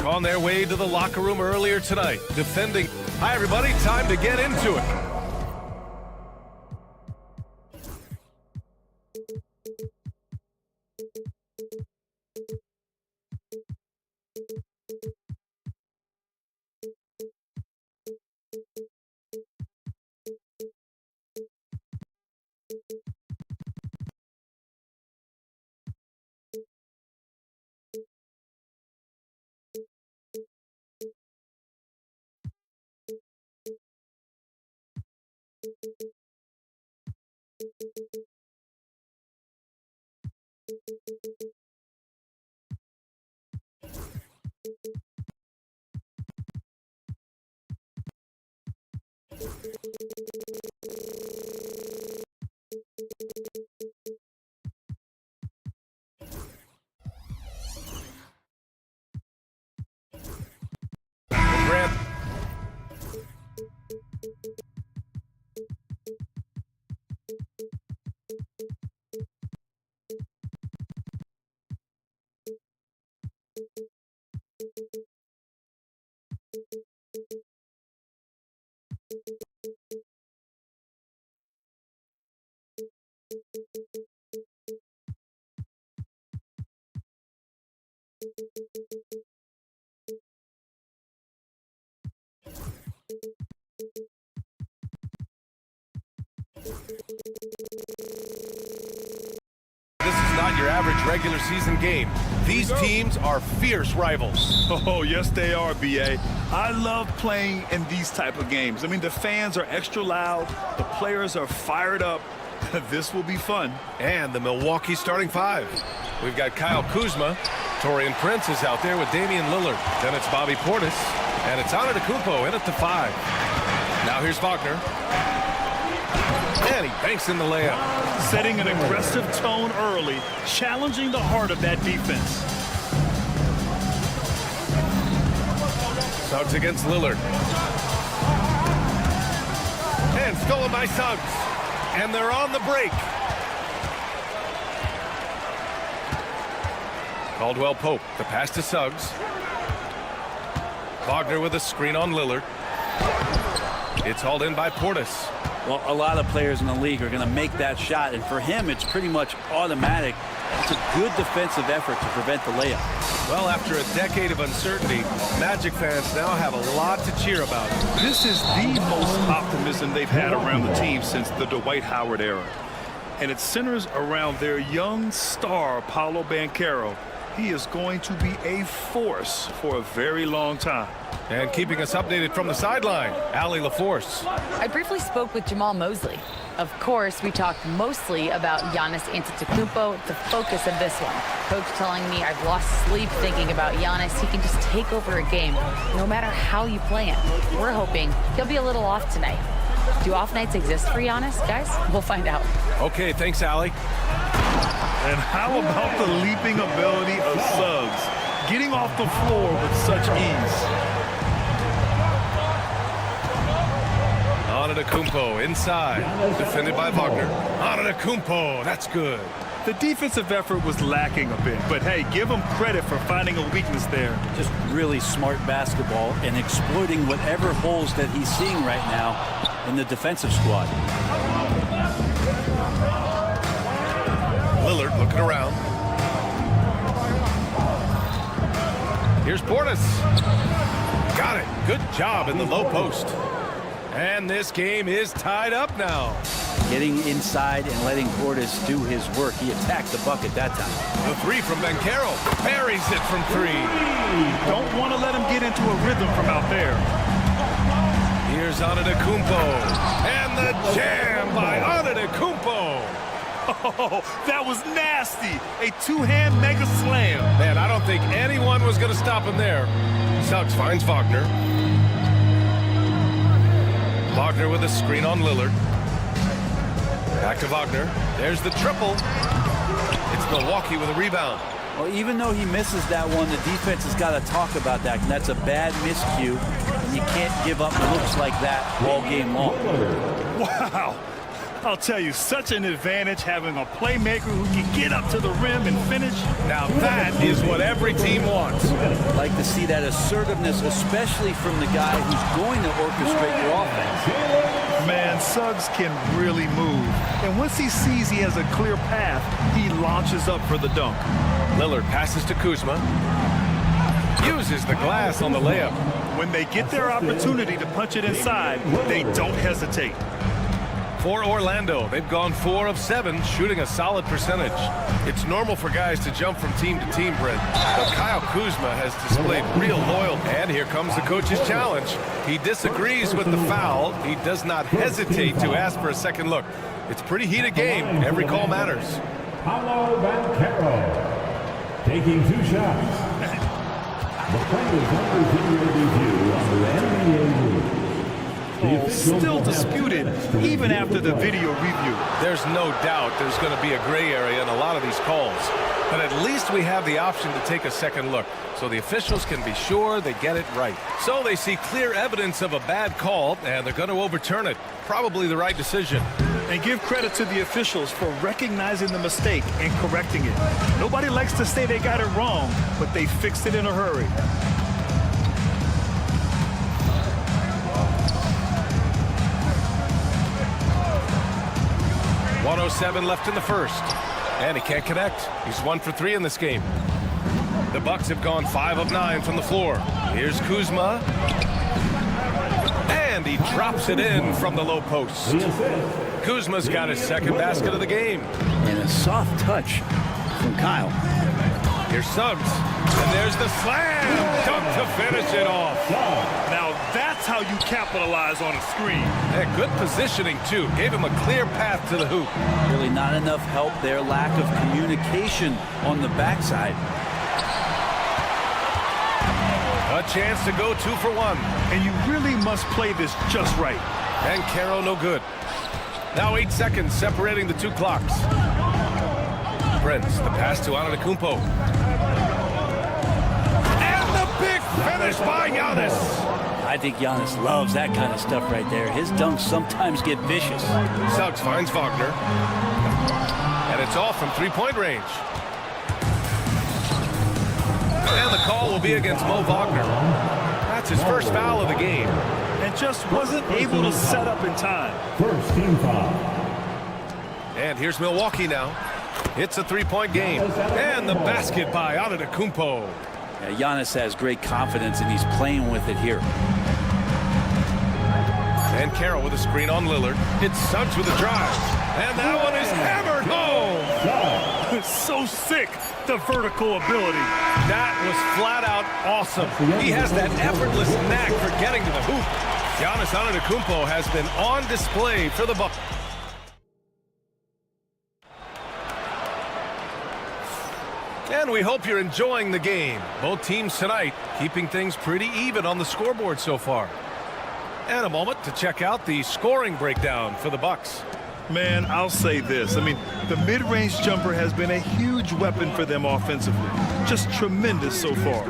on their way to the locker room earlier tonight, defending. Hi, everybody. Time to get into it. Grant. This is not your average regular season game. These teams are fierce rivals. Oh, yes, they are, B.A. I love playing in these type of games. I mean, the fans are extra loud. The players are fired up. This will be fun. And the Milwaukee starting five. We've got Kyle Kuzma. Taurean Prince is out there with Damian Lillard. Then it's Bobby Portis. And it's Antetokounmpo in at the five. Now here's Wagner. And he banks in the layup. Setting an aggressive tone early, challenging the heart of that defense. Suggs against Lillard. And stolen by Suggs. And they're on the break. Caldwell Pope, the pass to Suggs. Wagner with a screen on Lillard. It's hauled in by Portis. Well, a lot of players in the league are going to make that shot, and for him, it's pretty much automatic. It's a good defensive effort to prevent the layup. Well, after a decade of uncertainty, Magic fans now have a lot to cheer about. This is the most optimism they've had around the team since the Dwight Howard era. And it centers around their young star, Paolo Banchero. He is going to be a force for a very long time. And keeping us updated from the sideline, Allie LaForce. I briefly spoke with Jamal Mosley. Of course, we talked mostly about Giannis Antetokounmpo, the focus of this one. Coach telling me I've lost sleep thinking about Giannis. He can just take over a game, no matter how you play him. We're hoping he'll be a little off tonight. Do off nights exist for Giannis, guys? We'll find out. Okay, thanks, Allie. And how about the leaping ability of Suggs, getting off the floor with such ease? Antetokounmpo inside, defended by Wagner. Antetokounmpo, that's good. The defensive effort was lacking a bit, but hey, give him credit for finding a weakness there. Just really smart basketball and exploiting whatever holes that he's seeing right now in the defensive squad. Lillard looking around. Here's Portis. Got it. Good job in the low post. And this game is tied up now. Getting inside and letting Portis do his work. He attacked the bucket that time. The three from Banchero. Buries it from three. Don't want to let him get into a rhythm from out there. Here's Antetokounmpo. And the jam by Antetokounmpo. Oh, that was nasty. A two-hand mega slam. Man, I don't think anyone was going to stop him there. Suggs finds Wagner. Wagner with a screen on Lillard. Back to Wagner. There's the triple. It's Milwaukee with a rebound. Well, even though he misses that one, the defense has got to talk about that. And that's a bad miscue. And you can't give up looks like that all game long. Wow. I'll tell you, such an advantage having a playmaker who can get up to the rim and finish. Now that is what every team wants. I'd like to see that assertiveness, especially from the guy who's going to orchestrate your offense. Man, Suggs can really move. And once he sees he has a clear path, he launches up for the dunk. Lillard passes to Kuzma. Uses the glass on the layup. When they get their opportunity to punch it inside, they don't hesitate. For Orlando, they've gone 4 of 7, shooting a solid percentage. It's normal for guys to jump from team to team, Brent. But Kyle Kuzma has displayed real loyalty. And here comes the coach's challenge. He disagrees with the foul. He does not hesitate to ask for a second look. It's a pretty heated game. Every call matters. Paolo Banchero taking 2 shots. The players under video review on the NBA rules. Still disputed even after the video review. There's no doubt there's going to be a gray area in a lot of these calls. But at least we have the option to take a second look, so the officials can be sure they get it right. So they see clear evidence of a bad call, and they're going to overturn it. Probably the right decision. And give credit to the officials for recognizing the mistake and correcting it. Nobody likes to say they got it wrong, but they fixed it in a hurry. 1:07 left in the first. And he can't connect. He's 1 for 3 in this game. The Bucks have gone 5 of 9 from the floor. Here's Kuzma. And he drops it in from the low post. Kuzma's got his second basket of the game. And a soft touch from Kyle. Here's Suggs. And there's the slam dunk to finish it off. Now that's how you capitalize on a screen. And good positioning, too. Gave him a clear path to the hoop. Really not enough help there. Lack of communication on the backside. A chance to go 2 for 1. And you really must play this just right. And Caro no good. Now 8 seconds separating the 2 clocks. Prince, the pass to Antetokounmpo. And the big finish by Giannis. I think Giannis loves that kind of stuff right there. His dunks sometimes get vicious. Suggs finds Wagner. And it's off from 3-point range. And the call will be against Mo Wagner. That's his first foul of the game. And just wasn't able to set up in time. First team foul. And here's Milwaukee now. It's a 3-point game. And the basket by Antetokounmpo. Yeah, Giannis has great confidence, and he's playing with it here. And Carroll with a screen on Lillard. It's Suggs with a drive. And that one is hammered home. It's so sick, the vertical ability. That was flat out awesome. He has that effortless knack for getting to the hoop. Giannis Antetokounmpo has been on display for the Bucks. And we hope you're enjoying the game. Both teams tonight keeping things pretty even on the scoreboard so far. And a moment to check out the scoring breakdown for the Bucks. Man, I'll say this. I mean, the mid-range jumper has been a huge weapon for them offensively. Just tremendous so far.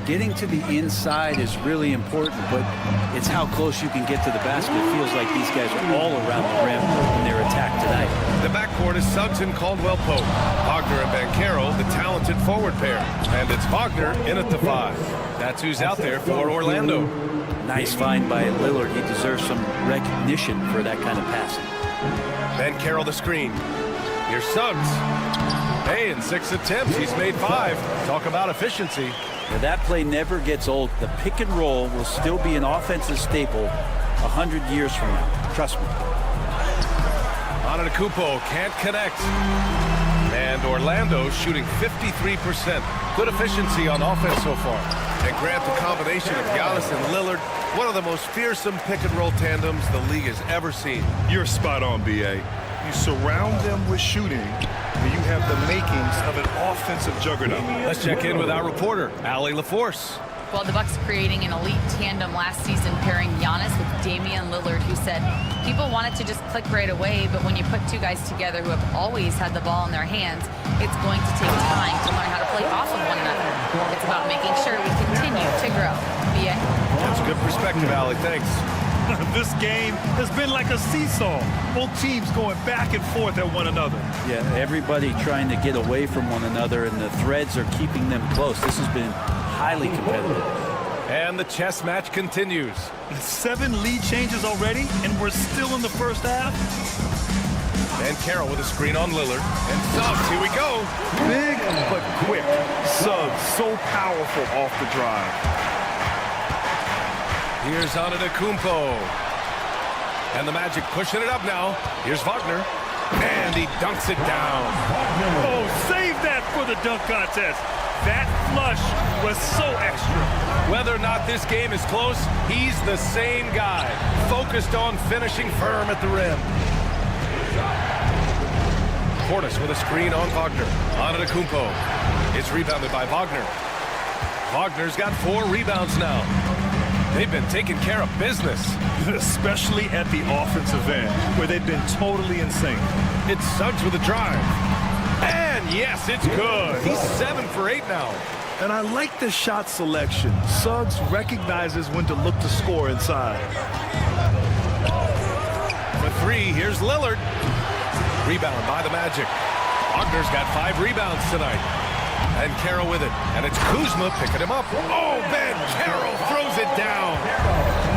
Getting to the inside is really important, but it's how close you can get to the basket. It feels like these guys are all around the rim in their attack tonight. The backcourt is Suggs and Caldwell-Pope. Wagner and Banchero, the talented forward pair. And it's Wagner in at the 5. That's who's out there for Orlando. Nice find by Lillard. He deserves some recognition for that kind of passing. Banchero the screen. Here's Suggs. Hey, in 6 attempts, he's made 5. Talk about efficiency. Now, that play never gets old. The pick and roll will still be an offensive staple 100 years from now. Trust me. Antetokounmpo can't connect. And Orlando shooting 53%. Good efficiency on offense so far. And Grant, the combination of Giannis and Lillard, one of the most fearsome pick-and-roll tandems the league has ever seen. You're spot on, B.A. You surround them with shooting, and you have the makings of an offensive juggernaut. Let's check in with our reporter, Allie LaForce. Well, the Bucks creating an elite tandem last season, pairing Giannis with Damian Lillard, who said people wanted to just click right away, but when you put 2 guys together who have always had the ball in their hands, it's going to take time to learn how to play off of one another. It's about making sure we continue to grow. B.A. That's a good perspective, Allie. Thanks. This game has been like a seesaw. Both teams going back and forth at one another. Yeah, everybody trying to get away from one another, and the threads are keeping them close. This has been highly competitive. And the chess match continues. 7 lead changes already, and we're still in the first half. And Carroll with a screen on Lillard. And Suggs, here we go. Big but quick. Suggs so powerful off the drive. Here's Antetokounmpo. And the Magic pushing it up now. Here's Wagner. And he dunks it down. Oh, save that for the dunk contest. That flush was so extra. Whether or not this game is close, he's the same guy. Focused on finishing firm at the rim. Portis with a screen on Wagner. Antetokounmpo. It's rebounded by Wagner. Wagner's got 4 rebounds now. They've been taking care of business. Especially at the offensive end, where they've been totally in sync. It's Suggs with a drive. And yes, it's good. He's 7 for 8 now. And I like the shot selection. Suggs recognizes when to look to score inside. For 3, here's Lillard. Rebound by the Magic. Wagner's got 5 rebounds tonight. And Carroll with it. And it's Kuzma picking him up. Oh, Ben Carroll throws it down.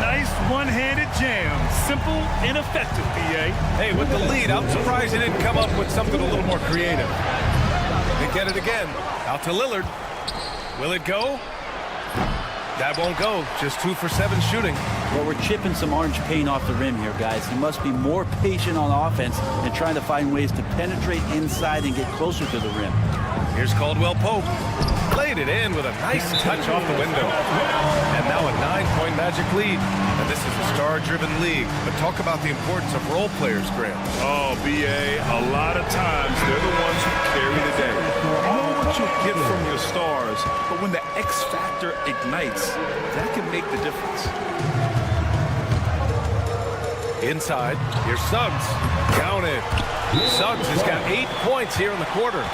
Nice one-handed jam. Simple and effective, B.A. Hey, with the lead, I'm surprised he didn't come up with something a little more creative. They get it again. Out to Lillard. Will it go? That won't go. Just 2 for 7 shooting. Well, we're chipping some orange paint off the rim here, guys. He must be more patient on offense and trying to find ways to penetrate inside and get closer to the rim. Here's Caldwell Pope. Played it in with a nice touch off the window. And now a 9-point Magic lead. And this is a star-driven league. But talk about the importance of role players, Grant. Oh, B.A., a lot of times they're the ones who carry the day. You know what you get from your stars, but when the X factor ignites, that can make the difference. Inside, here's Suggs. Count it. Suggs has got 8 points here in the quarter.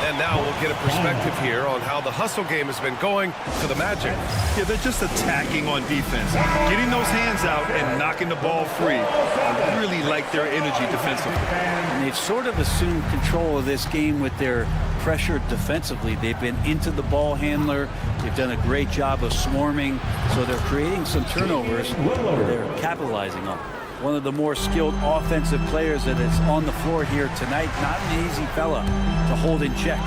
And now we'll get a perspective here on how the hustle game has been going for the Magic. Yeah, they're just attacking on defense, getting those hands out and knocking the ball free. I really like their energy defensively. And they've sort of assumed control of this game with their pressure defensively. They've been into the ball handler. They've done a great job of swarming. So they're creating some turnovers that they're capitalizing on. One of the more skilled offensive players that is on the floor here tonight. Not an easy fella to hold in check.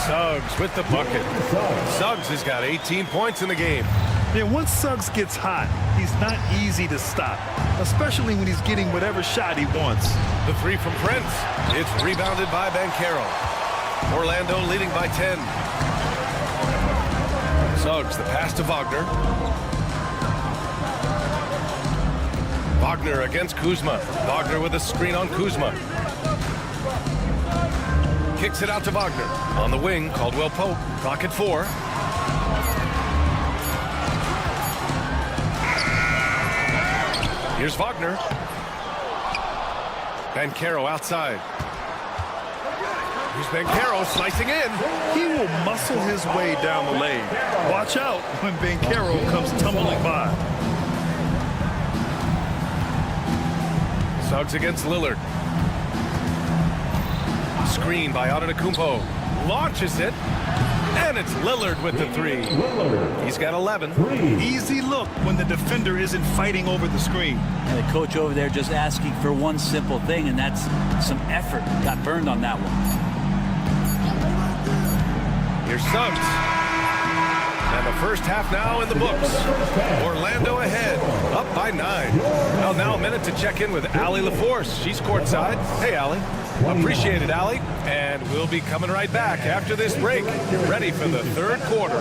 Suggs with the bucket. Suggs has got 18 points in the game. Yeah, once Suggs gets hot, he's not easy to stop, especially when he's getting whatever shot he wants. The 3 from Prince. It's rebounded by Banchero. Orlando leading by 10. Suggs, the pass to Wagner. Wagner against Kuzma. Wagner with a screen on Kuzma. Kicks it out to Wagner. On the wing, Caldwell Pope. Clock at 4. Here's Wagner. Banchero outside. Here's Banchero slicing in. He will muscle his way down the lane. Watch out when Banchero comes tumbling by. Suggs against Lillard. Screen by Antetokounmpo. Launches it. And it's Lillard with the 3. He's got 11. Easy look when the defender isn't fighting over the screen. And the coach over there just asking for one simple thing, and that's some effort. Got burned on that one. Here's Suggs. And the first half now in the books. Orlando ahead, up by 9. Well, now a minute to check in with Allie LaForce. She's courtside. Hey, Allie. Appreciate it, Allie. And we'll be coming right back after this break. Ready for the third quarter.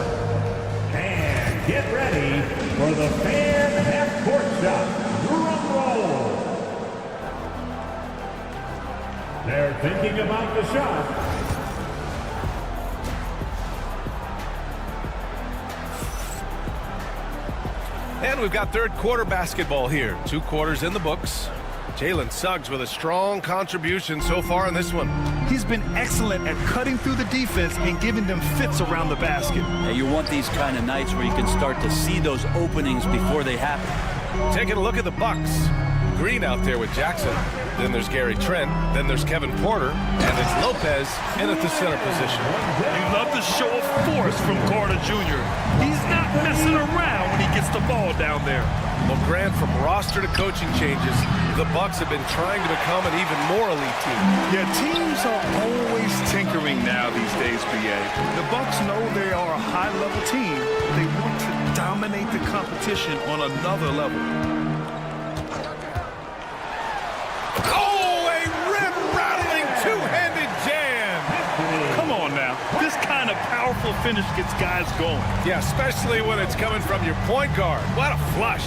And get ready for the fan half-court shot. Drum roll. They're thinking about the shot. And we've got third quarter basketball here. 2 quarters in the books. Jalen Suggs with a strong contribution so far in this one. He's been excellent at cutting through the defense and giving them fits around the basket. Yeah, you want these kind of nights where you can start to see those openings before they happen. Taking a look at the Bucks. Green out there with Jackson. Then there's Gary Trent. Then there's Kevin Porter. And it's Lopez in at the center position. You love the show of force from Carter Jr. He's not messing around when he gets the ball down there. Well, Grant, from roster to coaching changes, the Bucks have been trying to become an even more elite team. Yeah, teams are always tinkering now these days, BA. The Bucks know they are a high-level team. They want to dominate the competition on another level. Oh, a rim-rattling two-handed jam! Come on now. This kind of powerful finish gets guys going. Yeah, especially when it's coming from your point guard. What a flush!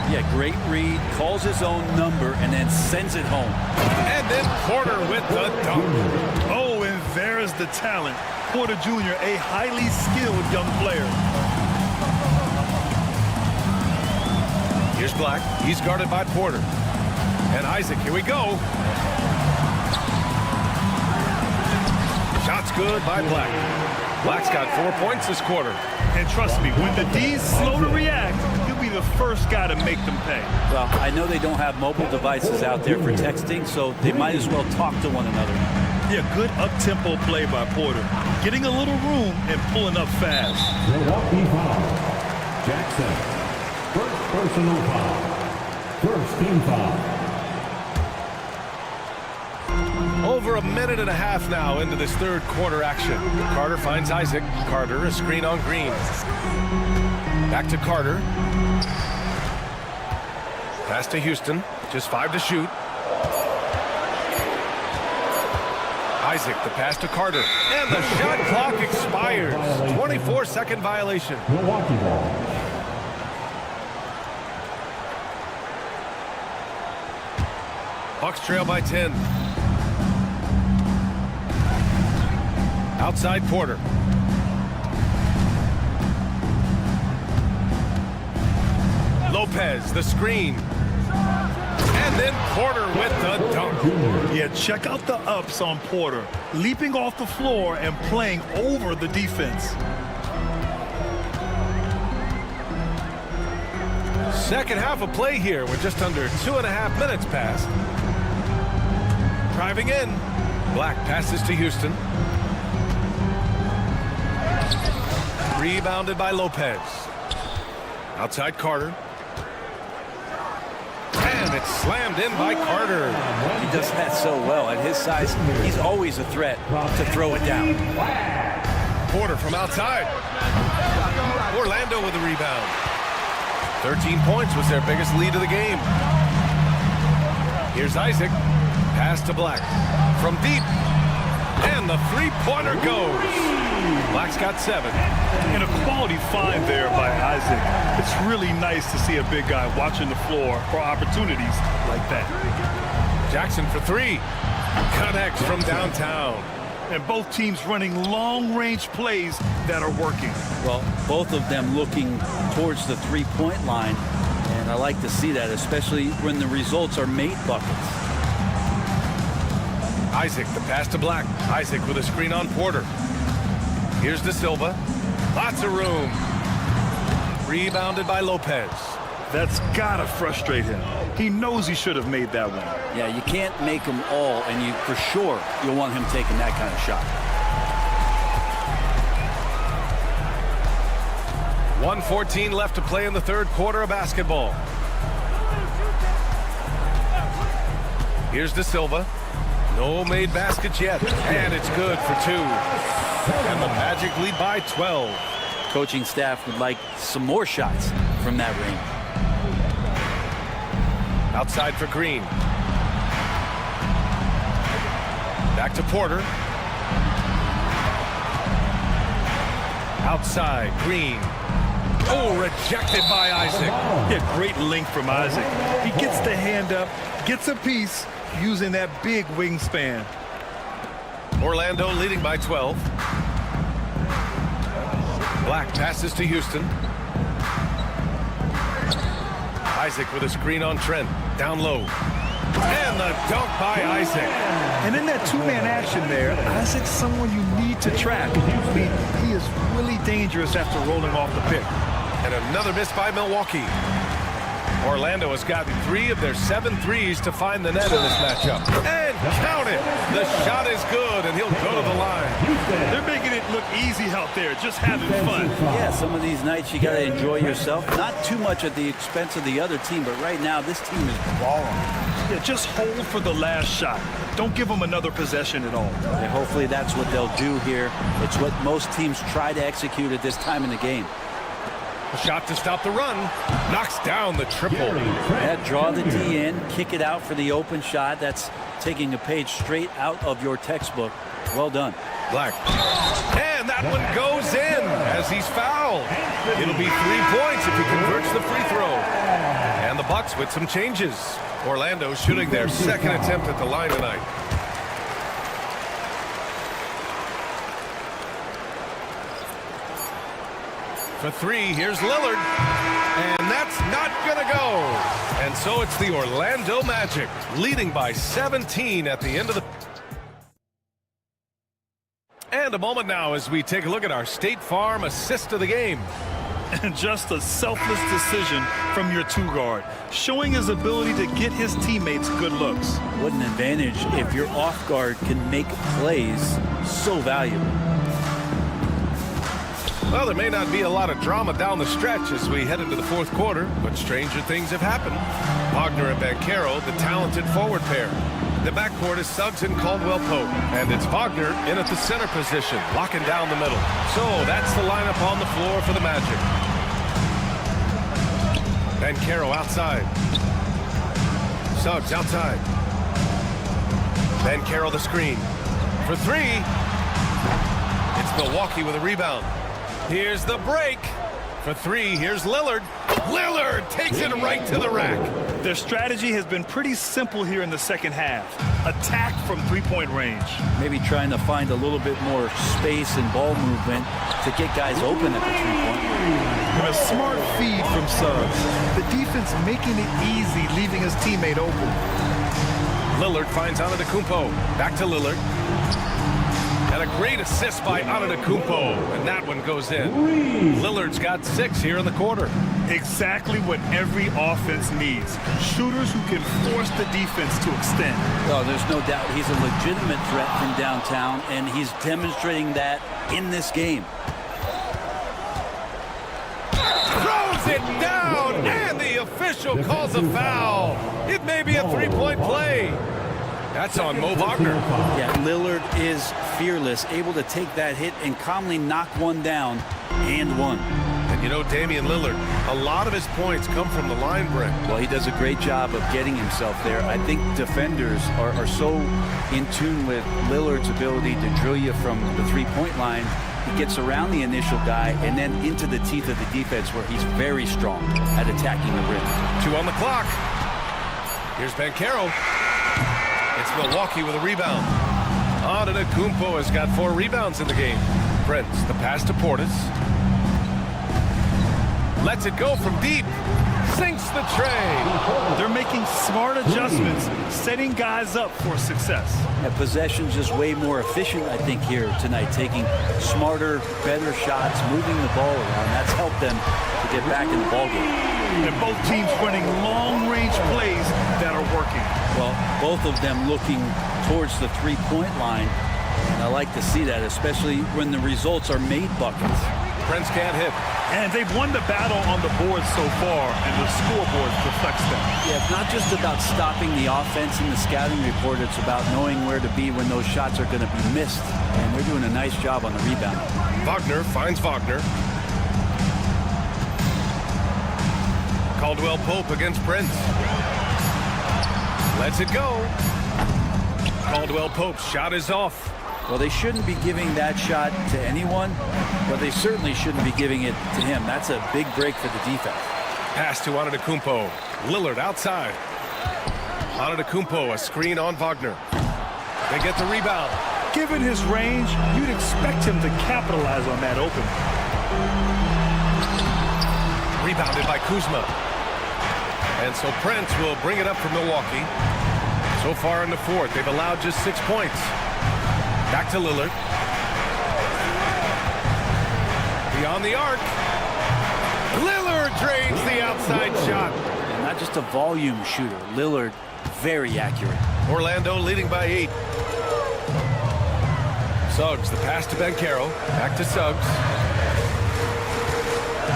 Yeah, great read, calls his own number, and then sends it home. And then Porter with the dunk. Oh, and there's the talent. Porter Jr., a highly skilled young player. Here's Black. He's guarded by Porter. And Isaac, here we go. Shot's good by Black. Black's got 4 points this quarter. And trust me, when the D's slow to react, he'll be the first guy to make them pay. Well, I know they don't have mobile devices out there for texting, so they might as well talk to one another. Yeah, good up-tempo play by Porter. Getting a little room and pulling up fast. Milwaukee foul. Jackson. First personal foul. First team foul. Over a minute and a half now into this third quarter action. Carter finds Isaac. Carter, a screen on Green. Back to Carter. Pass to Houston. Just 5 to shoot. Isaac, the pass to Carter. And the shot clock expires. 24-second violation. Milwaukee ball. Bucks trail by 10. Outside Porter. Lopez, the screen. And then Porter with the dunk. Yeah, check out the ups on Porter. Leaping off the floor and playing over the defense. Second half of play here with just under 2.5 minutes passed. Driving in. Black passes to Houston. Rebounded by Lopez. Outside Carter. And it's slammed in by Carter. He does that so well. At his size, he's always a threat to throw it down. Porter from outside. Orlando with the rebound. 13 points was their biggest lead of the game. Here's Isaac. Pass to Black. From deep. And the three-pointer goes. Black's got 7. And a quality find there by Isaac. It's really nice to see a big guy watching the floor for opportunities like that. Jackson for 3. Connects from downtown. And both teams running long-range plays that are working. Well, both of them looking towards the three-point line, and I like to see that, especially when the results are made buckets. Isaac, the pass to Black. Isaac with a screen on Porter. Here's De Silva. Lots of room. Rebounded by Lopez. That's gotta frustrate him. He knows he should have made that one. Yeah, you can't make them all, and you for sure you'll want him taking that kind of shot. 1:14 left to play in the third quarter of basketball. Here's De Silva. No made baskets yet, and it's good for 2. And the Magic lead by 12. Coaching staff would like some more shots from that range. Outside for Green. Back to Porter. Outside, Green. Oh, rejected by Isaac. Yeah, great length from Isaac. He gets the hand up, gets a piece, using that big wingspan. Orlando leading by 12. Black passes to Houston. Isaac with a screen on Trent. Down low. And the dunk by Isaac. And in that two-man action there, Isaac's someone you need to track. I mean, he is really dangerous after rolling off the pick. And another miss by Milwaukee. Orlando has gotten 3 of their 7 threes to find the net in this matchup. And count it! The shot is good, and he'll go to the line. They're making it look easy out there, just having fun. Yeah, some of these nights you got to enjoy yourself. Not too much at the expense of the other team, but right now this team is balling. Yeah, just hold for the last shot. Don't give them another possession at all. And hopefully that's what they'll do here. It's what most teams try to execute at this time in the game. A shot to stop the run. Knocks down the triple. Yeah, draw the D in, kick it out for the open shot. That's taking a page straight out of your textbook. Well done. Black. And that one goes in as he's fouled. It'll be 3 points if he converts the free throw. And the Bucks with some changes. Orlando shooting their second attempt at the line tonight. For 3, here's Lillard. And that's not going to go. And so it's the Orlando Magic leading by 17 at the end of the... And a moment now as we take a look at our State Farm assist of the game. And just a selfless decision from your two-guard, showing his ability to get his teammates good looks. What an advantage if your off guard can make plays so valuable. Well, there may not be a lot of drama down the stretch as we head into the 4th quarter, but stranger things have happened. Wagner and Banchero, the talented forward pair. The backcourt is Suggs and Caldwell-Pope, and it's Wagner in at the center position, locking down the middle. So that's the lineup on the floor for the Magic. Banchero outside. Suggs outside. Banchero the screen. For 3. It's Milwaukee with a rebound. Here's the break. For 3, here's Lillard. Lillard takes it right to the rack. Their strategy has been pretty simple here in the second half. Attack from three-point range. Maybe trying to find a little bit more space and ball movement to get guys open at the three-point line. And a smart feed from Suggs. The defense making it easy, leaving his teammate open. Lillard finds Antetokounmpo. Back to Lillard. And a great assist by Antetokounmpo, and that one goes in. Lillard's got 6 here in the quarter. Exactly what every offense needs. Shooters who can force the defense to extend. Oh, there's no doubt he's a legitimate threat from downtown, and he's demonstrating that in this game. Throws it down, and the official calls a foul. It may be a 3-point play. That's on Mo Wagner. Yeah, Lillard is fearless, able to take that hit and calmly knock one down and one. And you know, Damian Lillard, a lot of his points come from the line break. Well, he does a great job of getting himself there. I think defenders are so in tune with Lillard's ability to drill you from the three-point line. He gets around the initial guy and then into the teeth of the defense where he's very strong at attacking the rim. 2 on the clock. Here's Banchero. It's Milwaukee with a rebound. Antetokounmpo has got 4 rebounds in the game. Prince, the pass to Portis. Lets it go from deep. Sinks the tray. They're making smart adjustments, setting guys up for success. That possession's just way more efficient, I think, here tonight. Taking smarter, better shots, moving the ball around. That's helped them to get back in the ballgame. And both teams running long-range plays that are working. Well, both of them looking towards the three-point line. And I like to see that, especially when the results are made buckets. Prince can't hit. And they've won the battle on the board so far, and the scoreboard reflects that. Yeah, it's not just about stopping the offense in the scouting report. It's about knowing where to be when those shots are going to be missed. And they're doing a nice job on the rebound. Wagner finds Wagner. Caldwell-Pope against Prince. Lets it go. Caldwell-Pope's shot is off. Well, they shouldn't be giving that shot to anyone, but they certainly shouldn't be giving it to him. That's a big break for the defense. Pass to Antetokounmpo. Lillard outside. Antetokounmpo, a screen on Wagner. They get the rebound. Given his range, you'd expect him to capitalize on that opening. Rebounded by Kuzma. And so Prince will bring it up for Milwaukee. So far in the fourth, they've allowed just 6 points. Back to Lillard. Beyond the arc. Lillard drains the outside shot. And not just a volume shooter. Lillard, very accurate. Orlando leading by 8. Suggs, the pass to Banchero. Back to Suggs.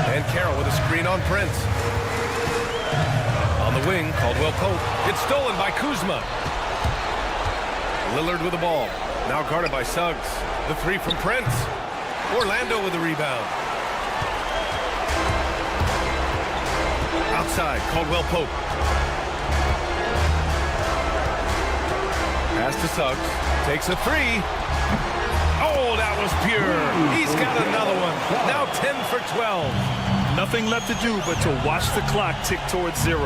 Banchero with a screen on Prince. On the wing, Caldwell Pope. It's stolen by Kuzma. Lillard with the ball. Now guarded by Suggs. The three from Prince. Orlando with the rebound. Outside, Caldwell Pope. Pass to Suggs. Takes a three. Oh, that was pure. He's got another one. Now 10 for 12. Nothing left to do but to watch the clock tick towards 0.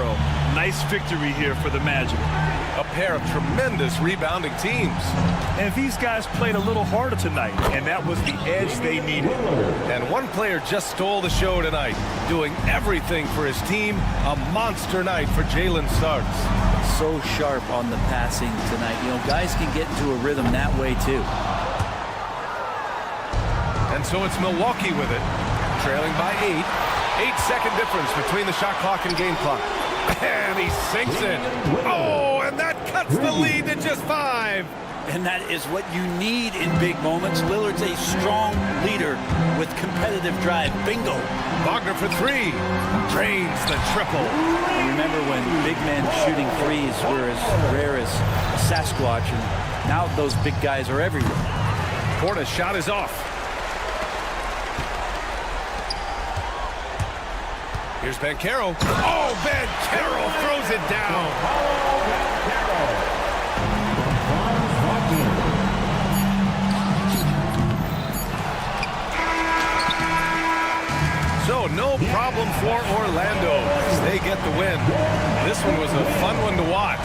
Nice victory here for the Magic. A pair of tremendous rebounding teams. And these guys played a little harder tonight, and that was the edge they needed. And one player just stole the show tonight, doing everything for his team. A monster night for Jalen Suggs. So sharp on the passing tonight. You know, guys can get into a rhythm that way too. And so it's Milwaukee with it, trailing by 8. 8-second difference between the shot clock and game clock. And he sinks it. Oh, and that cuts the lead to just 5. And that is what you need in big moments. Lillard's a strong leader with competitive drive. Bingo. Wagner for 3. Drains the triple. Remember when big men shooting threes were as rare as Sasquatch, and now those big guys are everywhere. Portis' shot is off. Here's Banchero. Oh, Banchero throws it down. So no problem for Orlando. They get the win. This one was a fun one to watch.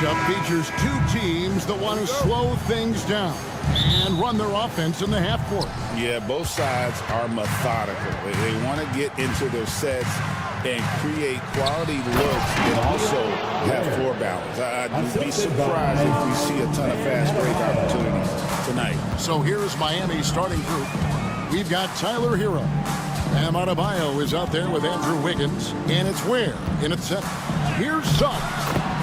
matchup features two teams that want to slow things down and run their offense in the half court. Yeah, both sides are methodical. They want to get into their sets and create quality looks and also have floor balance. I'd be surprised if we see a ton of fast break opportunities tonight. So here's Miami's starting group. We've got Tyler Hero. Bam Adebayo is out there with Andrew Wiggins. And it's Ware in at center. Here's Suggs.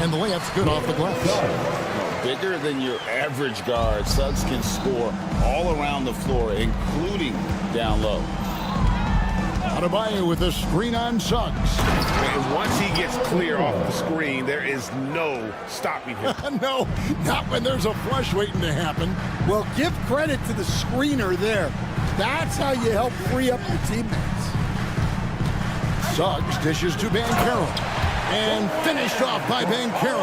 And the layup's good off the glass. Bigger than your average guard, Suggs can score all around the floor, including down low. Adebayo with a screen on Suggs. And once he gets clear off the screen, there is no stopping him. No, not when there's a flush waiting to happen. Well, give credit to the screener there. That's how you help free up your teammates. Suggs dishes to Banchero. And finished off by Banchero.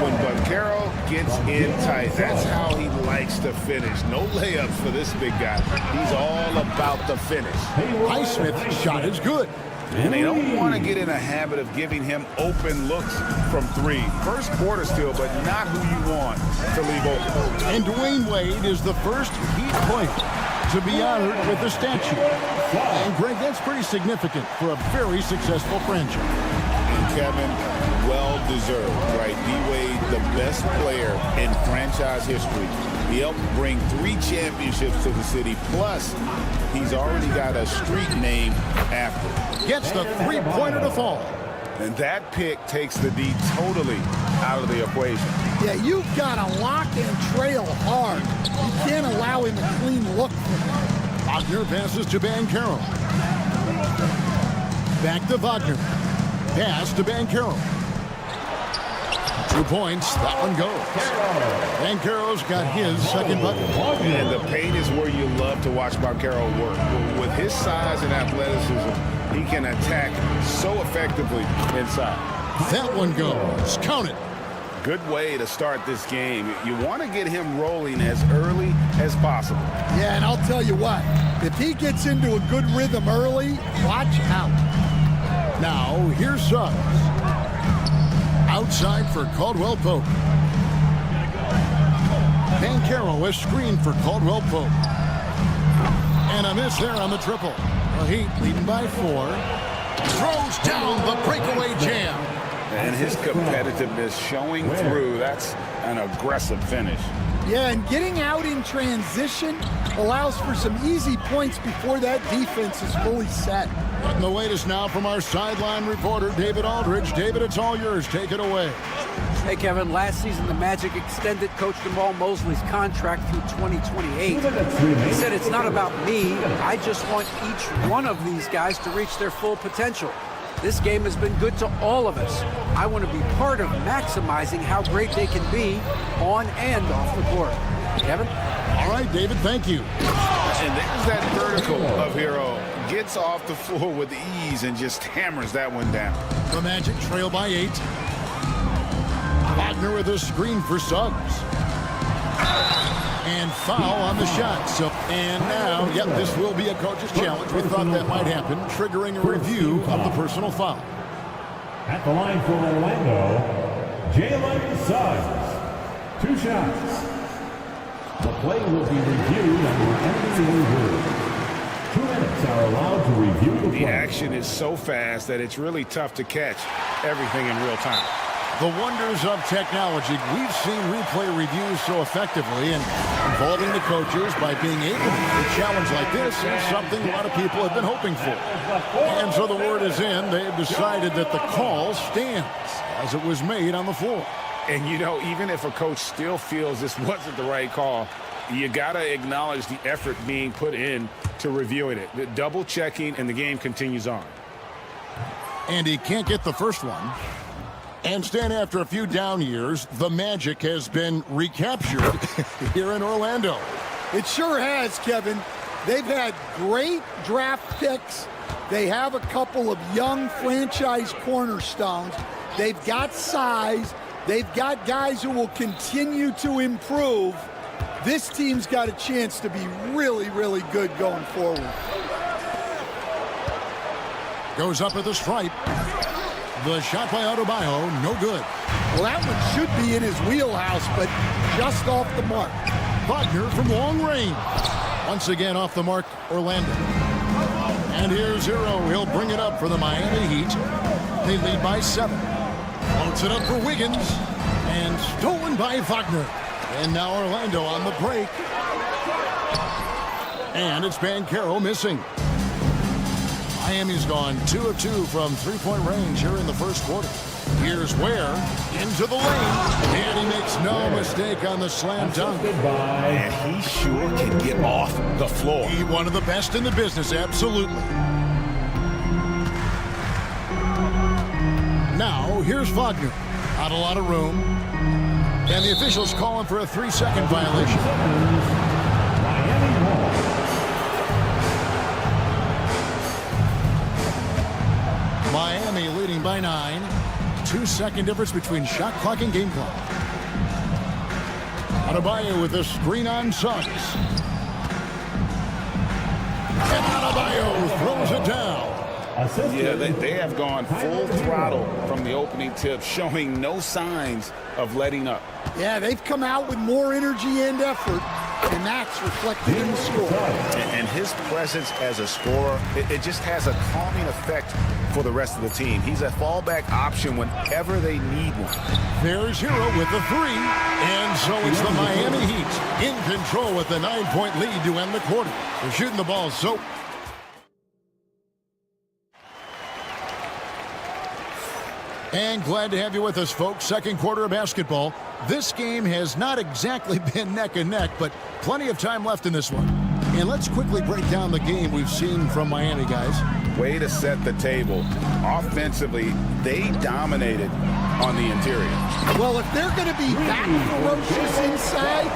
When Banchero gets in tight, that's how he likes to finish. No layups for this big guy. He's all about the finish. Highsmith's shot is good. And they don't want to get in a habit of giving him open looks from three. First quarter still, but not who you want to leave open. And Dwayne Wade is the first Heat player to be honored with the statue. And Greg, that's pretty significant for a very successful franchise. Kevin, well-deserved, right? D-Wade, the best player in franchise history. He helped bring 3 championships to the city, plus he's already got a street named after. Gets the three-pointer to fall. And that pick takes the D totally out of the equation. Yeah, you've got to lock and trail hard. You can't allow him a clean look from him. Wagner passes to Banchero. Back to Wagner. Pass to Banchero. 2 points. That one goes. Banchero's got his second bucket. And the paint is where you love to watch Banchero work. With his size and athleticism, he can attack so effectively inside. That one goes. Count it. Good way to start this game. You want to get him rolling as early as possible. Yeah, and I'll tell you what. If he gets into a good rhythm early, watch out. Now, here's Suggs. Outside for Caldwell Pope. Banchero is screened for Caldwell Pope. And a miss there on the triple. The Heat leading by 4. Throws down the breakaway jam. And his competitiveness showing through. That's an aggressive finish. Yeah, and getting out in transition allows for some easy points before that defense is fully set. And the latest now from our sideline reporter, David Aldridge. David, it's all yours. Take it away. Hey, Kevin, last season the Magic extended Coach Jamal Mosley's contract through 2028. He said, it's not about me. I just want each one of these guys to reach their full potential. This game has been good to all of us. I want to be part of maximizing how great they can be on and off the court. Kevin? All right, David, thank you. And there's that vertical of Hero. Gets off the floor with ease and just hammers that one down. The Magic trail by 8. Wagner with a screen for Suggs. And foul on the shot. And now, yep, this will be a coach's challenge. We thought that might happen, triggering a review of the personal foul. At the line for Orlando, Jalen Suggs. 2 shots. The play will be reviewed under NBA rule. 2 minutes are allowed to review the play. The action is so fast that it's really tough to catch everything in real time. The wonders of technology. We've seen replay reviews so effectively, and involving the coaches by being able to do a challenge like this is something a lot of people have been hoping for. And so the word is in. They've decided that the call stands as it was made on the floor. And, you know, even if a coach still feels this wasn't the right call, you got to acknowledge the effort being put in to reviewing it. The double checking, and the game continues on. And he can't get the first one. And Stan, after a few down years, the Magic has been recaptured here in Orlando. It sure has, Kevin. They've had great draft picks. They have a couple of young franchise cornerstones. They've got size. They've got guys who will continue to improve. This team's got a chance to be really, really good going forward. Goes up at the stripe. The shot by Adebayo, no good. Well, that one should be in his wheelhouse, but just off the mark. Wagner from long range. Once again off the mark, Orlando. And here's Yoru. He'll bring it up for the Miami Heat. They lead by 7. Floats it up for Wiggins. And stolen by Wagner. And now Orlando on the break. And it's Banchero missing. Miami's gone 2 of 2 from three-point range here in the first quarter. Here's Ware into the lane. And he makes no mistake on the slam dunk. And he sure can get off the floor. He one of the best in the business, absolutely. Now, here's Wagner. Not a lot of room. And the officials calling for a 3-second violation. Miami leading by 9. 2-second difference between shot clock and game clock. Adebayo with a screen on Suggs. And Adebayo throws it down. Yeah, they have gone full throttle from the opening tip, showing no signs of letting up. Yeah, they've come out with more energy and effort, and that's reflected in the score. And his presence as a scorer, it just has a calming effect for the rest of the team. He's a fallback option whenever they need one. There's Yoru with the 3. And so it's the Miami Heat in control with the 9-point lead to end the quarter. They're shooting the ball so. And glad to have you with us, folks. Second quarter of basketball. This game has not exactly been neck and neck, but plenty of time left in this one. And let's quickly break down the game we've seen from Miami, guys. Way to set the table. Offensively, they dominated on the interior. Well, if they're going to be that ferocious inside,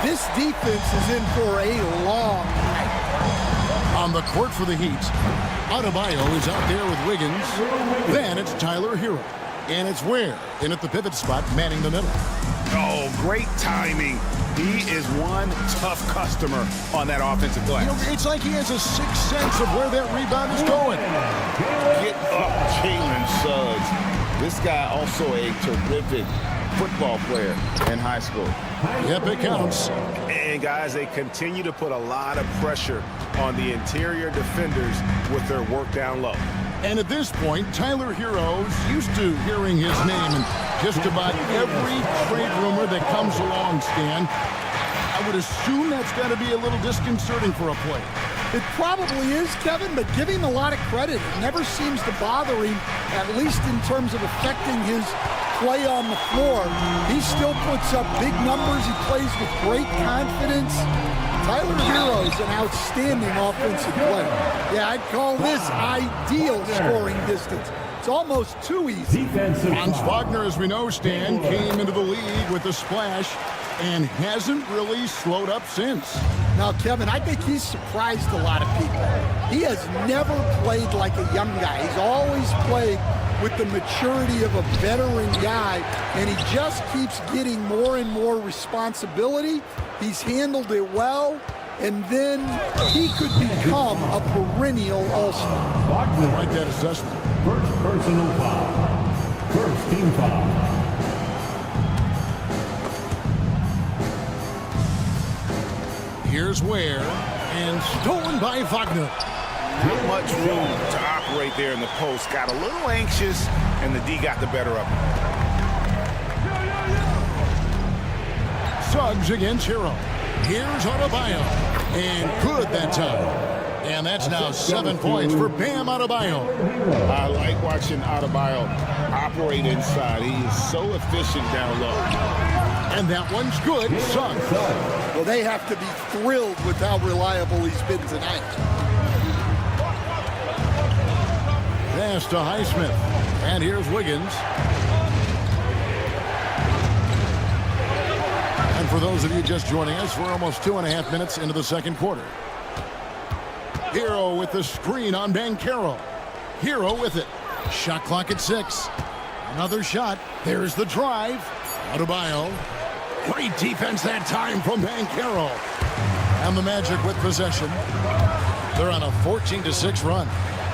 this defense is in for a long night. On the court for the Heat, Adebayo is out there with Wiggins. Then it's Tyler Yoru. And it's Ware in at the pivot spot, manning the middle. Oh, great timing. He is one tough customer on that offensive glass. You know, it's like he has a sixth sense of where that rebound is going. Get up, Jalen Suggs. This guy also a terrific football player in high school. Yep, it counts. And guys, they continue to put a lot of pressure on the interior defenders with their work down low. And at this point, Tyler Yoru's used to hearing his name in just about every trade rumor that comes along, Stan. I would assume that's got to be a little disconcerting for a player. It probably is, Kevin, but give him a lot of credit. It never seems to bother him, at least in terms of affecting his play on the floor. He still puts up big numbers. He plays with great confidence. Tyler Yoru is an outstanding offensive player. Yeah, I'd call this ideal scoring distance. It's almost too easy. Franz Wagner, as we know, Stan, came into the league with a splash and hasn't really slowed up since. Now, Kevin, I think he's surprised a lot of people. He has never played like a young guy. He's always played with the maturity of a veteran guy, and he just keeps getting more and more responsibility. He's handled it well, and then he could become a perennial all-star. Wagner, like that assessment. First personal foul. First team foul. Here's Ware, and stolen by Wagner. Not much room to operate there in the post. Got a little anxious, and the D got the better of him. Suggs against Yoru. Here's Adebayo, and good that time. And that's now 7 points for Bam Adebayo. I like watching Adebayo operate inside. He is so efficient down low. And that one's good. Suggs. Well, they have to be thrilled with how reliable he's been tonight. Pass to Highsmith. And here's Wiggins. And for those of you just joining us, we're almost 2.5 minutes into the second quarter. Yoru with the screen on Banchero. Yoru with it. Shot clock at 6. Another shot. There's the drive. Adebayo. Great defense that time from Banchero. And the Magic with possession. They're on a 14-6 run.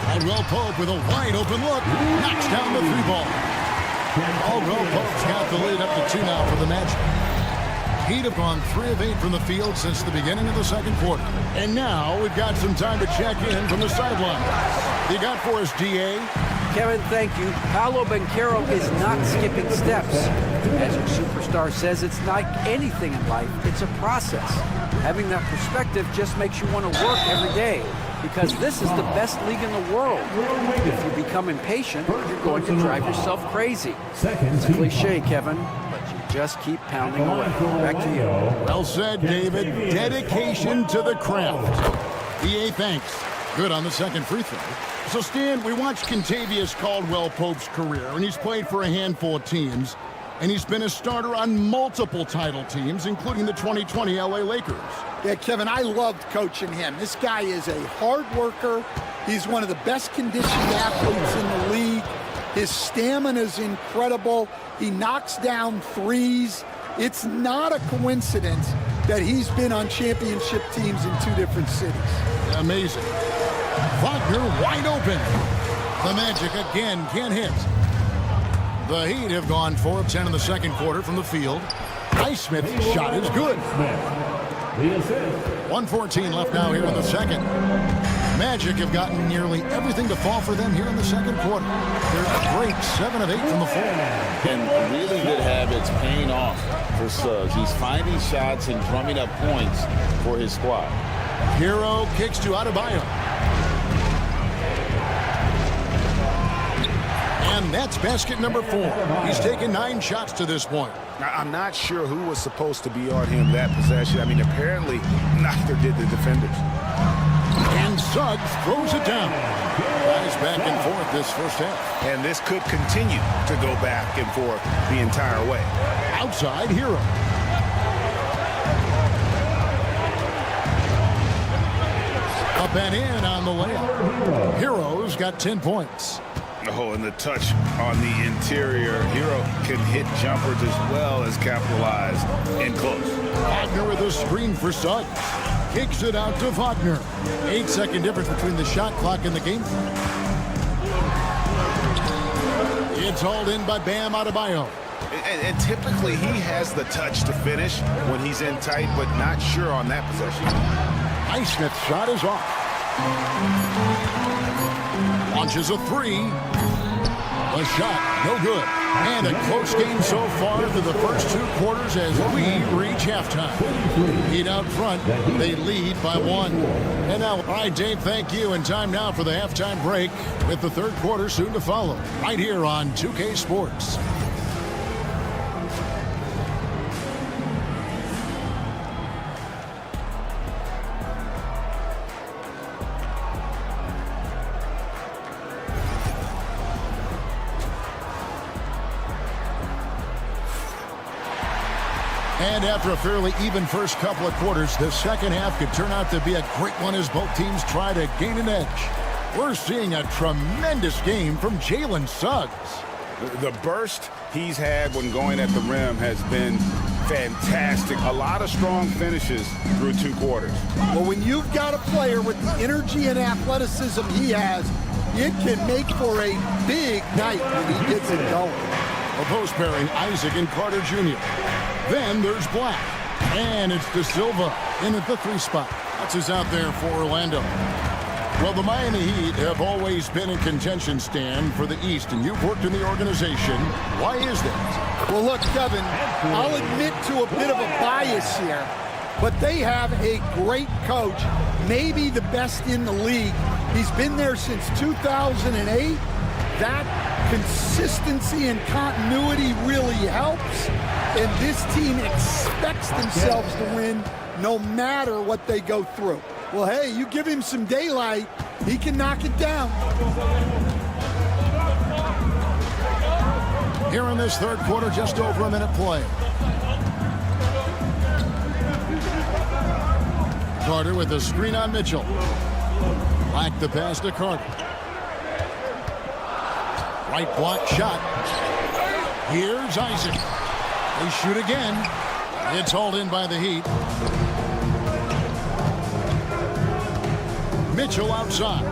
Caldwell Pope with a wide open look. Knocks down the 3-ball. Caldwell Pope's got the lead up to 2 now for the Magic. Heat have gone 3 of 8 from the field since the beginning of the second quarter. And now we've got some time to check in from the sideline. You got for us, DA? Kevin, thank you. Paolo Banchero is not skipping steps. Magic Superstar says it's like anything in life. It's a process. Having that perspective just makes you want to work every day, because this is the best league in the world. If you become impatient, you're going to drive yourself crazy. It's a cliche, Kevin, but you just keep pounding away. Back to you. Well said, David. Dedication to the craft. EA, thanks. Good on the second free throw. So, Stan, we watched Kentavious Caldwell Pope's career, and he's played for a handful of teams, and he's been a starter on multiple title teams, including the 2020 LA Lakers. Yeah, Kevin, I loved coaching him. This guy is a hard worker. He's one of the best conditioned athletes in the league. His stamina is incredible. He knocks down threes. It's not a coincidence that he's been on championship teams in 2 different cities. Amazing. Wagner wide open. The Magic again can't hit. The Heat have gone 4 of 10 in the second quarter from the field. Highsmith's shot is good. 1:14 left now here in the second. Magic have gotten nearly everything to fall for them here in the second quarter. They're great 7 of 8 from the floor. And really good habits paying off for Suggs. He's finding shots and drumming up points for his squad. Hero kicks to Adebayo. And that's basket number 4. He's taken 9 shots to this point. Now, I'm not sure who was supposed to be on him that possession. I mean, apparently neither did the defenders. And Suggs throws it down. Guys back and forth this first half. And this could continue to go back and forth the entire way. Outside, Hero. Up and in on the layup. Hero's got 10 points. Oh, and the touch on the interior. Hero can hit jumpers as well as capitalize in close. Wagner with a screen for Suggs. Kicks it out to Wagner. 8-second difference between the shot clock and the game. It's hauled in by Bam Adebayo. And typically he has the touch to finish when he's in tight, but not sure on that possession. Highsmith's shot is off. Launches a 3. The shot, no good. And a close game so far through the first 2 quarters as we reach halftime. Heat out front. They lead by 1. And now, all right, Dave, thank you. And time now for the halftime break with the third quarter soon to follow. Right here on 2K Sports. And after a fairly even first couple of quarters, the second half could turn out to be a great one as both teams try to gain an edge. We're seeing a tremendous game from Jalen Suggs. The burst he's had when going at the rim has been fantastic. A lot of strong finishes through 2 quarters. Well, when you've got a player with the energy and athleticism he has, it can make for a big night when he gets it going. A post pairing, Isaac and Carter Jr. Then there's Black. And it's De Silva in at the 3 spot. That's who's out there for Orlando. Well, the Miami Heat have always been in contention, Stan, for the East, and you've worked in the organization. Why is that? Well, look, Kevin, I'll admit to a bit of a bias here, but they have a great coach, maybe the best in the league. He's been there since 2008. That consistency and continuity really helps, and this team expects themselves to win no matter what they go through. Well, hey, you give him some daylight, he can knock it down. Here in this third quarter, just over a minute play. Carter with the screen on Mitchell. Black the pass to Carter. Right block shot. Here's Isaac. They shoot again. It's hauled in by the Heat. Mitchell outside.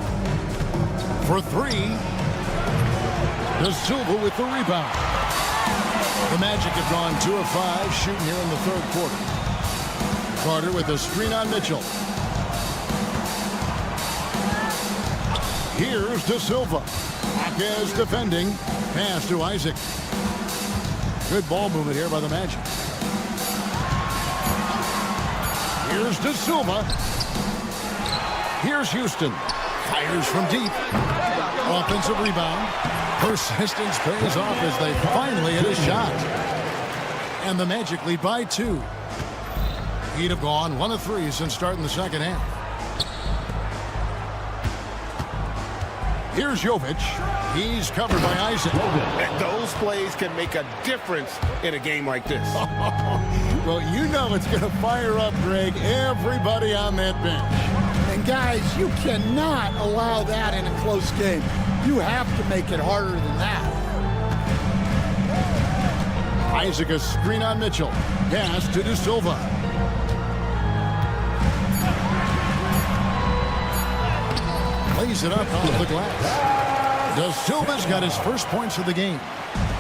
for three. De Silva with the rebound. The Magic have gone 2 of 5 shooting here in the third quarter. Carter with a screen on Mitchell. Here's De Silva. Marquez defending. Pass to Isaac. Good ball movement here by the Magic. Here's De Silva. Here's Houston. Fires from deep. Offensive rebound. Persistence pays off as they finally hit a shot. And the Magic lead by 2. He'd have gone 1 of 3 since starting the second half. Here's Jovic. He's covered by Isaac. And those plays can make a difference in a game like this. Well, you know it's going to fire up, Greg, everybody on that bench. And guys, you cannot allow that in a close game. You have to make it harder than that. Isaac a screen on Mitchell. Pass to De Silva. Lays it up off the glass. De Silva's got his first points of the game.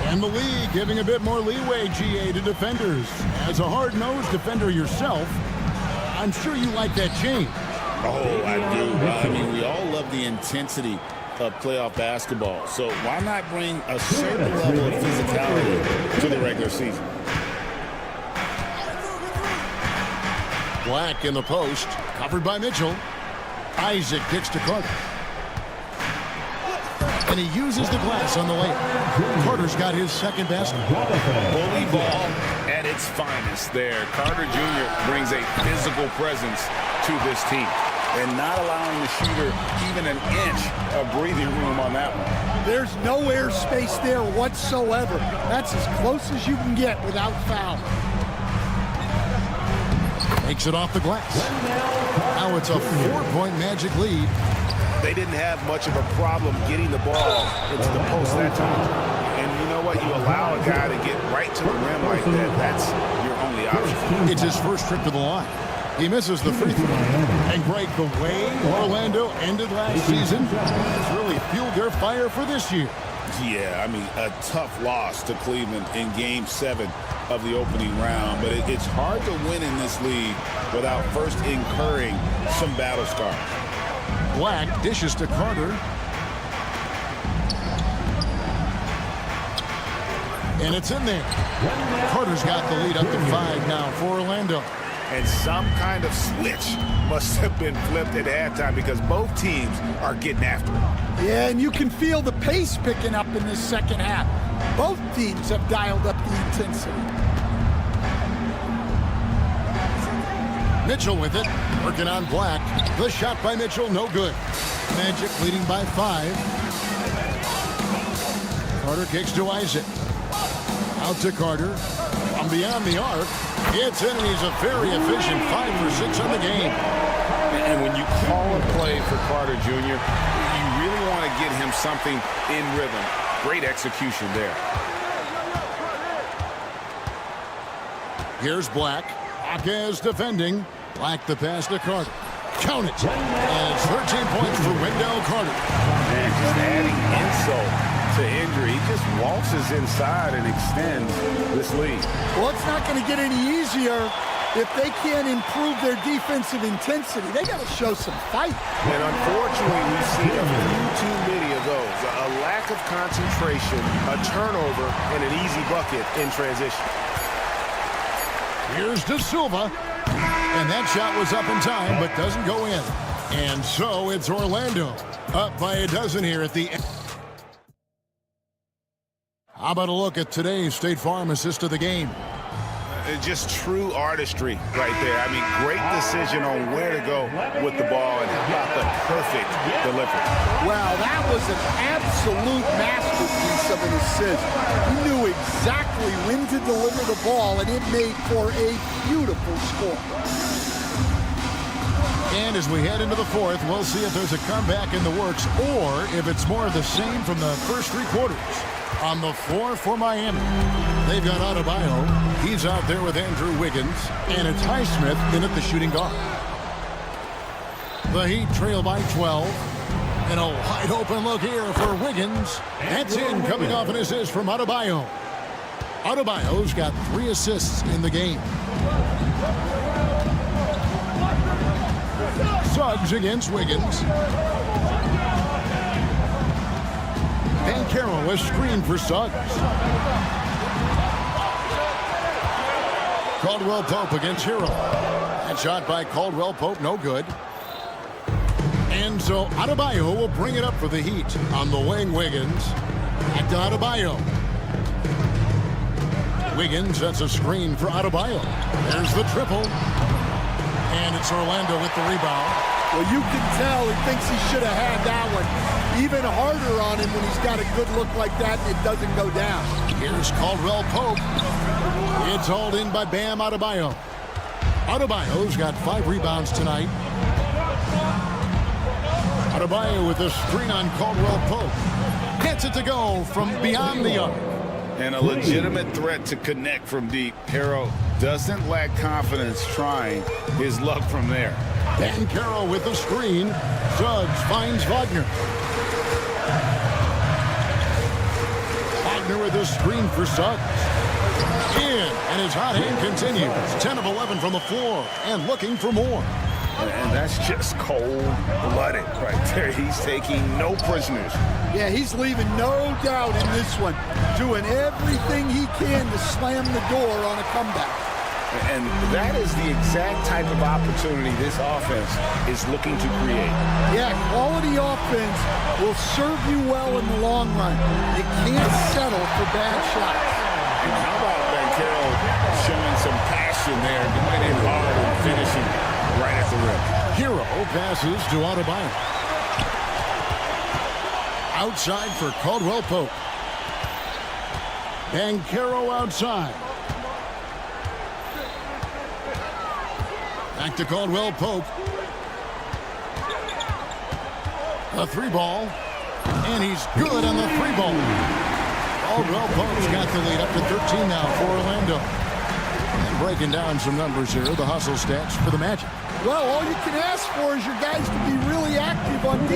And the league giving a bit more leeway, GA, to defenders. As a hard-nosed defender yourself, I'm sure you like that change. Oh, I do. I mean, we all love the intensity of playoff basketball. So why not bring a certain level of physicality to the regular season? Black in the post, covered by Mitchell. Isaac kicks to Carter. And he uses the glass on the layup. Carter's got his second basket. Bully ball at its finest there. Carter Jr. brings a physical presence to this team. And not allowing the shooter even an inch of breathing room on that one. There's no air space there whatsoever. That's as close as you can get without foul. Makes it off the glass. Now it's a 4-point Magic lead. They didn't have much of a problem getting the ball into the post that time. And you know what? You allow a guy to get right to the rim like that. That's your only option. It's his first trip to the line. He misses the free throw. And Greg, the way Orlando ended last season has really fueled their fire for this year. Yeah, I mean, a tough loss to Cleveland in Game 7 of the opening round. But it's hard to win in this league without first incurring some battle scars. Black dishes to Carter. And it's in there. Carter's got the lead up to 5 now for Orlando. And some kind of switch must have been flipped at halftime because both teams are getting after it. Yeah, and you can feel the pace picking up in this second half. Both teams have dialed up the intensity. Mitchell with it, working on Black. The shot by Mitchell, no good. Magic leading by 5. Carter kicks to Isaac. Out to Carter. From beyond the arc. Gets in, and he's a very efficient 5 for 6 on the game. And when you call a play for Carter Jr., you really want to get him something in rhythm. Great execution there. Here's Black. Marquez defending. Black the pass to Carter. Count it. And it's 13 points for Wendell Carter. And just adding insult to injury. He just waltzes inside and extends this lead. Well, it's not going to get any easier if they can't improve their defensive intensity. They got to show some fight. And unfortunately, we've seen a few too many of those. A lack of concentration, a turnover, and an easy bucket in transition. Here's De Silva. And that shot was up in time, but doesn't go in. And so it's Orlando up by a dozen here at the end. How about a look at today's State Farm assist of the game? Just true artistry right there. I mean, great decision on where to go with the ball, and how about the perfect delivery. Wow, that was an absolute masterpiece of an assist. He knew exactly when to deliver the ball, and it made for a beautiful score. And as we head into the fourth, we'll see if there's a comeback in the works or if it's more of the same from the first 3 quarters. On the floor for Miami, they've got Adebayo. He's out there with Andrew Wiggins. And it's Highsmith in at the shooting guard. The Heat trail by 12. And a wide open look here for Wiggins. That's in, coming off an assist from Adebayo. Adebayo's got 3 assists in the game. Suggs against Wiggins. Banchero, a screen for Suggs. Caldwell Pope against Hero. That shot by Caldwell Pope, no good. And so Adebayo will bring it up for the Heat. On the wing, Wiggins. Back to Adebayo. Wiggins sets a screen for Adebayo. There's the triple. And it's Orlando with the rebound. Well, you can tell he thinks he should have had that one. Even harder on him when he's got a good look like that and it doesn't go down. Here's Caldwell Pope. It's hauled in by Bam Adebayo. Adebayo's got 5 rebounds tonight. Adebayo with a screen on Caldwell Pope. Gets it to go from beyond the arc. And a legitimate threat to connect from deep. Harrell doesn't lack confidence trying his luck from there. Banchero with the screen. Suggs finds Wagner. Wagner with a screen for Suggs. In, and his hot hand continues. 10 of 11 from the floor and looking for more. And that's just cold-blooded right there. He's taking no prisoners. Yeah, he's leaving no doubt in this one. Doing everything he can to slam the door on a comeback. And that is the exact type of opportunity this offense is looking to create. Yeah, quality offense will serve you well in the long run. You can't settle for bad shots. And how about Banchero showing some passion there, going in hard and finishing right at the rim. Hero passes to Adebayo. Outside for Caldwell Pope. Banchero outside. Back to Caldwell Pope. A 3-ball. And he's good on the 3-ball. Caldwell Pope's got the lead up to 13 now for Orlando. And breaking down some numbers here, the hustle stats for the Magic. Well, all you can ask for is your guys to be really active on D,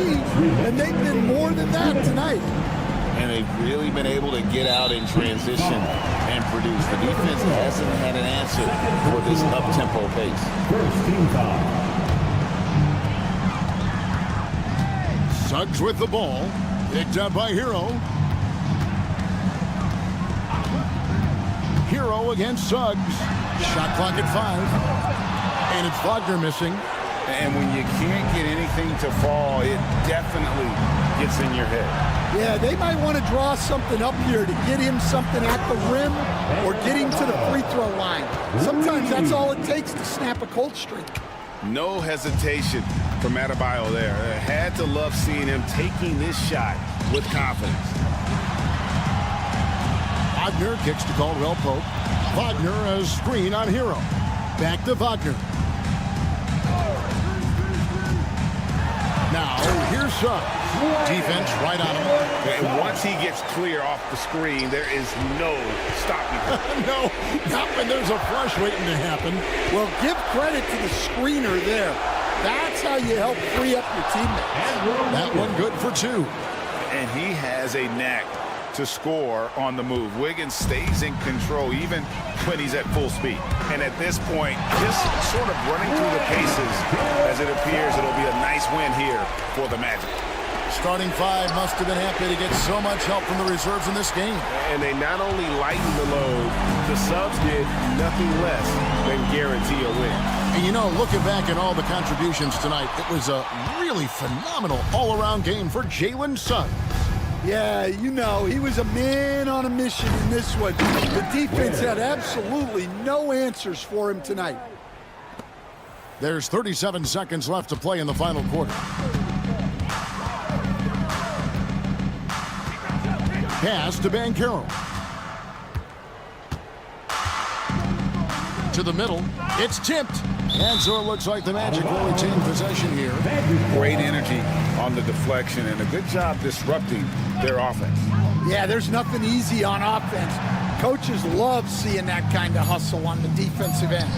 and they've been more than that tonight. And they've really been able to get out in transition and produce. The defense hasn't had an answer for this up-tempo pace. First team foul. Suggs with the ball. Picked up by Hero. Hero against Suggs. Shot clock at 5. And it's Wagner missing. And when you can't get anything to fall, it definitely gets in your head. Yeah, they might want to draw something up here to get him something at the rim or get him to the free throw line. Sometimes that's all it takes to snap a cold streak. No hesitation from Adebayo there. I had to love seeing him taking this shot with confidence. Wagner kicks to Caldwell Pope. Wagner a screen on Hero. Back to Wagner. Now, here's Suggs. Defense right on him. And once he gets clear off the screen, there is no stopping him. No, not when there's a flush waiting to happen. Well, give credit to the screener there. That's how you help free up your teammate. That one good for 2. And he has a knack to score on the move. Wiggins stays in control even when he's at full speed. And at this point, just sort of running through the paces as it appears it'll be a nice win here for the Magic. Starting 5 must have been happy to get so much help from the reserves in this game. And they not only lightened the load, the subs did nothing less than guarantee a win. And you know, looking back at all the contributions tonight, it was a really phenomenal all-around game for Jalen Suggs. Yeah, you know, he was a man on a mission in this one. The defense had absolutely no answers for him tonight. There's 37 seconds left to play in the final quarter. Pass to Banchero. To the middle. It's tipped. And so it looks like the Magic will retain possession here. Great energy on the deflection and a good job disrupting their offense. Yeah, there's nothing easy on offense. Coaches love seeing that kind of hustle on the defensive end.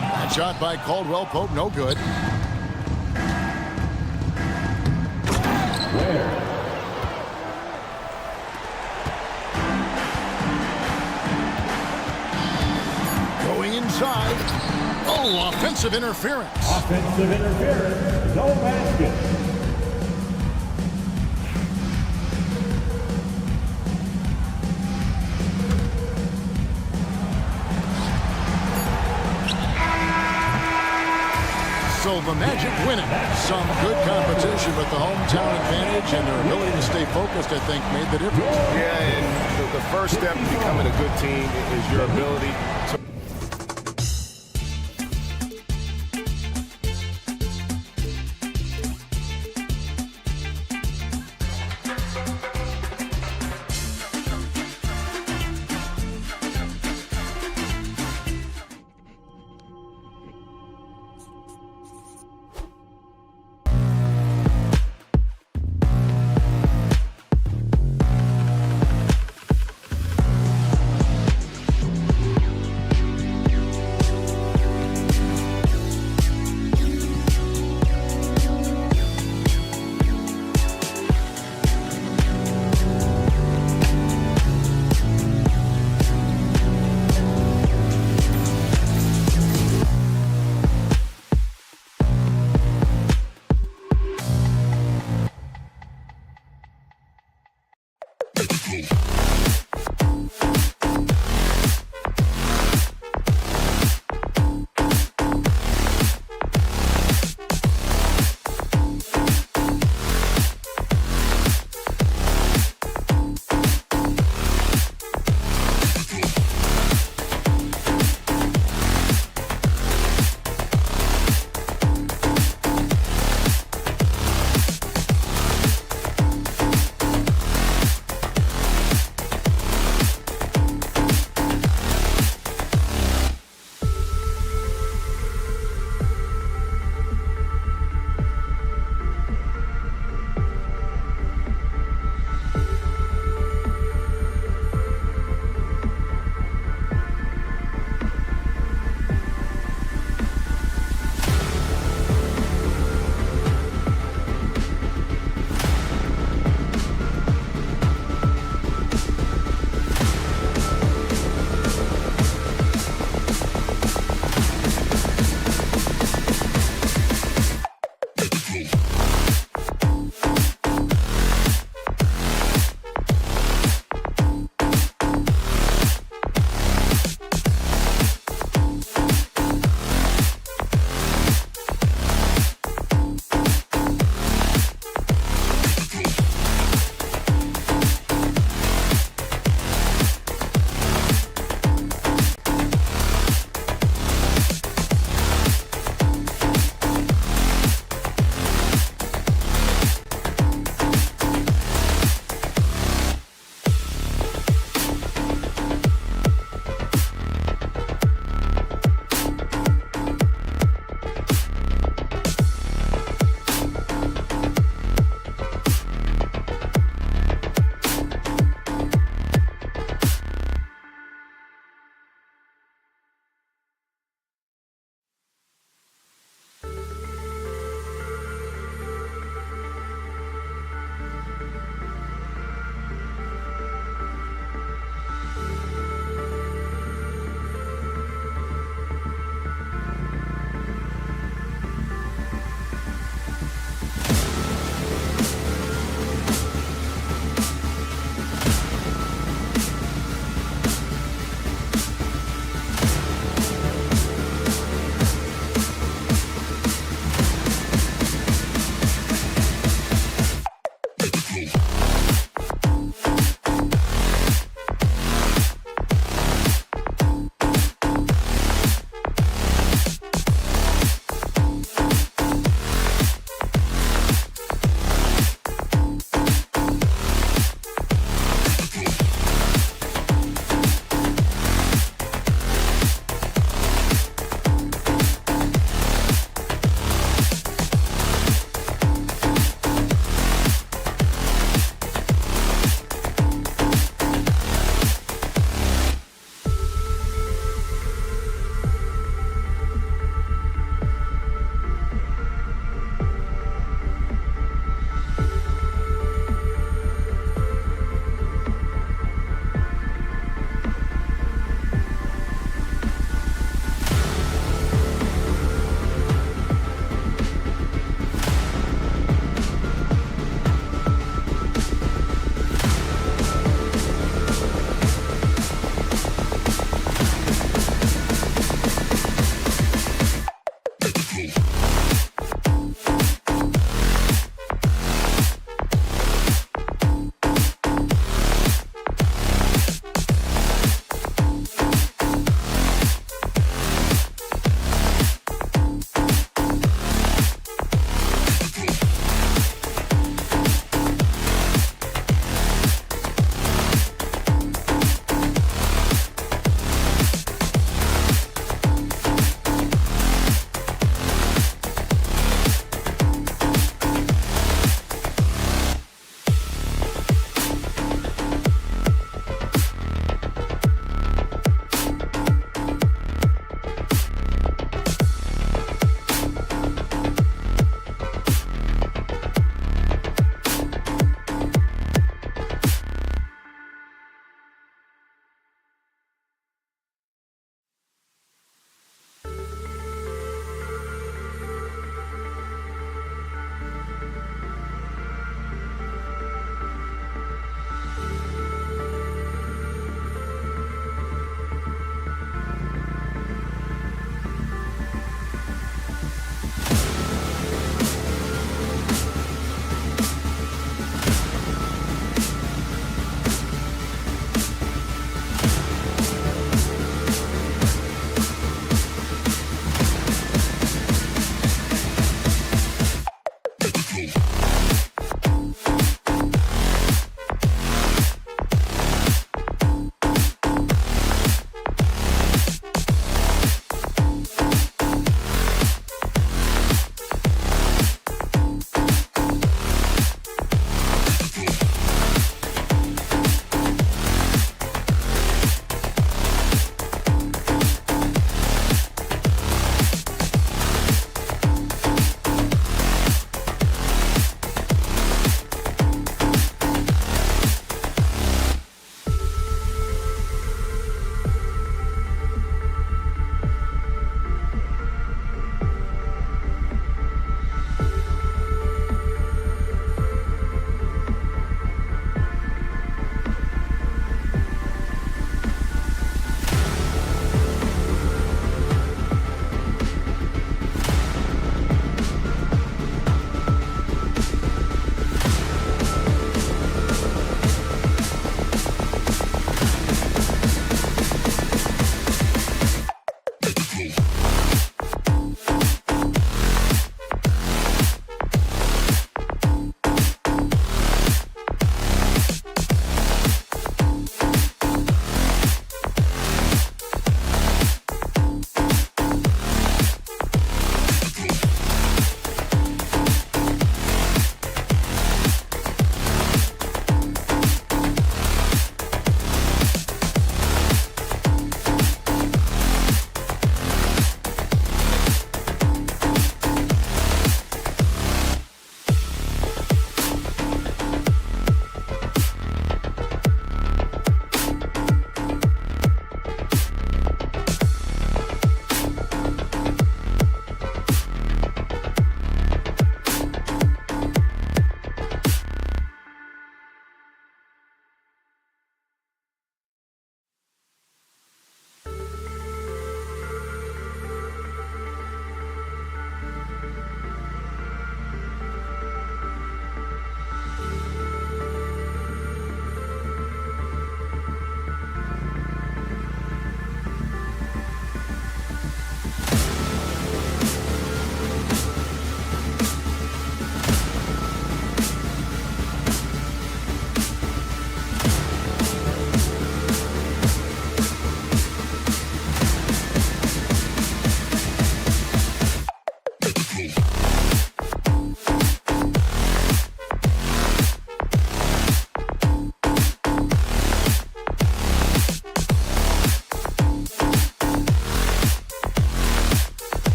That shot by Caldwell Pope, no good. Going inside. Oh, offensive interference. Offensive interference. No basket. So the Magic win it. Some good competition, but the hometown advantage and their ability to stay focused, I think, made the difference. Yeah, and the first step to becoming a good team is your ability to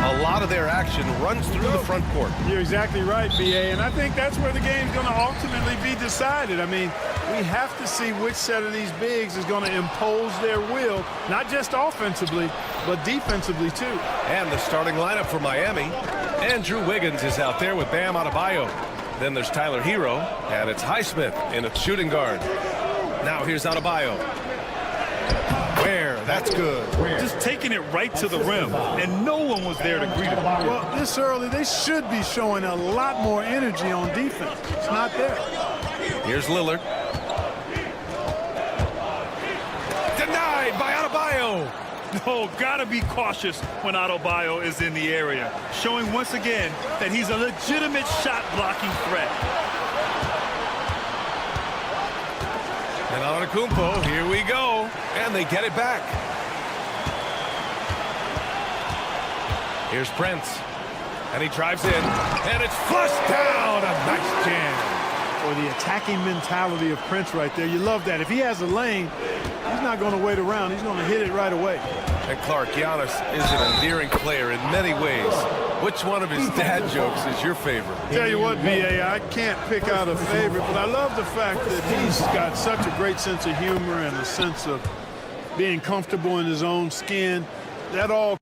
A lot of their action runs through the front court. You're exactly right, B.A., and I think that's where the game's going to ultimately be decided. I mean, we have to see which set of these bigs is going to impose their will, not just offensively, but defensively, too. And the starting lineup for Miami. Andrew Wiggins is out there with Bam Adebayo. Then there's Tyler Hero, and it's Highsmith in a shooting guard. Now here's Adebayo. Where? That's good. Just taking it right to the rim, and no one was there to greet him. Well, this early, they should be showing a lot more energy on defense. It's not there. Here's Lillard. Denied by Adebayo. Oh, gotta be cautious when Adebayo is in the area, showing once again that he's a legitimate shot-blocking threat. And Antetokounmpo, here we go. And they get it back. Here's Prince. And he drives in. And it's flushed down. A nice jam. For the attacking mentality of Prince right there. You love that. If he has a lane, he's not going to wait around. He's going to hit it right away. And Clark, Giannis is an endearing player in many ways. Which one of his dad jokes is your favorite? Tell you what, B.A., I can't pick out a favorite, but I love the fact that he's got such a great sense of humor and a sense of being comfortable in his own skin. That all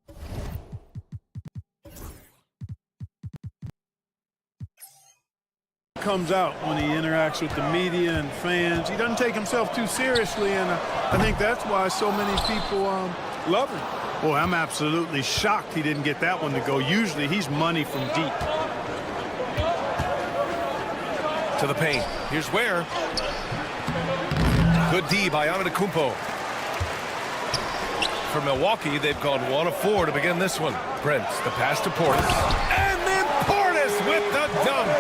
comes out when he interacts with the media and fans. He doesn't take himself too seriously, and I think that's why so many people love him. Boy, I'm absolutely shocked he didn't get that one to go. Usually he's money from deep. To the paint. Here's Ware. Good D by Antetokounmpo. For Milwaukee, they've gone 1 of 4 to begin this one. Prince, the pass to Portis. And then Portis with the dunk.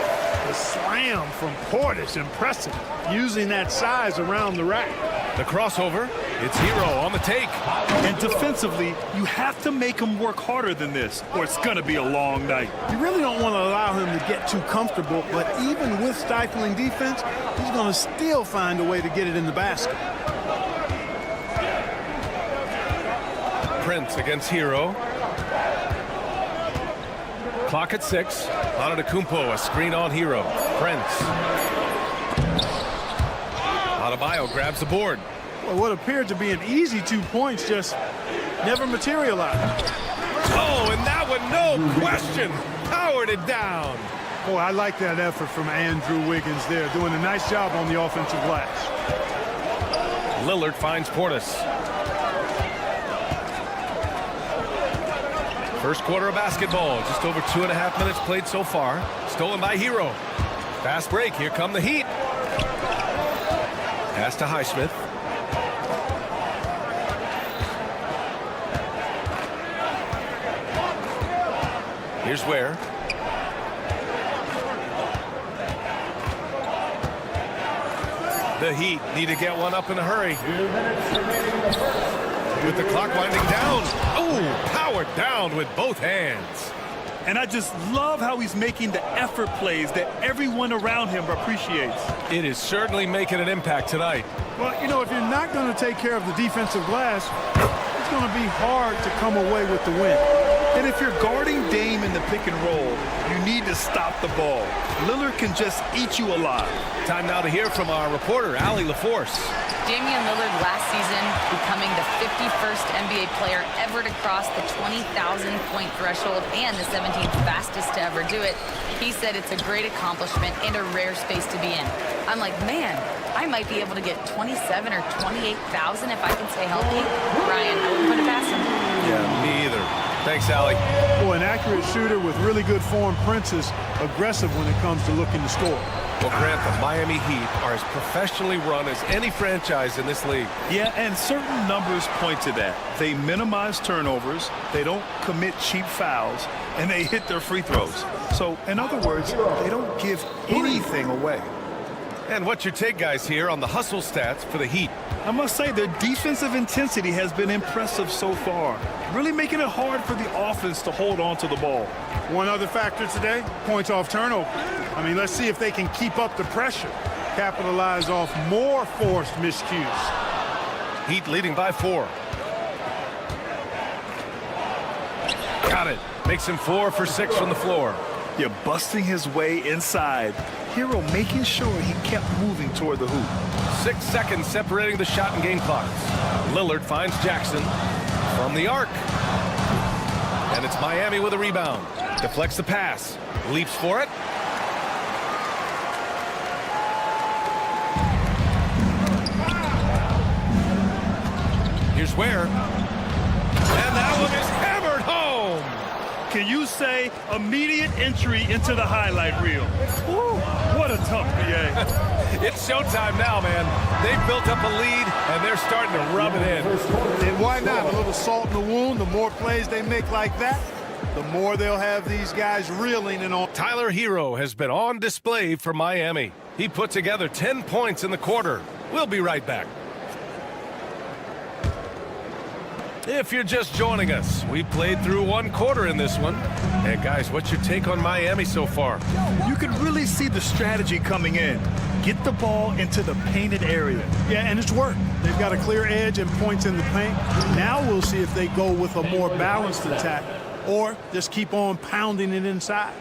The slam from Portis, impressive. Using that size around the rack. The crossover, it's Hero on the take. And defensively, you have to make him work harder than this, or it's going to be a long night. You really don't want to allow him to get too comfortable, but even with stifling defense, he's going to still find a way to get it in the basket. Prince against Hero. Clock at 6. Antetokounmpo, a screen on Hero. Prince. Adebayo grabs the board. Well, what appeared to be an easy 2 points just never materialized. Oh, and that one, no question, powered it down. Oh, I like that effort from Andrew Wiggins there, doing a nice job on the offensive glass. Lillard finds Portis. First quarter of basketball, just over 2.5 minutes played so far. Stolen by Hero. Fast break, here come the Heat. Pass to Highsmith. Here's Ware. The Heat need to get one up in a hurry. With the clock winding down. Oh, powered down with both hands. And I just love how he's making the effort plays that everyone around him appreciates. It is certainly making an impact tonight. Well, you know, if you're not going to take care of the defensive glass, it's going to be hard to come away with the win. And if you're guarding Dame in the pick and roll, you need to stop the ball. Lillard can just eat you alive. Time now to hear from our reporter, Allie LaForce. Damian Lillard last season becoming the 51st NBA player ever to cross the 20,000-point threshold and the 17th fastest to ever do it. He said it's a great accomplishment and a rare space to be in. I'm like, man, I might be able to get 27 or 28,000 if I can stay healthy. Ryan, I wouldn't put it past him. Yeah, me either. Thanks, Allie. Boy, an accurate shooter with really good form. Prince is aggressive when it comes to looking to score. Well, Grant, the Miami Heat are as professionally run as any franchise in this league. Yeah, and certain numbers point to that. They minimize turnovers, they don't commit cheap fouls, and they hit their free throws. So, in other words, they don't give anything away. And what's your take, guys, here on the hustle stats for the Heat? I must say their defensive intensity has been impressive so far, really making it hard for the offense to hold on to the ball. One other factor today, points off turnover. I mean, let's see if they can keep up the pressure, capitalize off more forced miscues. Heat leading by 4. Got it. Makes him 4 for 6 from the floor. You're busting his way inside. Hero making sure he kept moving toward the hoop. 6 seconds separating the shot and game clocks. Lillard finds Jackson from the arc. And it's Miami with a rebound. Deflects the pass. Leaps for it. Here's Ware. And that one is hammered home. Can you say immediate entry into the highlight reel? Woo, what a tough BA. It's showtime now, man. They've built up a lead, and they're starting to rub it in. And why not? A little salt in the wound. The more plays they make like that, the more they'll have these guys reeling and on. Tyler Hero has been on display for Miami. He put together 10 points in the quarter. We'll be right back. If you're just joining us, we played through 1 quarter in this one. And guys, what's your take on Miami so far? You can really see the strategy coming in. Get the ball into the painted area. Yeah, and it's worked. They've got a clear edge and points in the paint. Now we'll see if they go with a more balanced attack or just keep on pounding it inside.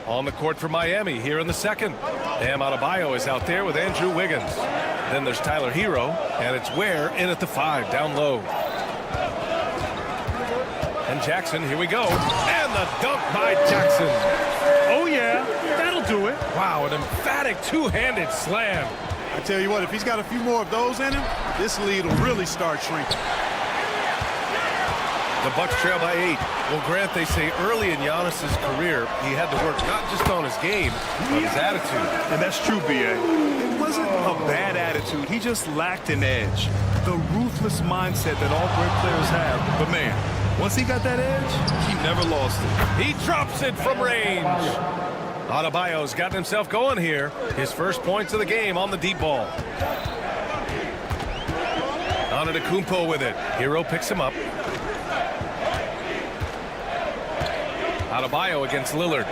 On the court for Miami here in the second. Bam Adebayo is out there with Andrew Wiggins. Then there's Tyler Hero, and it's Ware in at the 5, down low. And Jackson, here we go. And the dunk by Jackson. Oh, yeah, that'll do it. Wow, an emphatic two-handed slam. I tell you what, if he's got a few more of those in him, this lead will really start shrinking. The Bucks trail by 8. Well, Grant, they say early in Giannis's career, he had to work not just on his game, but his attitude. And that's true, BA. It wasn't a bad attitude. He just lacked an edge. The ruthless mindset that all great players have. But, man, once he got that edge, he never lost it. He drops it from range. Adebayo's gotten himself going here. His first points of the game on the deep ball. Antetokounmpo with it. Hero picks him up. Adebayo against Lillard.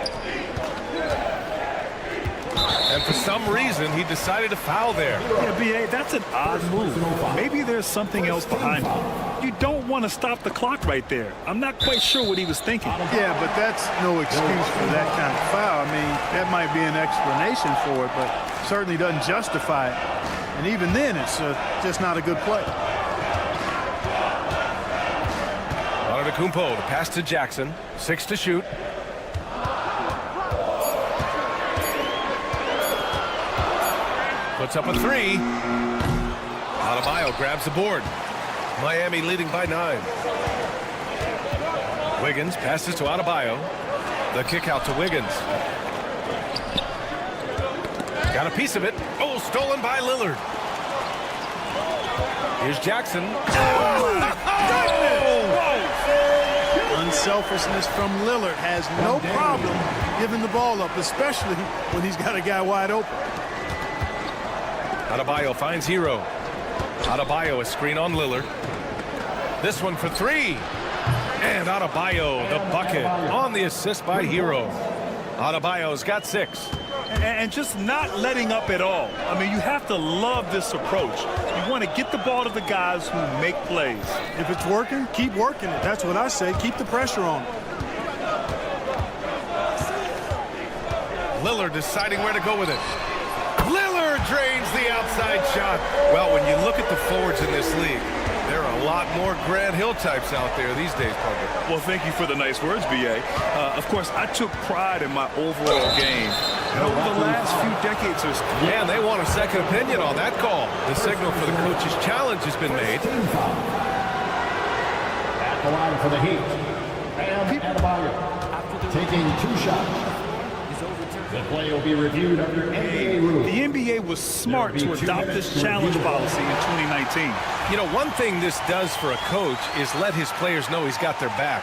And for some reason, he decided to foul there. Yeah, B.A., that's an odd move. Maybe there's something else behind it. You don't want to stop the clock right there. I'm not quite sure what he was thinking. Yeah, but that's no excuse for that kind of foul. I mean, that might be an explanation for it, but certainly doesn't justify it. And even then, it's just not a good play. Antetokounmpo, the pass to Jackson. 6 to shoot. Puts up a 3. Adebayo grabs the board. Miami leading by 9. Wiggins passes to Adebayo. The kick out to Wiggins. Got a piece of it. Oh, stolen by Lillard. Here's Jackson. Unselfishness from Lillard has no problem giving the ball up, especially when he's got a guy wide open. Adebayo finds Hero. Adebayo, a screen on Lillard. This one for 3. And Adebayo, the bucket on the assist by Hero. Adebayo's got 6. And just not letting up at all. I mean, you have to love this approach. You want to get the ball to the guys who make plays. If it's working, keep working it. That's what I say. Keep the pressure on. Lillard deciding where to go with it. Lillard drains the outside shot. Well, when you look at the forwards in this league, there are a lot more Grant Hill types out there these days, partner. Well, thank you for the nice words, B.A. Of course, I took pride in my overall game. And over the last few decades or so. Yeah, and they want a second opinion on that call. The signal for the coach's challenge has been made. At the line for the Heat, Bam Adebayo, taking 2 shots. The play will be reviewed under NBA rules. The NBA was smart to adopt this challenge policy in 2019. You know, one thing this does for a coach is let his players know he's got their back.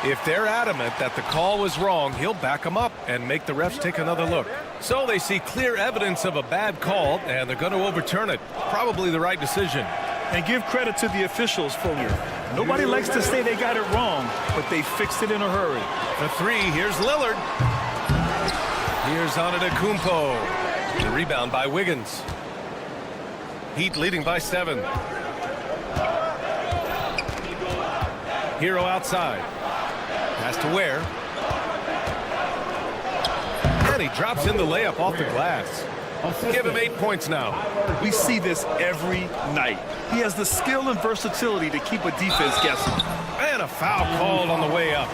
If they're adamant that the call was wrong, he'll back them up and make the refs take another look. So they see clear evidence of a bad call, and they're going to overturn it. Probably the right decision. And give credit to the officials for it. Nobody likes to say they got it wrong, but they fixed it in a hurry. For 3, here's Lillard. Here's Antetokounmpo. The rebound by Wiggins. Heat leading by 7. Hero outside. Pass to Ware. And he drops in the layup off the glass. Give him 8 points now. We see this every night. He has the skill and versatility to keep a defense guessing. And a foul called on the way up.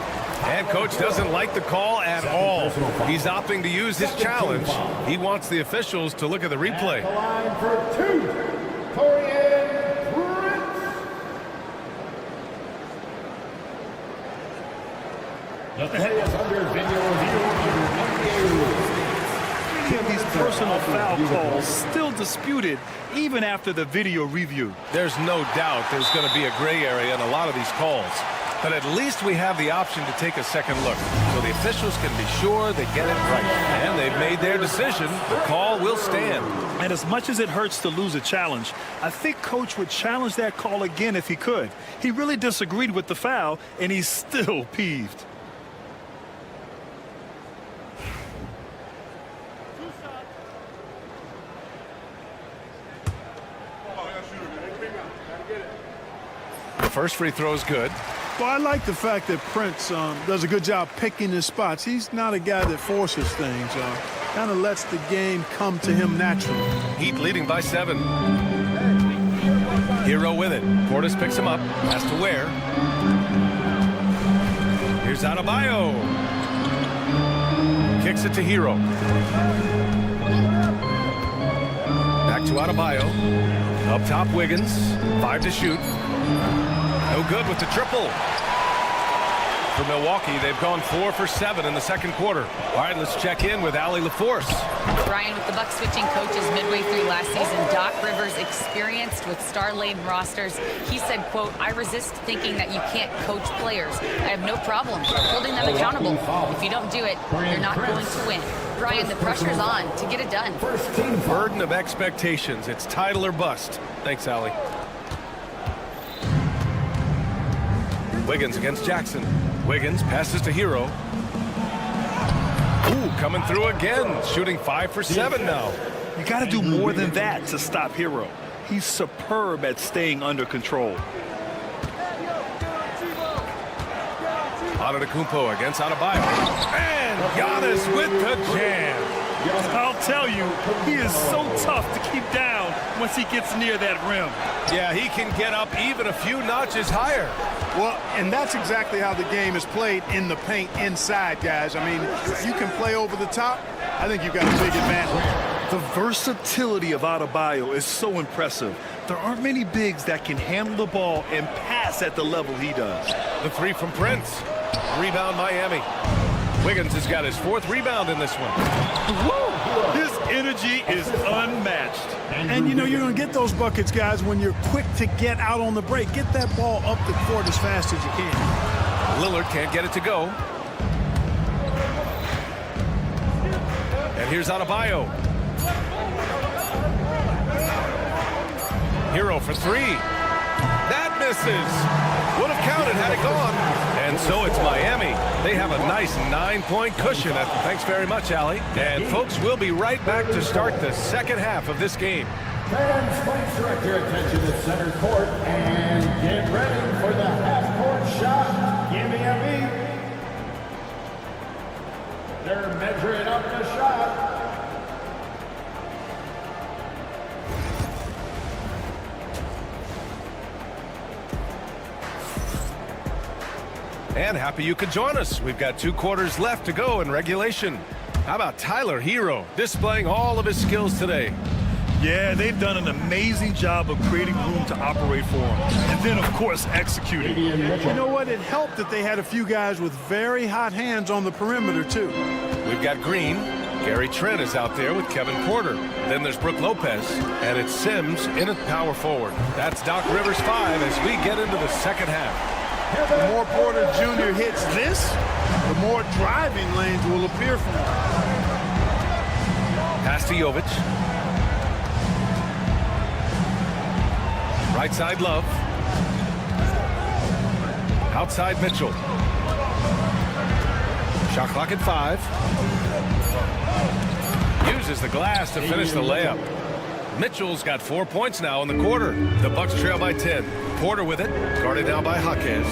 And coach doesn't like the call at all. He's opting to use his challenge. He wants the officials to look at the replay. At the line for 2, Torian Prince. The play is under video review. Many of these personal foul calls still disputed even after the video review. There's no doubt there's going to be a gray area in a lot of these calls. But at least we have the option to take a second look, so the officials can be sure they get it right. And they've made their decision. The call will stand. And as much as it hurts to lose a challenge, I think Coach would challenge that call again if he could. He really disagreed with the foul, and he's still peeved. The first free throw is good. Well, I like the fact that Prince does a good job picking his spots. He's not a guy that forces things. Kind of lets the game come to him naturally. Heat leading by 7. Hero with it. Portis picks him up. Has to wear. Here's Adebayo. Kicks it to Hero. Back to Adebayo. Up top, Wiggins. 5 to shoot. No good with the triple. For Milwaukee, they've gone 4 for 7 in the second quarter. All right, let's check in with Allie LaForce. Brian, with the Bucks switching coaches midway through last season, Doc Rivers, experienced with star-laden rosters, he said, quote, "I resist thinking that you can't coach players. I have no problem holding them accountable. If you don't do it, you're not going to win." Brian, the pressure's on to get it done. Burden of expectations. It's title or bust. Thanks, Allie. Wiggins against Jackson. Wiggins passes to Hero. Ooh, coming through again. Shooting 5 for 7 now. You got to do more than that to stop Hero. He's superb at staying under control. Antetokounmpo against Adebayo. And Giannis with the jam. I'll tell you, he is so tough to keep down once he gets near that rim. Yeah, he can get up even a few notches higher. Well, and that's exactly how the game is played in the paint inside, guys. I mean, if you can play over the top, I think you've got a big advantage. The versatility of Adebayo is so impressive. There aren't many bigs that can handle the ball and pass at the level he does. The 3 from Prince. Rebound Miami. Wiggins has got his 4th rebound in this one. Woo! His energy is unmatched. And, you know, you're going to get those buckets, guys, when you're quick to get out on the break. Get that ball up the court as fast as you can. Lillard can't get it to go. And here's Adebayo. Hero for 3. That misses. Would have counted had it gone. And so it's Miami. They have a nice 9-point cushion. Thanks very much, Allie. And folks, we'll be right back to start the second half of this game. Fans, please direct your attention to center court and get ready for the half-court shot. Give me a beat. They're measuring up the shot. And happy you could join us. We've got 2 quarters left to go in regulation. How about Tyler Hero displaying all of his skills today? Yeah, they've done an amazing job of creating room to operate for him. And then, of course, executing. You know what? It helped that they had a few guys with very hot hands on the perimeter, too. We've got Green. Gary Trent is out there with Kevin Porter. Then there's Brook Lopez. And it's Sims in at power forward. That's Doc Rivers 5 as we get into the second half. The more Porter Jr. hits this, the more driving lanes will appear for him. Pass to Jovic. Right side Love. Outside Mitchell. Shot clock at 5. Uses the glass to finish the layup. Mitchell's got 4 points now in the quarter. The Bucks trail by 10. Porter with it, guarded now by Jaquez.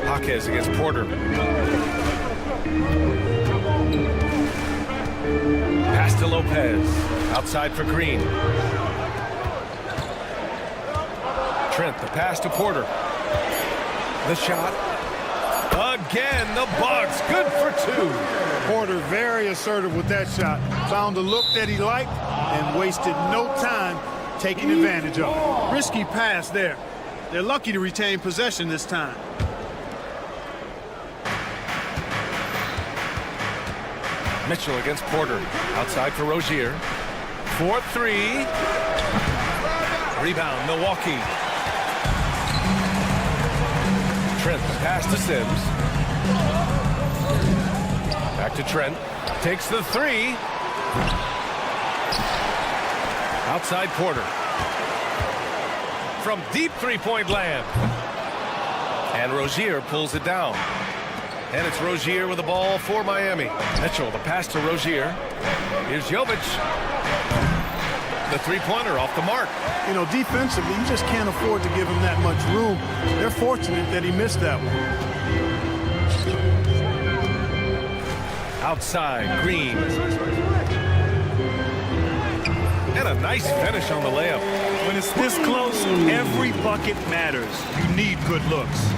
Jaquez against Porter. Pass to Lopez. Outside for Green. Trent, the pass to Porter. The shot. Again, the Bucks. Good for 2. Porter very assertive with that shot. Found a look that he liked and wasted no time taking advantage of it. Risky pass there. They're lucky to retain possession this time. Mitchell against Porter. Outside for Rozier. 4-3. Rebound, Milwaukee. Trent, the pass to Sims. Back to Trent. Takes the 3. Outside Porter. From deep three-point land. And Rozier pulls it down. And it's Rozier with the ball for Miami. Mitchell, the pass to Rozier. Here's Jovic. The three-pointer off the mark. You know, defensively, you just can't afford to give him that much room. They're fortunate that he missed that one. Outside, Green. And a nice finish on the layup. When it's this close, every bucket matters. You need good looks.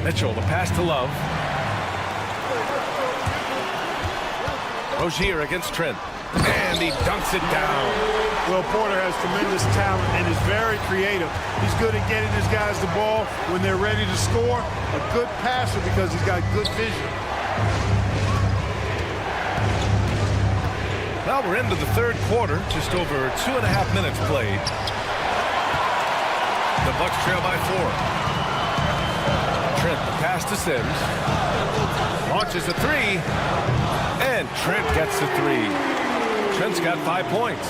Mitchell, the pass to Love. Rozier against Trent. And he dunks it down. Well, Porter has tremendous talent and is very creative. He's good at getting his guys the ball when they're ready to score. A good passer because he's got good vision. Well, we're into the third quarter. Just over 2.5 minutes played. The Bucks trail by 4. Trent, the pass to Sims. Launches a 3. And Trent gets the 3. Trent's got 5 points.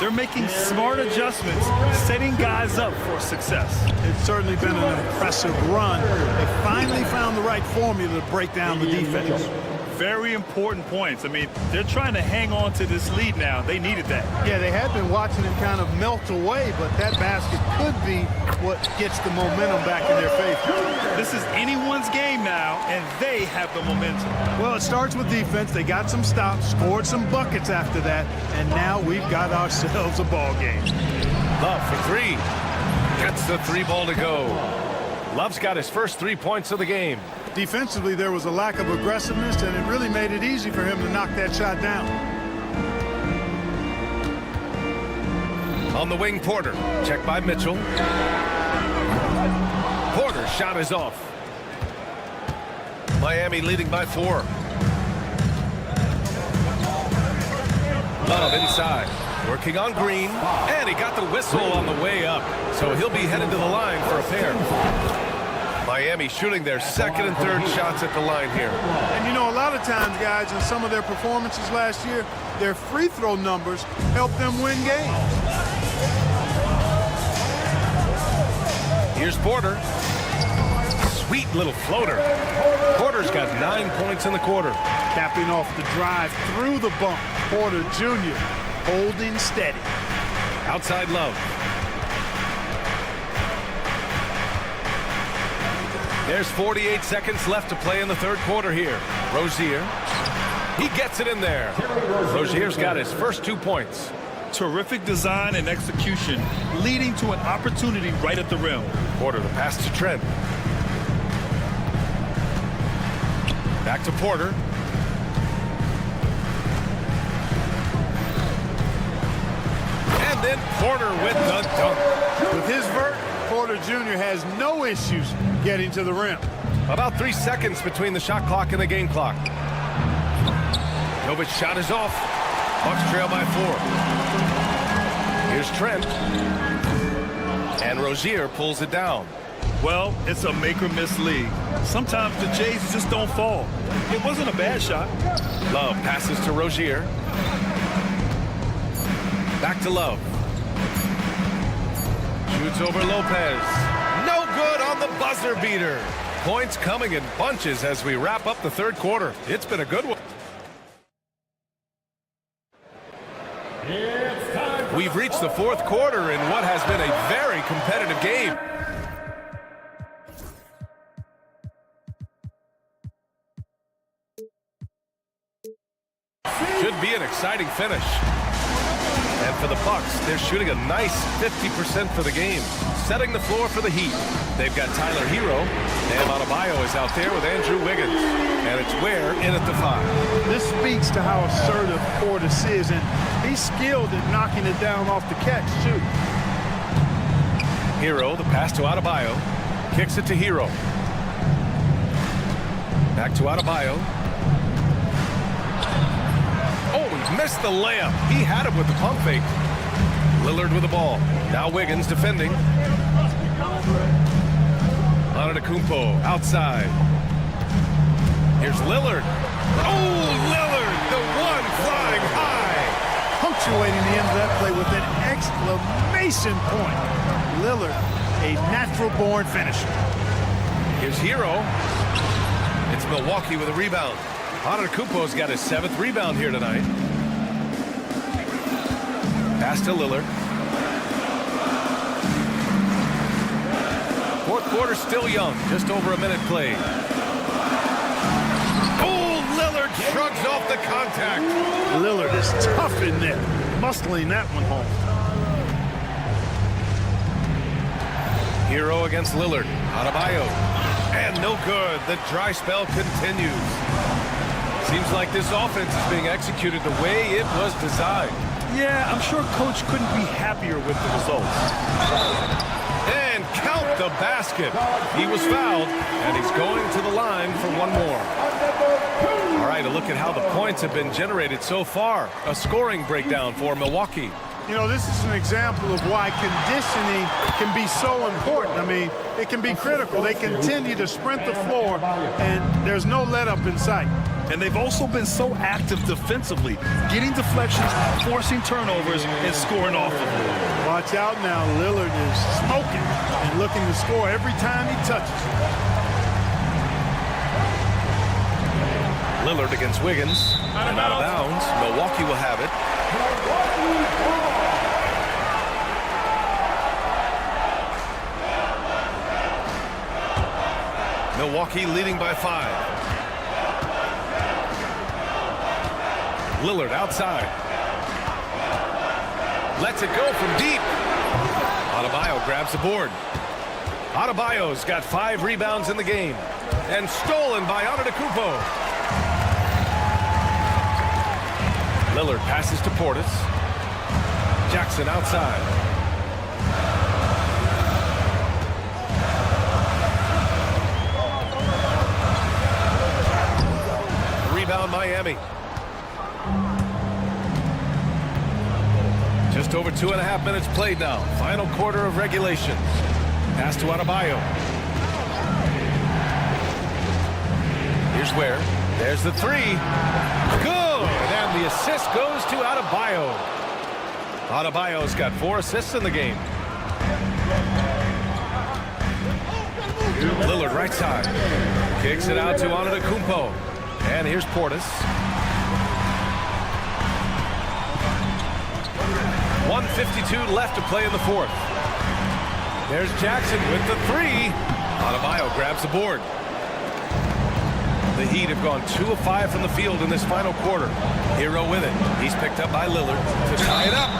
They're making smart adjustments, setting guys up for success. It's certainly been an impressive run. They finally found the right formula to break down the defense. Very important points. I mean, they're trying to hang on to this lead now. They needed that. Yeah, they had been watching him kind of melt away, but that basket could be what gets the momentum back in their favor. This is anyone's game now, and they have the momentum. Well, it starts with defense. They got some stops, scored some buckets after that, and now we've got ourselves a ball game. Love for 3. Gets the 3 ball to go. Love's got his first 3 points of the game. Defensively, there was a lack of aggressiveness, and it really made it easy for him to knock that shot down. On the wing, Porter. Checked by Mitchell. Porter's shot is off. Miami leading by 4. Love inside. Working on Green. And he got the whistle on the way up. So he'll be headed to the line for a pair. Miami shooting their second and third shots at the line here. And you know, a lot of times, guys, in some of their performances last year, their free throw numbers helped them win games. Here's Porter. Sweet little floater. Porter's got 9 points in the quarter. Capping off the drive through the bump, Porter Jr. holding steady. Outside Love. There's 48 seconds left to play in the third quarter here. Rozier. He gets it in there. Rozier's got his first 2 points. Terrific design and execution, leading to an opportunity right at the rim. Porter, the pass to Trent. Back to Porter. And then Porter with the dunk. With his vert, Porter Jr. has no issues getting to the rim. About 3 seconds between the shot clock and the game clock. Jovic's shot is off. Bucks trail by 4. Here's Trent. And Rozier pulls it down. Well, it's a make or miss league. Sometimes the Jays just don't fall. It wasn't a bad shot. Love passes to Rozier. Back to Love. Shoots over Lopez. No good on the buzzer beater. Points coming in bunches as we wrap up the third quarter. It's been a good one. We've reached the fourth quarter in what has been a very competitive game. exciting finish. And for the Bucks, they're shooting a nice 50% for the game, setting the floor for the Heat. They've got Tyler Hero. Bam Adebayo is out there with Andrew Wiggins. And it's Ware in at the 5. This speaks to how assertive Portis is, and he's skilled at knocking it down off the catch, too. Hero, the pass to Adebayo. Kicks it to Hero. Back to Adebayo. Oh, he missed the layup. He had it with the pump fake. Lillard with the ball. Now Wiggins defending. Antetokounmpo outside. Here's Lillard. Oh, Lillard, the one flying high. Punctuating the end of that play with an exclamation point. Lillard, a natural-born finisher. Here's Hero. It's Milwaukee with a rebound. Antetokounmpo's got his 7th rebound here tonight. Pass to Lillard. Fourth quarter still young. Just over a minute played. Oh, Lillard shrugs off the contact. Lillard is tough in there. Muscling that one home. Hero against Lillard. Adebayo. And no good. The dry spell continues. Seems like this offense is being executed the way it was designed. Yeah, I'm sure Coach couldn't be happier with the results. And count the basket. He was fouled, and he's going to the line for one more. All right, a look at how the points have been generated so far. A scoring breakdown for Milwaukee. You know, this is an example of why conditioning can be so important. I mean, it can be critical. They continue to sprint the floor, and there's no let-up in sight. And they've also been so active defensively, getting deflections, forcing turnovers, and scoring off of them. Watch out now. Lillard is smoking and looking to score every time he touches it. Lillard against Wiggins. And out of bounds. Milwaukee will have it. Milwaukee leading by 5. Lillard outside. Lets it go from deep. Adebayo grabs the board. Adebayo's got 5 rebounds in the game. And stolen by Antetokounmpo. Lillard passes to Portis. Jackson outside. Rebound Miami. Just over 2.5 minutes played now. Final quarter of regulation. Pass to Adebayo. Here's Ware. There's the 3. Good! And the assist goes to Adebayo. Adebayo's got 4 assists in the game. Lillard right side. Kicks it out to Antetokounmpo. And here's Portis. 1:52 left to play in the 4th. There's Jackson with the 3. Adebayo grabs the board. The Heat have gone 2 of 5 from the field in this final quarter. Hero with it. He's picked up by Lillard to tie it up.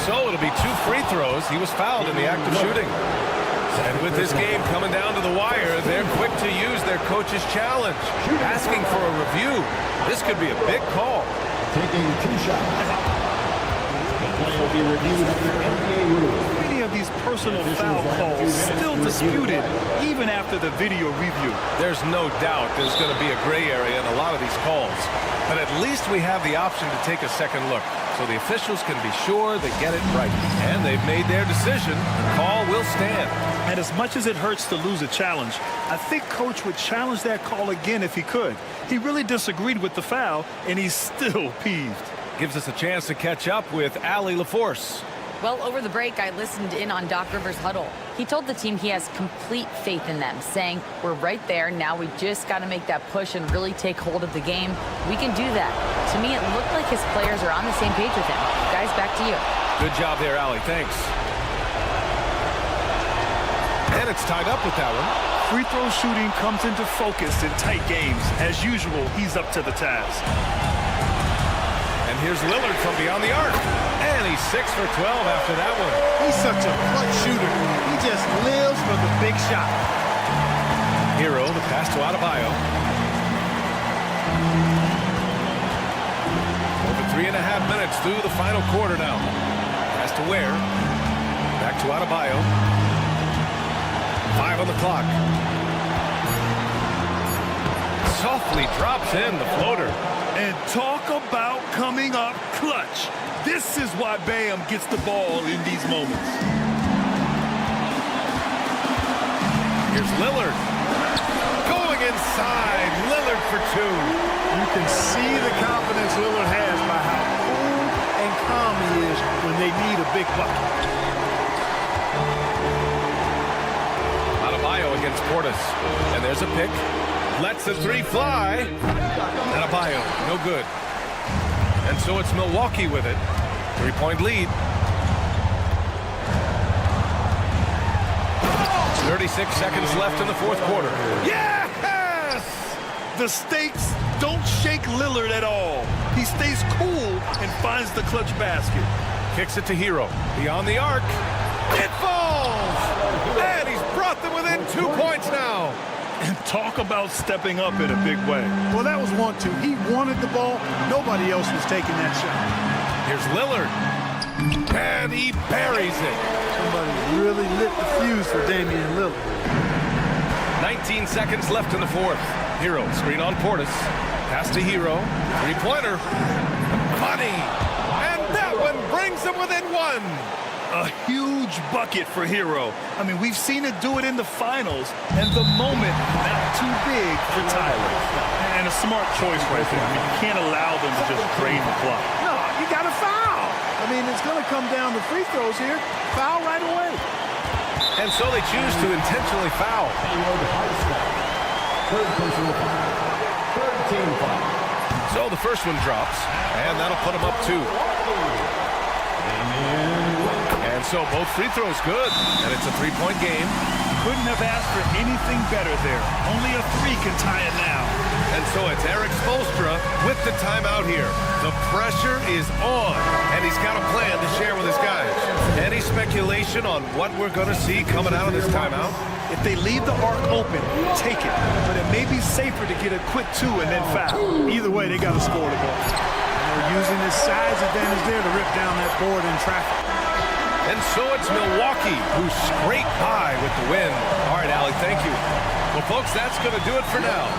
So it'll be 2 free throws. He was fouled in the act of shooting. And with this game coming down to the wire, they're quick to use their coach's challenge, asking for a review. This could be a big call. Taking 2 shots. Will be reviewed under NBA rules. Many of these personal foul calls still disputed even after the video review. There's no doubt there's going to be a gray area in a lot of these calls. But at least we have the option to take a second look, so the officials can be sure they get it right. And they've made their decision. The call will stand. And as much as it hurts to lose a challenge, I think Coach would challenge that call again if he could. He really disagreed with the foul, and he's still peeved. Gives us a chance to catch up with Allie LaForce. Well, over the break, I listened in on Doc Rivers' huddle. He told the team he has complete faith in them, saying, we're right there. Now we just got to make that push and really take hold of the game. We can do that. To me, it looked like his players are on the same page with him. Guys, back to you. Good job there, Allie. Thanks. And it's tied up with that one. Free throw shooting comes into focus in tight games. As usual, he's up to the task. And Here's Lillard from beyond the arc. And he's 6 for 12 after that one. He's such a clutch shooter. He just lives for the big shot. Hero, the pass to Adebayo. Over 3.5 minutes through the final quarter now. Pass to Ware. Back to Adebayo. 5 on the clock. Softly drops in the floater. And talk about coming up clutch. This is why Bam gets the ball in these moments. Here's Lillard. Going inside. Lillard for 2. You can see the confidence Lillard has by how cool and calm he is when they need a big bucket. Adebayo against Portis. And there's a pick. Lets the 3 fly. Adebayo, no good. And so it's Milwaukee with it. 3-point lead. 36 seconds left in the fourth quarter. Yes! The stakes don't shake Lillard at all. He stays cool and finds the clutch basket. Kicks it to Hero. Beyond the arc. It falls! And he's brought them within 2 points now. And talk about stepping up in a big way. Well, that was 1-2. He wanted the ball. Nobody else was taking that shot. Here's Lillard. And he buries it. Somebody really lit the fuse for Damian Lillard. 19 seconds left in the fourth. Hero, screen on Portis. Pass to Hero. 3-pointer. Money. And that one brings them within 1. A huge bucket for Hero. I mean, we've seen it do it in the finals, and the moment not too big for Tyler. And a smart choice right there. I mean, you can't allow them to just drain the clock. No, you got to foul. I mean, it's going to come down to free throws here. Foul right away. And so they choose to intentionally foul. Third personal foul. Third team foul. So the first one drops, and that'll put them up 2. And so both free throws good, and it's a 3-point game. Couldn't have asked for anything better there. Only a 3 can tie it now. And so it's Eric Spoelstra with the timeout here. The pressure is on, and he's got a plan to share with his guys. Any speculation on what we're going to see coming out of this timeout? If they leave the arc open, take it. But it may be safer to get a quick 2 and then foul. Either way, they got to score the ball. And they're using his size advantage there to rip down that board in traffic. And so it's Milwaukee who scraped by with the win. All right, Allie, thank you. Well, folks, that's going to do it for now.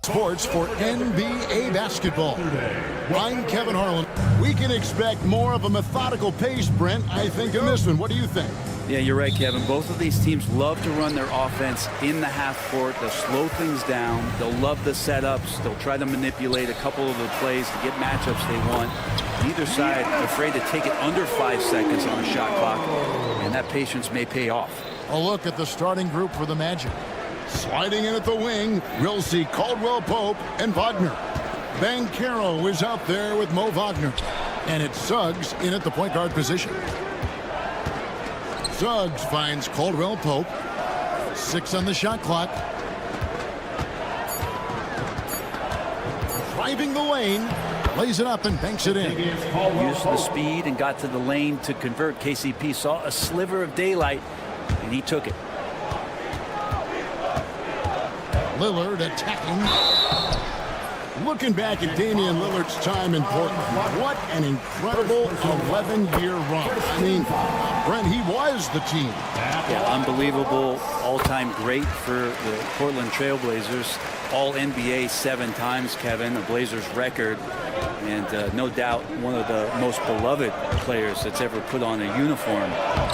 Sports for NBA basketball. I'm Kevin Harlan. We can expect more of a methodical pace, Brent, I think, in this one. What do you think? Yeah, you're right, Kevin. Both of these teams love to run their offense in the half court. They'll slow things down. They'll love the setups. They'll try to manipulate a couple of the plays to get matchups they want. Neither side afraid to take it under 5 seconds on the shot clock, and that patience may pay off. A look at the starting group for the Magic. Sliding in at the wing, we'll see Caldwell Pope and Wagner. Banchero is out there with Mo Wagner. And it's Suggs in at the point guard position. Suggs finds Caldwell Pope. 6 on the shot clock. Driving the lane. Lays it up and banks it in. Used the speed and got to the lane to convert. KCP saw a sliver of daylight, and he took it. Lillard attacking. Looking back at Damian Lillard's time in Portland, what an incredible 11-year run. I mean, Brent, he was the team. Yeah, unbelievable all-time great for the Portland Trailblazers. All-NBA 7 times, Kevin, a Blazers record. And no doubt one of the most beloved players that's ever put on a uniform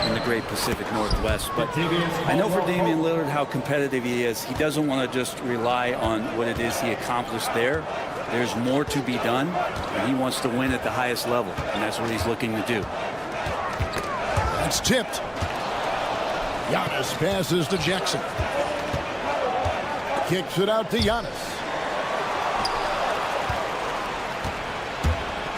in the great Pacific Northwest. But I know for Damian Lillard how competitive he is. He doesn't want to just rely on what it is he accomplished there. There's more to be done, and he wants to win at the highest level, and that's what he's looking to do. It's tipped. Giannis passes to Jackson. Kicks it out to Giannis.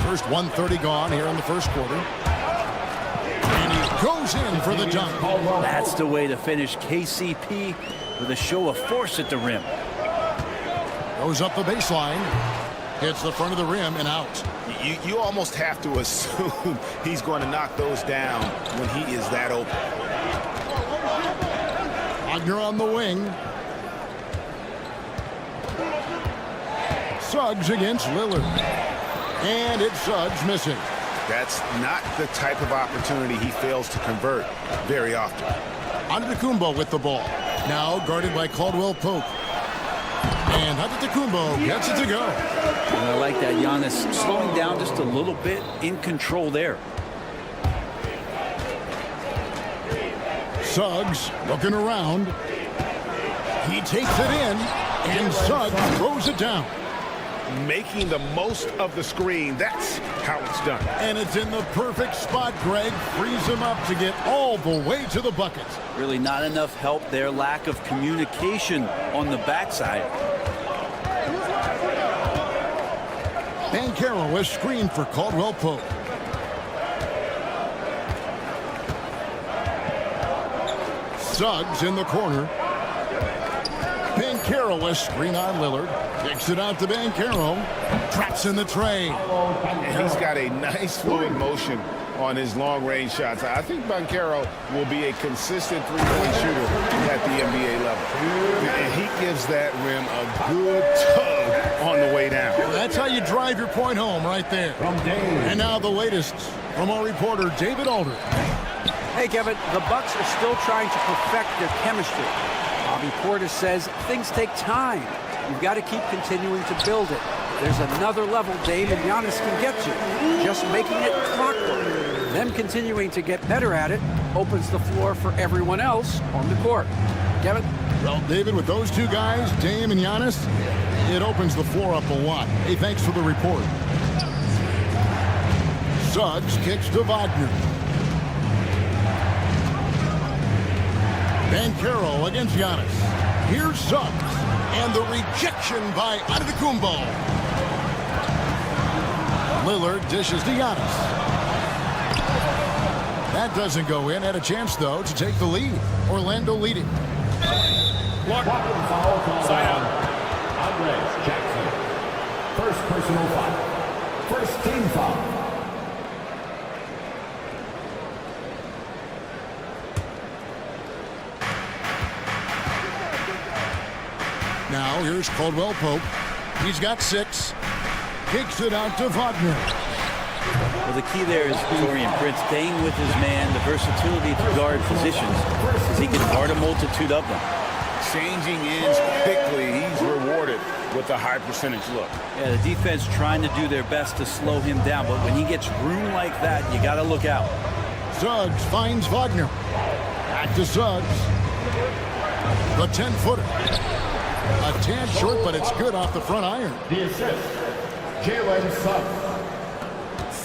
First 1:30 gone here in the first quarter. And he goes in for the dunk. That's the way to finish. KCP with a show of force at the rim. Goes up the baseline. Hits the front of the rim and out. You almost have to assume he's going to knock those down when he is that open. Wagner on the wing. Suggs against Lillard. And it's Suggs missing. That's not the type of opportunity he fails to convert very often. Antetokounmpo with the ball. Now guarded by Caldwell Pope. And Antetokounmpo gets it to go. And I like that. Giannis slowing down just a little bit, in control there. Suggs looking around. He takes it in, and Suggs throws it down. Making the most of the screen. That's how it's done. And it's in the perfect spot. Greg frees him up to get all the way to the bucket. Really not enough help there. Lack of communication on the backside. Banchero is screened for Caldwell Pope. Suggs in the corner. Banchero is screen on Lillard. Kicks it out to Banchero. Traps in the tray. And he's got a nice fluid motion on his long-range shots. I think Banchero will be a consistent three-point shooter at the NBA level. And he gives that rim a good tug on the way down. That's how you drive your point home right there. And now the latest from our reporter, David Aldridge. Hey, Kevin, the Bucks are still trying to perfect their chemistry. Bobby Portis says things take time. You've got to keep continuing to build it. There's another level Dame and Giannis can get to. Just making it clockwork. Them continuing to get better at it opens the floor for everyone else on the court. Kevin? Well, David, with those two guys, Dame and Giannis, it opens the floor up a lot. Hey, thanks for the report. Suggs kicks to Wagner. Banchero against Giannis. Here's Suggs. And the rejection by Antetokounmpo. Lillard dishes to Giannis. That doesn't go in. Had a chance, though, to take the lead. Orlando leading. Block. Foul called on Andres Jackson. First personal foul. First team foul. Now here's Caldwell Pope. He's got 6. Kicks it out to Wagner. Well, the key there is Torian Prince staying with his man, the versatility to guard positions, because he can guard a multitude of them. Changing ends quickly. He's rewarded with a high percentage look. Yeah, the defense trying to do their best to slow him down, but when he gets room like that, you got to look out. Suggs finds Wagner. Back to Suggs. The 10-footer. A tad short, but it's good off the front iron. The assist, Jalen Suggs.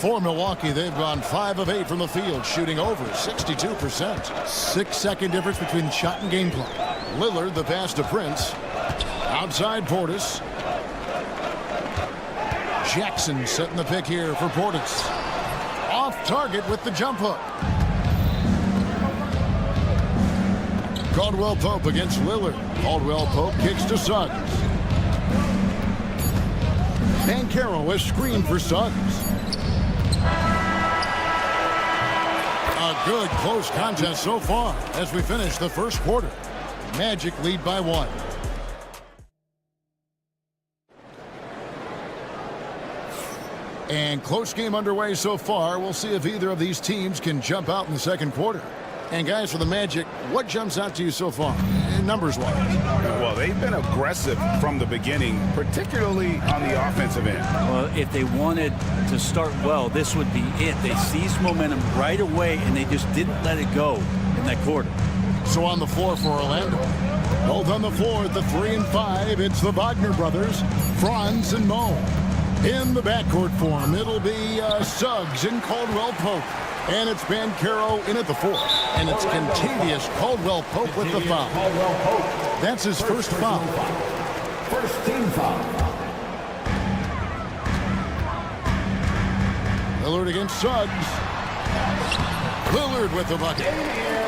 For Milwaukee, they've gone 5 of 8 from the field, shooting over 62%. 6-second difference between shot and game clock. Lillard, the pass to Prince. Outside Portis. Jackson setting the pick here for Portis. Off target with the jump hook. Caldwell Pope against Lillard. Caldwell Pope kicks to Suggs. Banchero is screened for Suggs. A good close contest so far as we finish the first quarter. Magic lead by 1. And close game underway so far. We'll see if either of these teams can jump out in the second quarter. And guys, for the Magic, what jumps out to you so far, numbers-wise? Well, they've been aggressive from the beginning, particularly on the offensive end. Well, if they wanted to start well, this would be it. They seized momentum right away, and they just didn't let it go in that quarter. So on the floor for Orlando. Both on the floor at the 3 and 5. It's the Wagner brothers, Franz and Mo. In the backcourt for him, it'll be Suggs and Caldwell Pope. And it's Banchero in at the 4. And it's Contavious Caldwell Pope with the foul. That's his first foul. First team foul. Lillard against Suggs. Lillard with the bucket.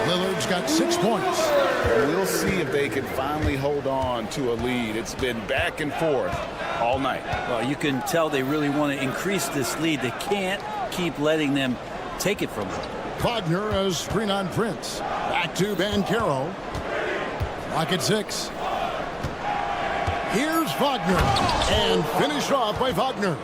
Lillard's got 6 points. We'll see if they can finally hold on to a lead. It's been back and forth all night. Well, you can tell they really want to increase this lead. They can't keep letting them take it from them. Wagner as screen on Prince. Back to Banchero. Clock at 6. Here's Wagner. And finished off by Wagner.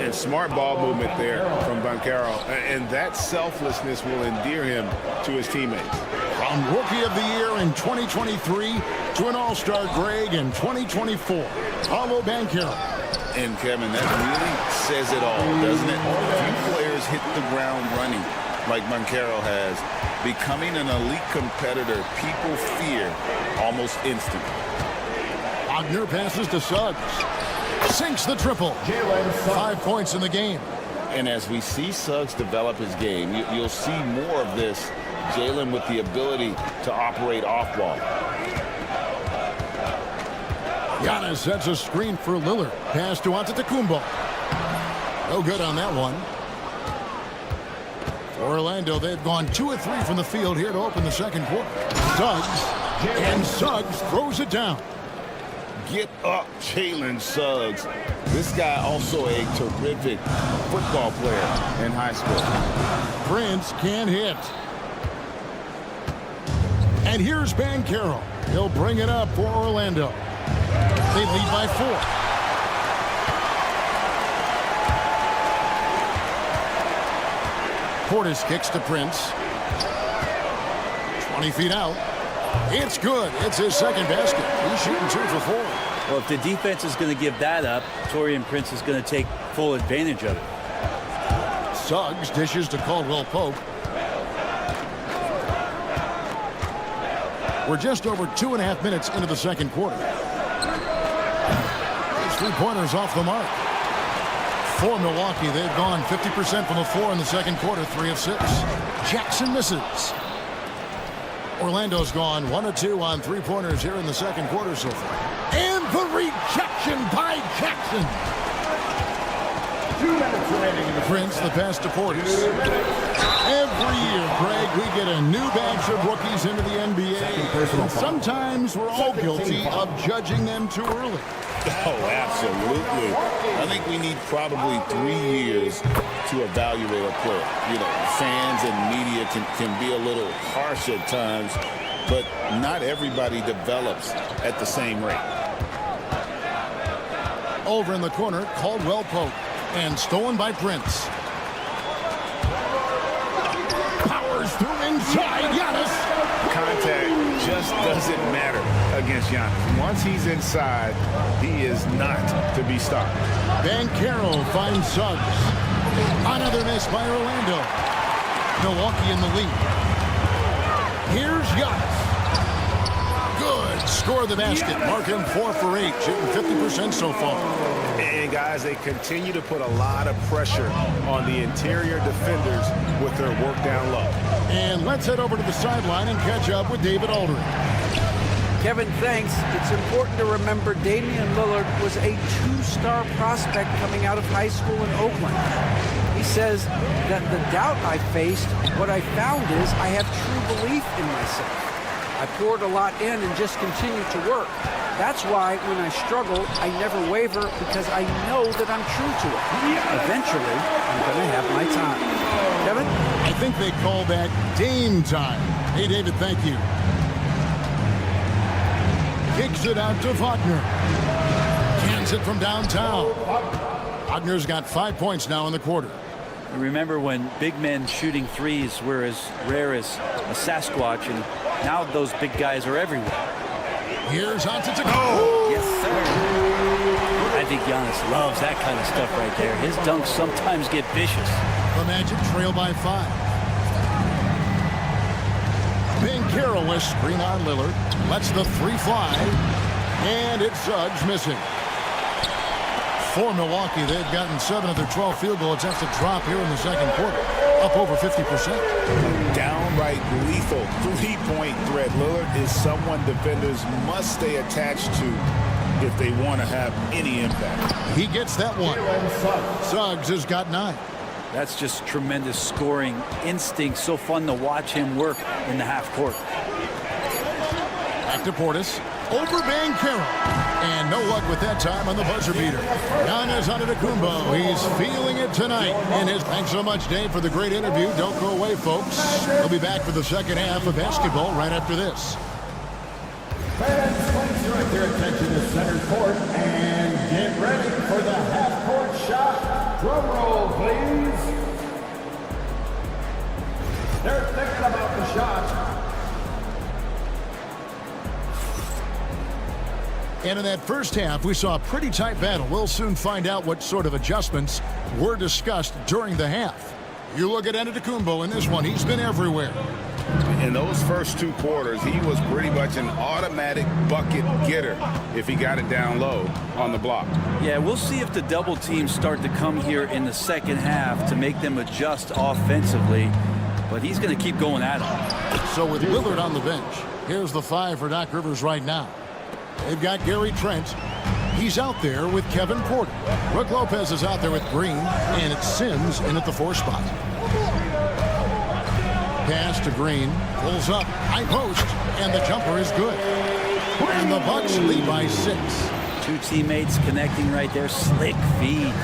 And smart ball movement there from Banchero. And that selflessness will endear him to his teammates. From Rookie of the Year in 2023 to an All-Star Greg in 2024. Paolo Banchero. And Kevin, that really says it all, doesn't it? Few players hit the ground running like Banchero has. Becoming an elite competitor, people fear almost instantly. Wagner passes to Suggs. Sinks the triple. 5 points in the game. And as we see Suggs develop his game, you'll see more of this. Jalen with the ability to operate off ball. Giannis sets a screen for Lillard. Pass to Antetokounmpo. No good on that one. For Orlando, they've gone 2 of 3 from the field here to open the second quarter. Suggs. And Suggs throws it down. Get up, Jalen Suggs. This guy also a terrific football player in high school. Prince can't hit. And here's Banchero. He'll bring it up for Orlando. They lead by 4. Portis kicks to Prince. 20 feet out. It's good. It's his second basket. He's shooting 2 for 4. Well, if the defense is going to give that up, Torian Prince is going to take full advantage of it. Suggs dishes to Caldwell Pope. We're just over 2.5 minutes into the second quarter. These 3-pointers off the mark. For Milwaukee, they've gone 50% from the floor in the second quarter, 3 of 6. Jackson misses. Orlando's gone 1 of 2 on 3-pointers here in the second quarter so far. And the rejection by Jackson. 2 minutes remaining in the Prince, the pass to Portis. Every year, Greg, we get a new batch of rookies into the NBA. And sometimes we're all guilty of judging them too early. Oh, absolutely. I think we need probably 3 years to evaluate a player. You know, fans and media can be a little harsh at times, but not everybody develops at the same rate. Over in the corner, Caldwell Pope. And stolen by Prince. inside. Giannis. Contact just doesn't matter against Giannis. Once he's inside, he is not to be stopped. Banchero finds Suggs. Another miss by Orlando. Milwaukee in the lead. Here's Giannis. Good. Score the basket. Mark him 4 for 8. Shooting 50% so far. And guys, they continue to put a lot of pressure on the interior defenders with their work down low. And let's head over to the sideline and catch up with David Aldridge. Kevin, thanks. It's important to remember Damian Lillard was a 2-star prospect coming out of high school in Oakland. He says that the doubt I faced, what I found is I have true belief in myself. I poured a lot in and just continued to work. That's why when I struggle, I never waver because I know that I'm true to it. Eventually, I'm going to have my time. Kevin? I think they call that Dame time. Hey, David, thank you. Kicks it out to Wagner. Cans it from downtown. Wagner's got 5 points now in the quarter. You remember when big men shooting threes were as rare as a Sasquatch, and now those big guys are everywhere. Here's Antetokounmpo. Oh, yes, sir. I think Giannis loves that kind of stuff right there. His dunks sometimes get vicious. The Magic trail by 5. Banchero with screen on Lillard. Lets the 3 fly. And it's Suggs missing. For Milwaukee, they've gotten 7 of their 12 field goals. That's a drop here in the second quarter. Up over 50%. Downright lethal 3-point threat. Lillard is someone defenders must stay attached to if they want to have any impact. He gets that one. Suggs has got 9. That's just tremendous scoring instinct. So fun to watch him work in the half court. Back to Portis. Over Banchero. And no luck with that time on the buzzer beater. Giannis Antetokounmpo. He's feeling it tonight. Thanks so much, Dave, for the great interview. Don't go away, folks. We'll be back for the second half of basketball right after this. Fans, please direct their attention to center court and get ready for the half-court shot. Drum roll, please. They're thinking about the shot. And in that first half, we saw a pretty tight battle. We'll soon find out what sort of adjustments were discussed during the half. You look at Antetokounmpo in this one. He's been everywhere. In those first 2 quarters, he was pretty much an automatic bucket getter if he got it down low on the block. Yeah, we'll see if the double teams start to come here in the second half to make them adjust offensively. But he's going to keep going at him. So with Lillard on the bench, here's the 5 for Doc Rivers right now. They've got Gary Trent. He's out there with Kevin Porter. Brook Lopez is out there with Green, and it's Sims in at the 4 spot. Pass to Green, pulls up, high post, and the jumper is good. And the Bucks lead by 6. 2 teammates connecting right there. Slick feed.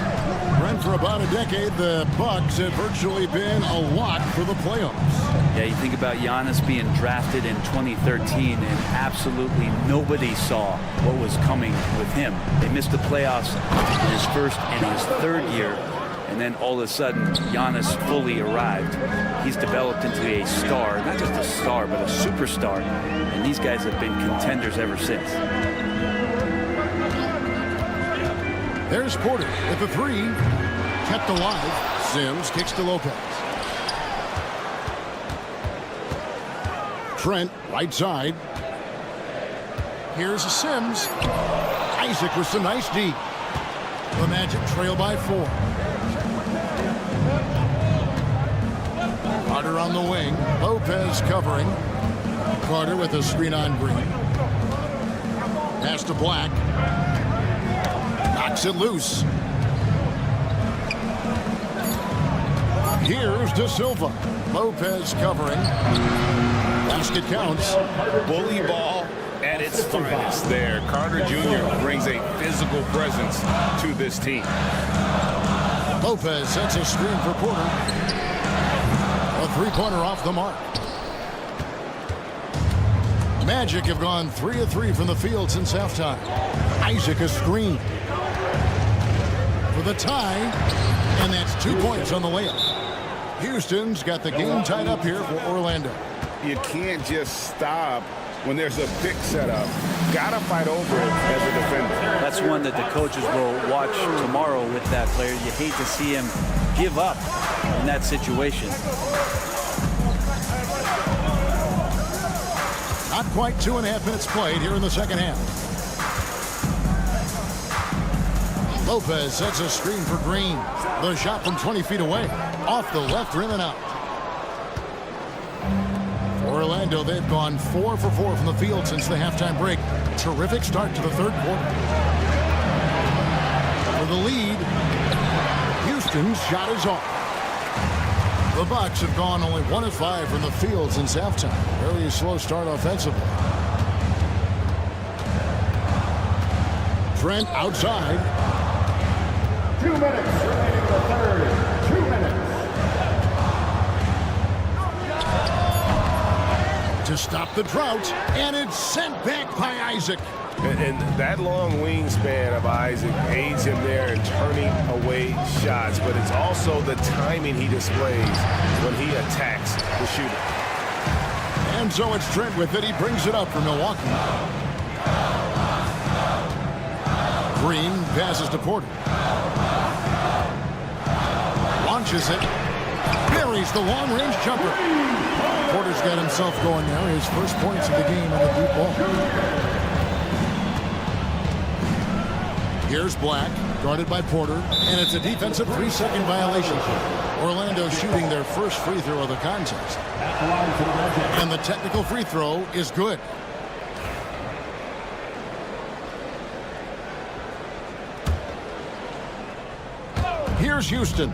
Run for about a decade, the Bucks have virtually been a lock for the playoffs. Yeah, you think about Giannis being drafted in 2013, and absolutely nobody saw what was coming with him. They missed the playoffs in his first and his 3rd year, and then all of a sudden, Giannis fully arrived. He's developed into a star, not just a star, but a superstar, and these guys have been contenders ever since. There's Porter with the 3. Kept alive. Sims kicks to Lopez. Trent, right side. Here's Sims. Isaac with some nice D. The Magic trail by 4. Carter on the wing. Lopez covering. Carter with a screen on Green. Pass to Black. Knocks it loose. Here's De Silva. Lopez covering. Basket counts. Bully ball at its finest there. Carter Jr. brings a physical presence to this team. Lopez sets a screen for Porter. A 3-pointer off the mark. Magic have gone 3 of 3 from the field since halftime. Isaac a screen for the tie, and that's 2 points on the layup. Houston's got the game tied up here for Orlando. You can't just stop when there's a pick set up. Gotta fight over it as a defender. That's one that the coaches will watch tomorrow with that player. You hate to see him give up in that situation. Not quite 2.5 minutes played here in the second half. Lopez sets a screen for Green. The shot from 20 feet away. Off the left rim and out. For Orlando, they've gone 4 for 4 from the field since the halftime break. Terrific start to the third quarter. For the lead, Houston's shot is off. The Bucks have gone only 1 of 5 from the field since halftime. Very slow start offensively. Trent outside. 2 minutes remaining in the third. 2 minutes. To stop the drought, and it's sent back by Isaac. And that long wingspan of Isaac aids him there in turning away shots, but it's also the timing he displays when he attacks the shooter. And so it's Trent with it. He brings it up for Milwaukee. Green passes to Porter. Launches it. Buries the long-range jumper. Porter's got himself going now. His first points of the game on the deep ball. Here's Black, guarded by Porter, and it's a defensive 3-second violation. Orlando shooting their first free throw of the contest. And the technical free throw is good. Here's Houston.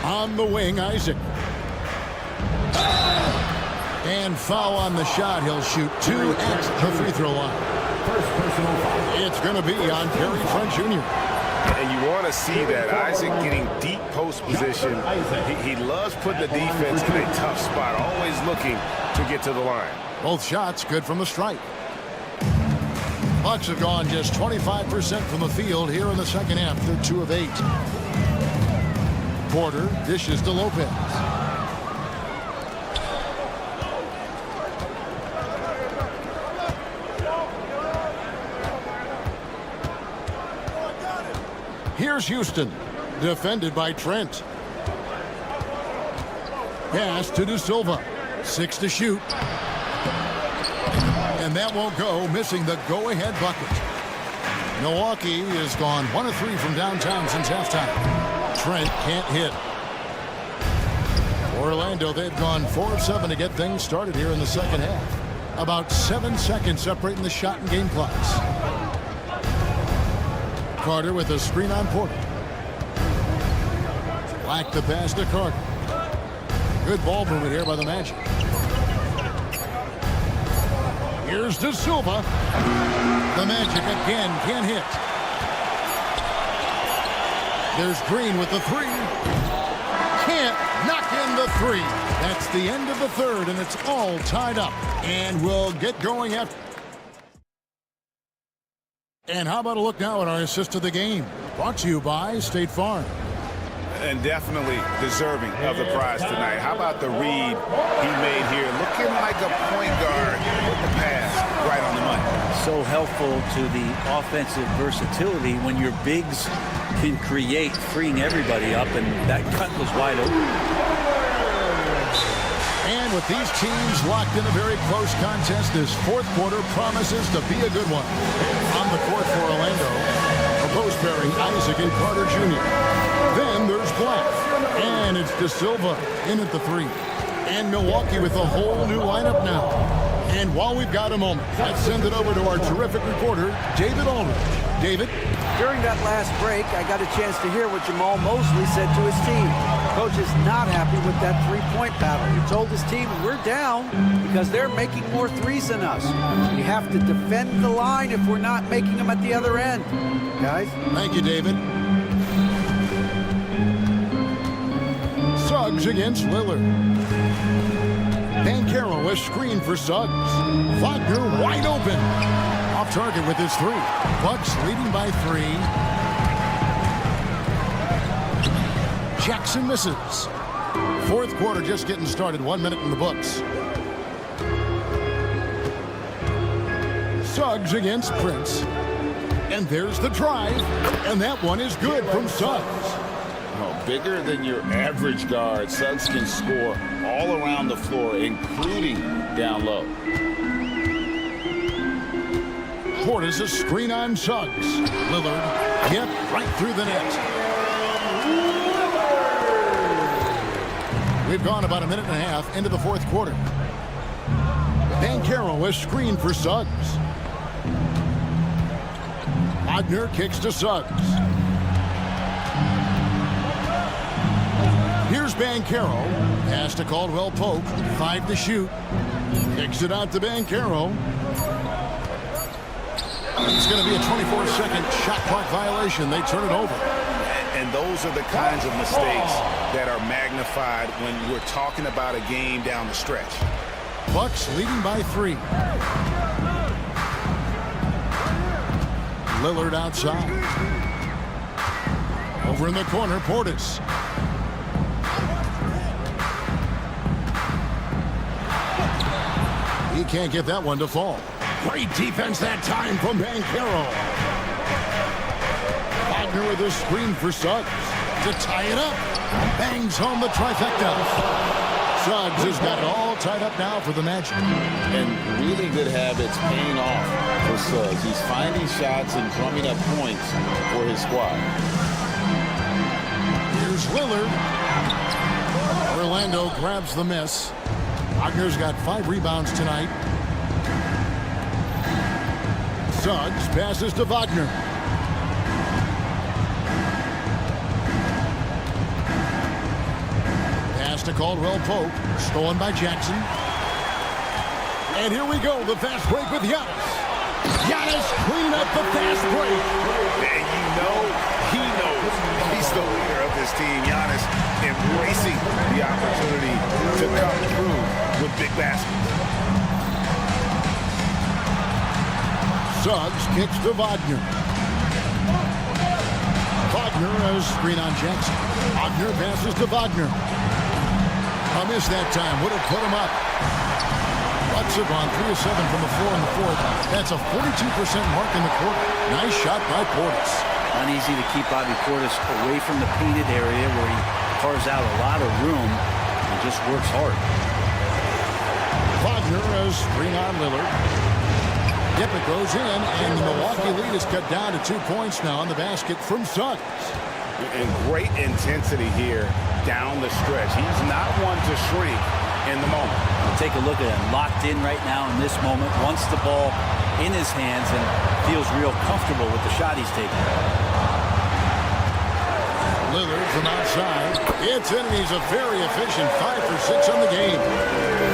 On the wing, Isaac. And foul on the shot. He'll shoot 2 at the free throw line. It's going to be on Terry Trent Jr. And you want to see that. Isaac getting deep post position. He loves putting the defense in a tough spot, always looking to get to the line. Both shots good from the stripe. Bucks have gone just 25% from the field here in the second half. They're 2 of 8. Porter dishes to Lopez. Here's Houston, defended by Trent. Pass to De Silva. 6 to shoot. And that won't go, missing the go-ahead bucket. Milwaukee has gone 1 of 3 from downtown since halftime. Trent can't hit. Orlando, they've gone 4 of 7 to get things started here in the second half. About 7 seconds separating the shot and game clocks. Carter with a screen on Porter. Black the pass to Carter. Good ball movement here by the Magic. Here's De Silva. The Magic again can't hit. There's Green with the 3. Can't knock in the 3. That's the end of the third, and it's all tied up. And we'll get going after. And how about a look now at our assist of the game? Brought to you by State Farm. And definitely deserving of the prize tonight. How about the read he made here? Looking like a point guard with the pass right on the money. So helpful to the offensive versatility when your bigs can create, freeing everybody up, and that cut was wide open. And with these teams locked in a very close contest, this fourth quarter promises to be a good one. On the court for Orlando, a post pairing Isaac and Carter Jr. Then there's Black, and it's De Silva in at the 3. And Milwaukee with a whole new lineup now. And while we've got a moment, let's send it over to our terrific reporter, David Aldridge. David? During that last break, I got a chance to hear what Jamal Mosley said to his team. Coach is not happy with that three-point battle. He told his team, we're down because they're making more threes than us. We have to defend the line if we're not making them at the other end. Guys? Thank you, David. Suggs against Lillard. Banchero a screen for Suggs. Wagner wide open. Off target with his 3. Bucks leading by 3. Jackson misses. Fourth quarter just getting started. 1 minute in the books. Suggs against Prince. And there's the drive. And that one is good from Suggs. Oh, bigger than your average guard, Suggs can score all around the floor, including down low. Portis, a screen on Suggs. Lillard, yep, right through the net. We've gone about a minute and a half into the fourth quarter. Banchero is screened for Suggs. Wagner kicks to Suggs. Here's Banchero. Pass to Caldwell Pope. 5 to shoot. Kicks it out to Banchero. It's going to be a 24-second shot clock violation. They turn it over. And those are the kinds of mistakes that are magnified when we're talking about a game down the stretch. Bucks leading by 3. Lillard outside. Over in the corner, Portis. He can't get that one to fall. Great defense that time from Banchero. Wagner with a screen for Suggs to tie it up. Bangs home the trifecta. Suggs has got it all tied up now for the Magic. And really good habits paying off for Suggs. He's finding shots and drumming up points for his squad. Here's Lillard. Orlando grabs the miss. Wagner's got 5 rebounds tonight. Suggs passes to Wagner. Pass to Caldwell Pope. Stolen by Jackson. And here we go. The fast break with Giannis. Giannis cleaning up the fast break. And you know he knows he's the leader of this team. Giannis embracing the opportunity to come through with big baskets. Suggs kicks to Wagner. Wagner has screen on Jackson. Wagner passes to Wagner. A miss that time. Would have put him up. Bucks have gone 3 of 7 from the floor in the fourth. That's a 42% mark in the quarter. Nice shot by Portis. Uneasy to keep Bobby Portis away from the painted area where he carves out a lot of room and just works hard. Wagner has screen on Lillard. Yep, it goes in, and the Milwaukee lead is cut down to 2 points now on the basket from Suggs. And great intensity here down the stretch. He's not one to shrink in the moment. We'll take a look at him, locked in right now in this moment, wants the ball in his hands and feels real comfortable with the shot he's taking. Lillard from outside. It's in, and he's a very efficient 5 for 6 on the game.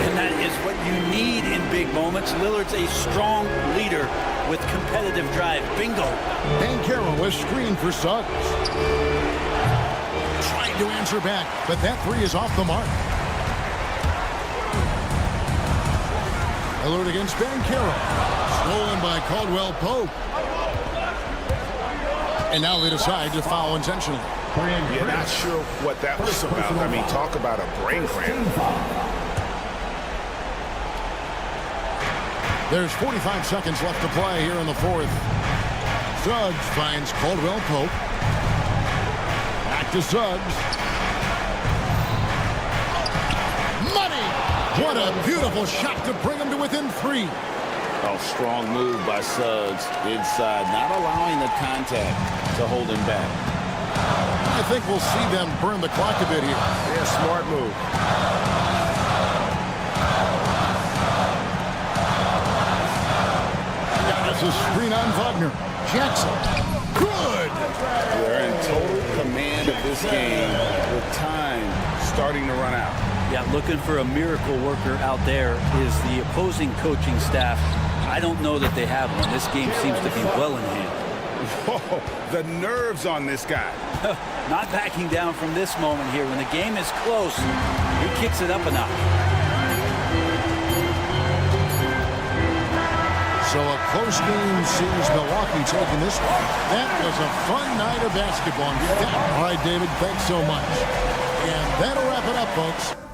And that is what you need in big moments. Lillard's a strong leader with competitive drive. Bingo. Banchero was screened for Suggs. Trying to answer back, but that 3 is off the mark. Lillard against Banchero. Stolen by Caldwell Pope. And now they decide to foul intentionally. Yeah, not sure what that was about. I mean, talk about a brain cramp. There's 45 seconds left to play here in the fourth. Suggs finds Caldwell Pope. Back to Suggs. Money! What a beautiful shot to bring him to within 3. Oh, strong move by Suggs inside, not allowing the contact to hold him back. I think we'll see them burn the clock a bit here. Yeah, smart move. That's a screen on Wagner. Jackson. Good! They're in total command of this game with time starting to run out. Yeah, looking for a miracle worker out there is the opposing coaching staff. I don't know that they have one. This game seems to be well in hand. Whoa, the nerves on this guy. Not backing down from this moment here. When the game is close, he kicks it up a notch. So a close game sees Milwaukee taking this one. That was a fun night of basketball. All right, David, thanks so much. And that'll wrap it up, folks.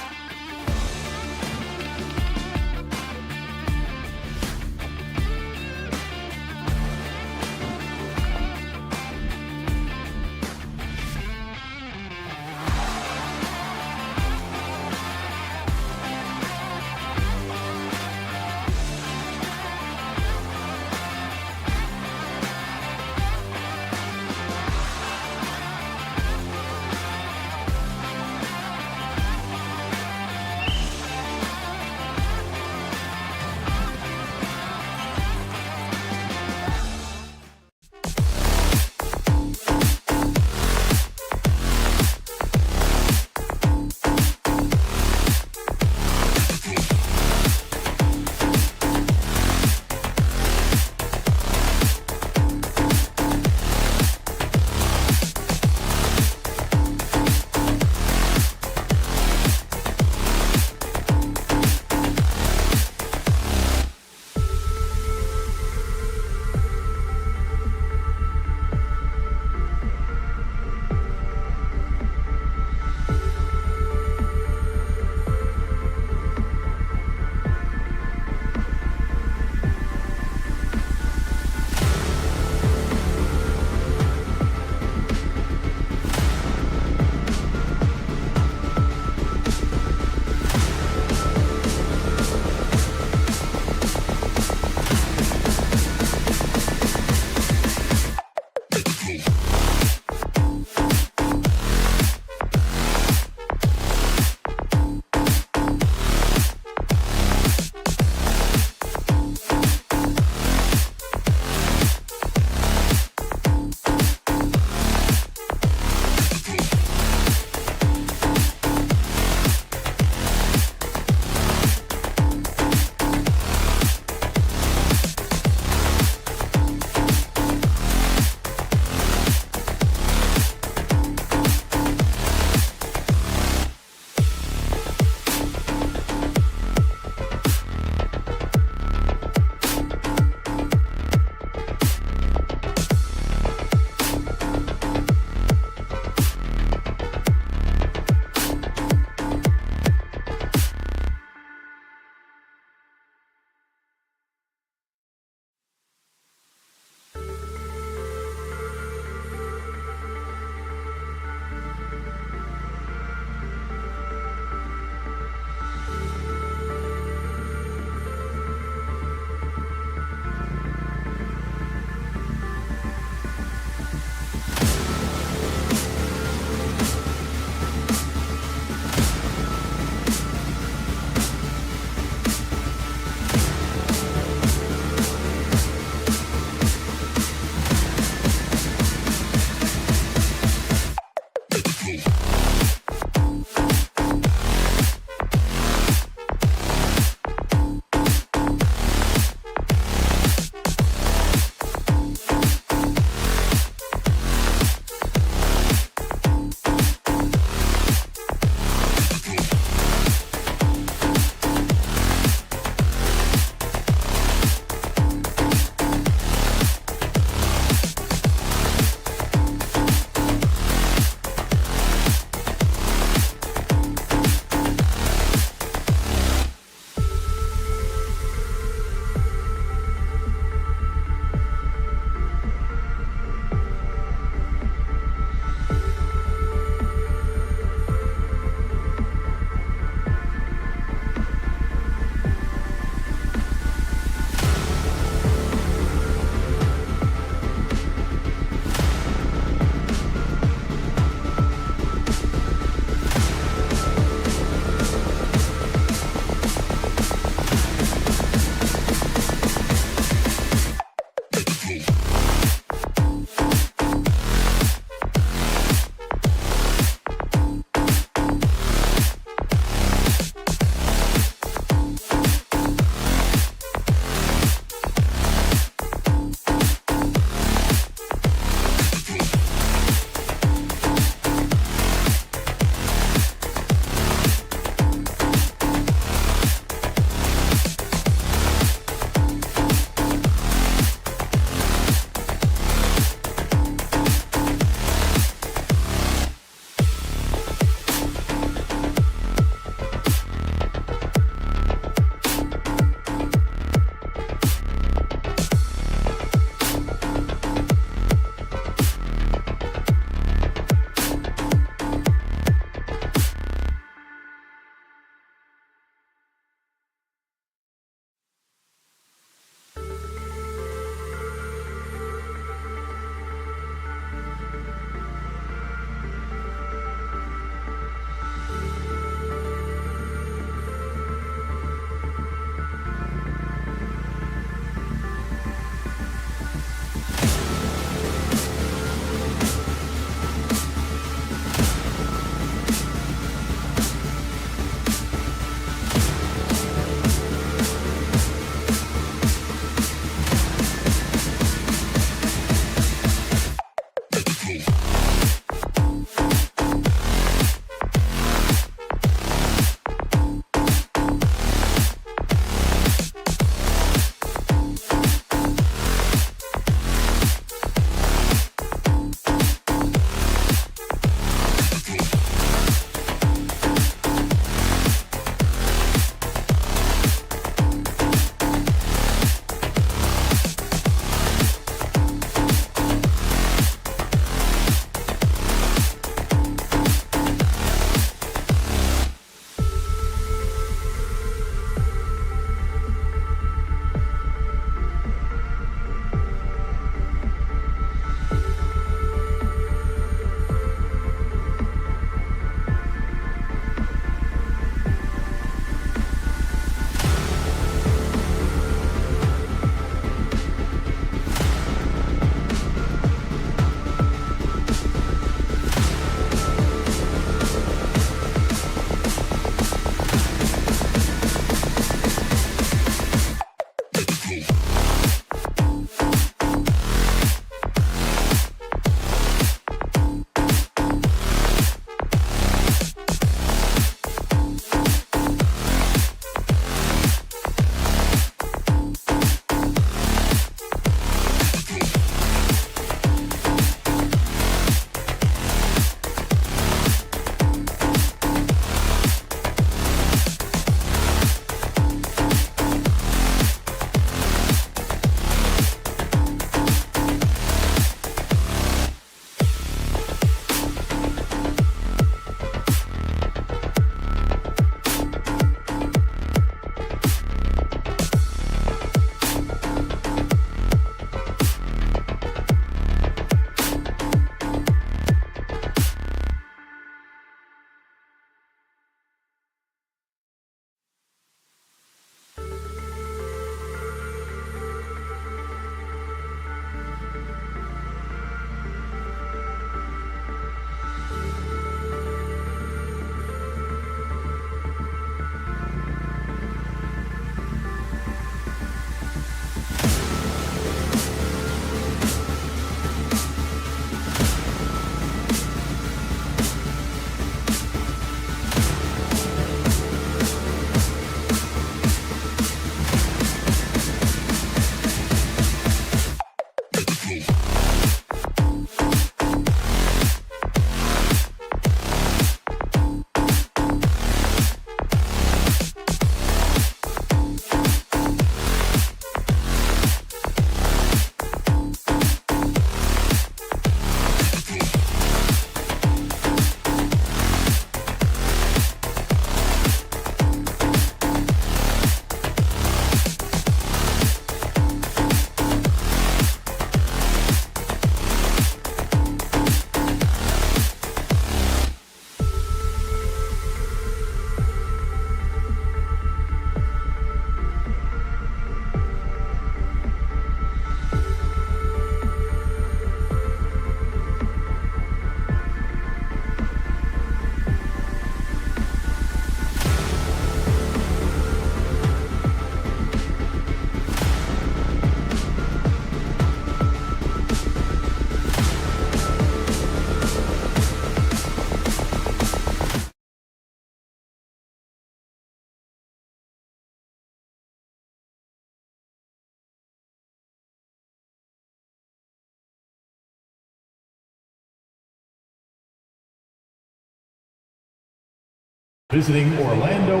Visiting Orlando.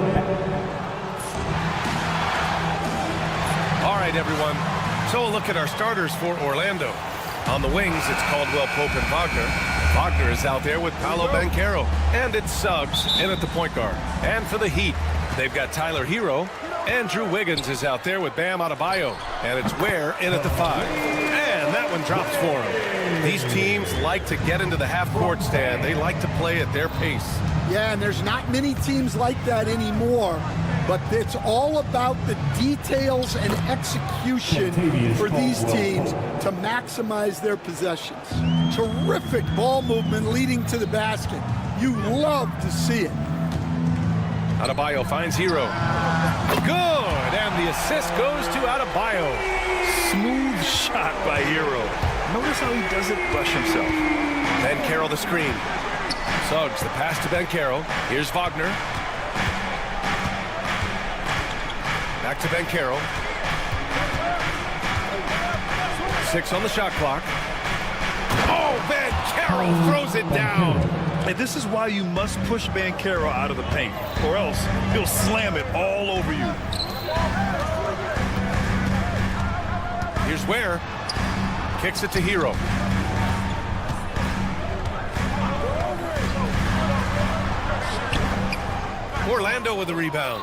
All right, everyone. So a look at our starters for Orlando. On the wings, it's Caldwell Pope and Wagner. Wagner is out there with Paolo Banchero. And it's Suggs in at the point guard. And for the Heat, they've got Tyler Hero. Andrew Wiggins is out there with Bam Adebayo. And it's Ware in at the 5. And that one drops for him. These teams like to get into the half-court stand. They like to play at their pace. Yeah, and there's not many teams like that anymore. But it's all about the details and execution for these teams to maximize their possessions. Terrific ball movement leading to the basket. You love to see it. Adebayo finds Hero. Good, and the assist goes to Adebayo. Smooth shot by Hero. Notice how he doesn't rush himself. Banchero the screen. Suggs the pass to Banchero. Here's Wagner. Back to Banchero. 6 on the shot clock. Oh, Banchero throws it down. And this is why you must push Banchero out of the paint, or else he'll slam it all over you. Here's Ware. Kicks it to Hero. Orlando with the rebound.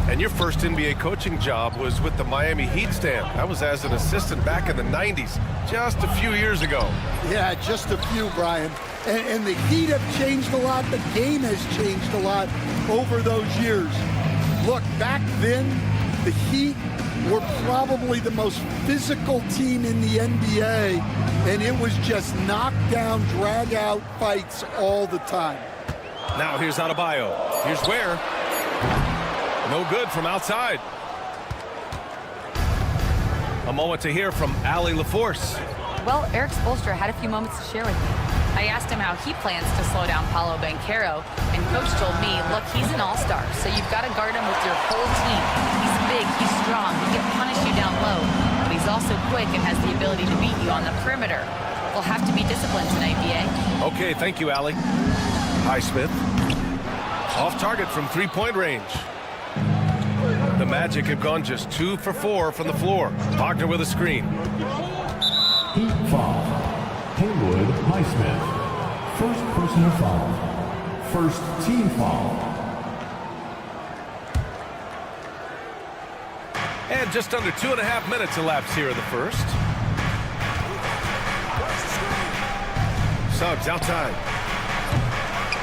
And your first NBA coaching job was with the Miami Heat stand. That was as an assistant back in the 90s, just a few years ago. Yeah, just a few, Brian. And the Heat have changed a lot. The game has changed a lot over those years. Look, back then, the Heat were probably the most physical team in the NBA, and it was just knockdown, drag-out fights all the time. Now here's Adebayo. Here's Ware. No good from outside. A moment to hear from Allie LaForce. Well, Eric Spoelstra had a few moments to share with me. I asked him how he plans to slow down Paolo Banchero, and Coach told me, look, he's an all-star, so you've got to guard him with your whole team. He's big, he's strong, he can punish you down low, but he's also quick and has the ability to beat you on the perimeter. We'll have to be disciplined tonight, BA. Okay, thank you, Allie. Highsmith. Off target from three-point range. The Magic have gone just 2 for 4 from the floor. Wagner with a screen. Heat foul. Haywood Highsmith. First personal foul. First team foul. And just under 2.5 minutes elapsed here in the first. Suggs outside.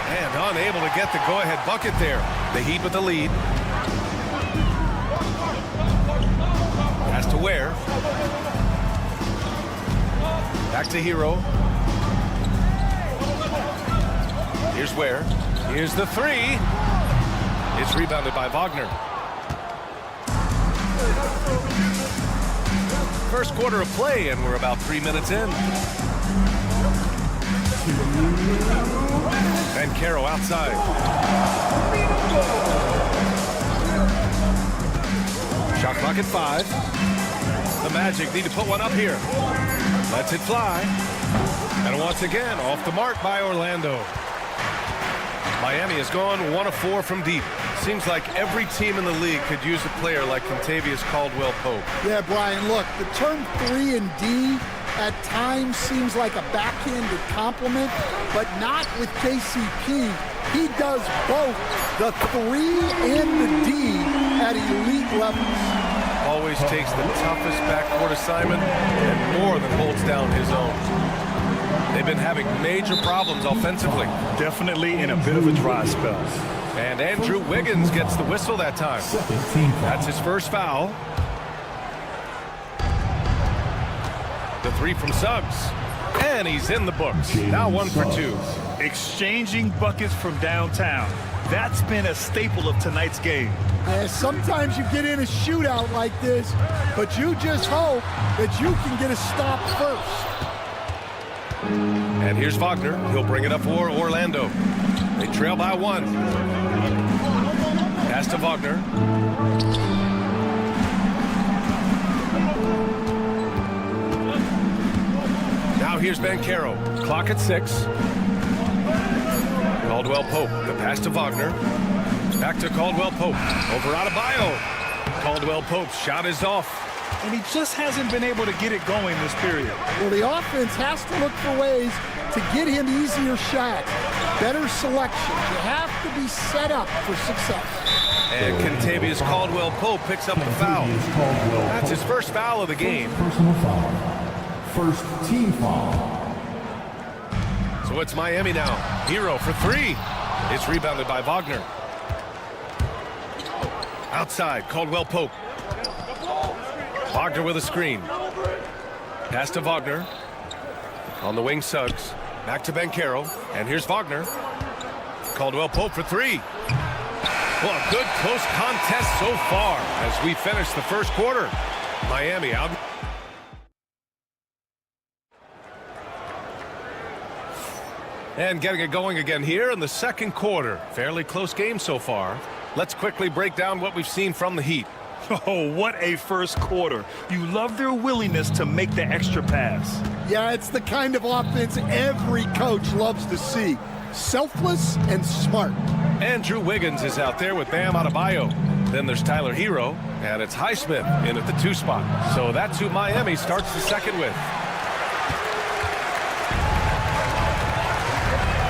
And unable to get the go-ahead bucket there. The Heat with the lead. Pass to Ware. Back to Hero. Here's Ware. Here's the 3. It's rebounded by Wagner. First quarter of play, and we're about 3 minutes in. Banchero outside. Shot clock at 5. The Magic need to put one up here. Lets it fly. And once again, off the mark by Orlando. Miami has gone 1 of 4 from deep. Seems like every team in the league could use a player like Kentavious Caldwell-Pope. Yeah, Brian, look, the term 3 and D at times seems like a backhanded compliment, but not with KCP. He does both the 3 and the D at elite levels. Always takes the toughest backcourt assignment and more than holds down his own. They've been having major problems offensively. Definitely in a bit of a dry spell. And Andrew Wiggins gets the whistle that time. That's his first foul. The 3 from Suggs. And he's in the books. Now 1 for 2. Exchanging buckets from downtown. That's been a staple of tonight's game. Sometimes you get in a shootout like this, but you just hope that you can get a stop first. And here's Wagner. He'll bring it up for Orlando. They trail by 1. Pass to Wagner. Now here's Banchero. Clock at 6. Caldwell Pope, the pass to Wagner. Back to Caldwell Pope, over Adebayo. Caldwell Pope's shot is off. And he just hasn't been able to get it going this period. Well, the offense has to look for ways to get him easier shots, better selection. You have to be set up for success. And Kentavious Caldwell Pope picks up the foul. That's his first foul of the game. Personal foul. First team foul. So it's Miami now. Hero for three. It's rebounded by Wagner. Outside, Caldwell Pope. Wagner with a screen. Pass to Wagner. On the wing, Suggs. Back to Banchero. And here's Wagner. Caldwell Pope for three. Well, a good close contest so far as we finish the first quarter. Miami out. And getting it going again here in the second quarter. Fairly close game so far. Let's quickly break down what we've seen from the Heat. Oh, what a first quarter. You love their willingness to make the extra pass. Yeah, it's the kind of offense every coach loves to see. Selfless and smart. Andrew Wiggins is out there with Bam Adebayo. Then there's Tyler Hero, and it's Highsmith in at the 2 spot. So that's who Miami starts the second with.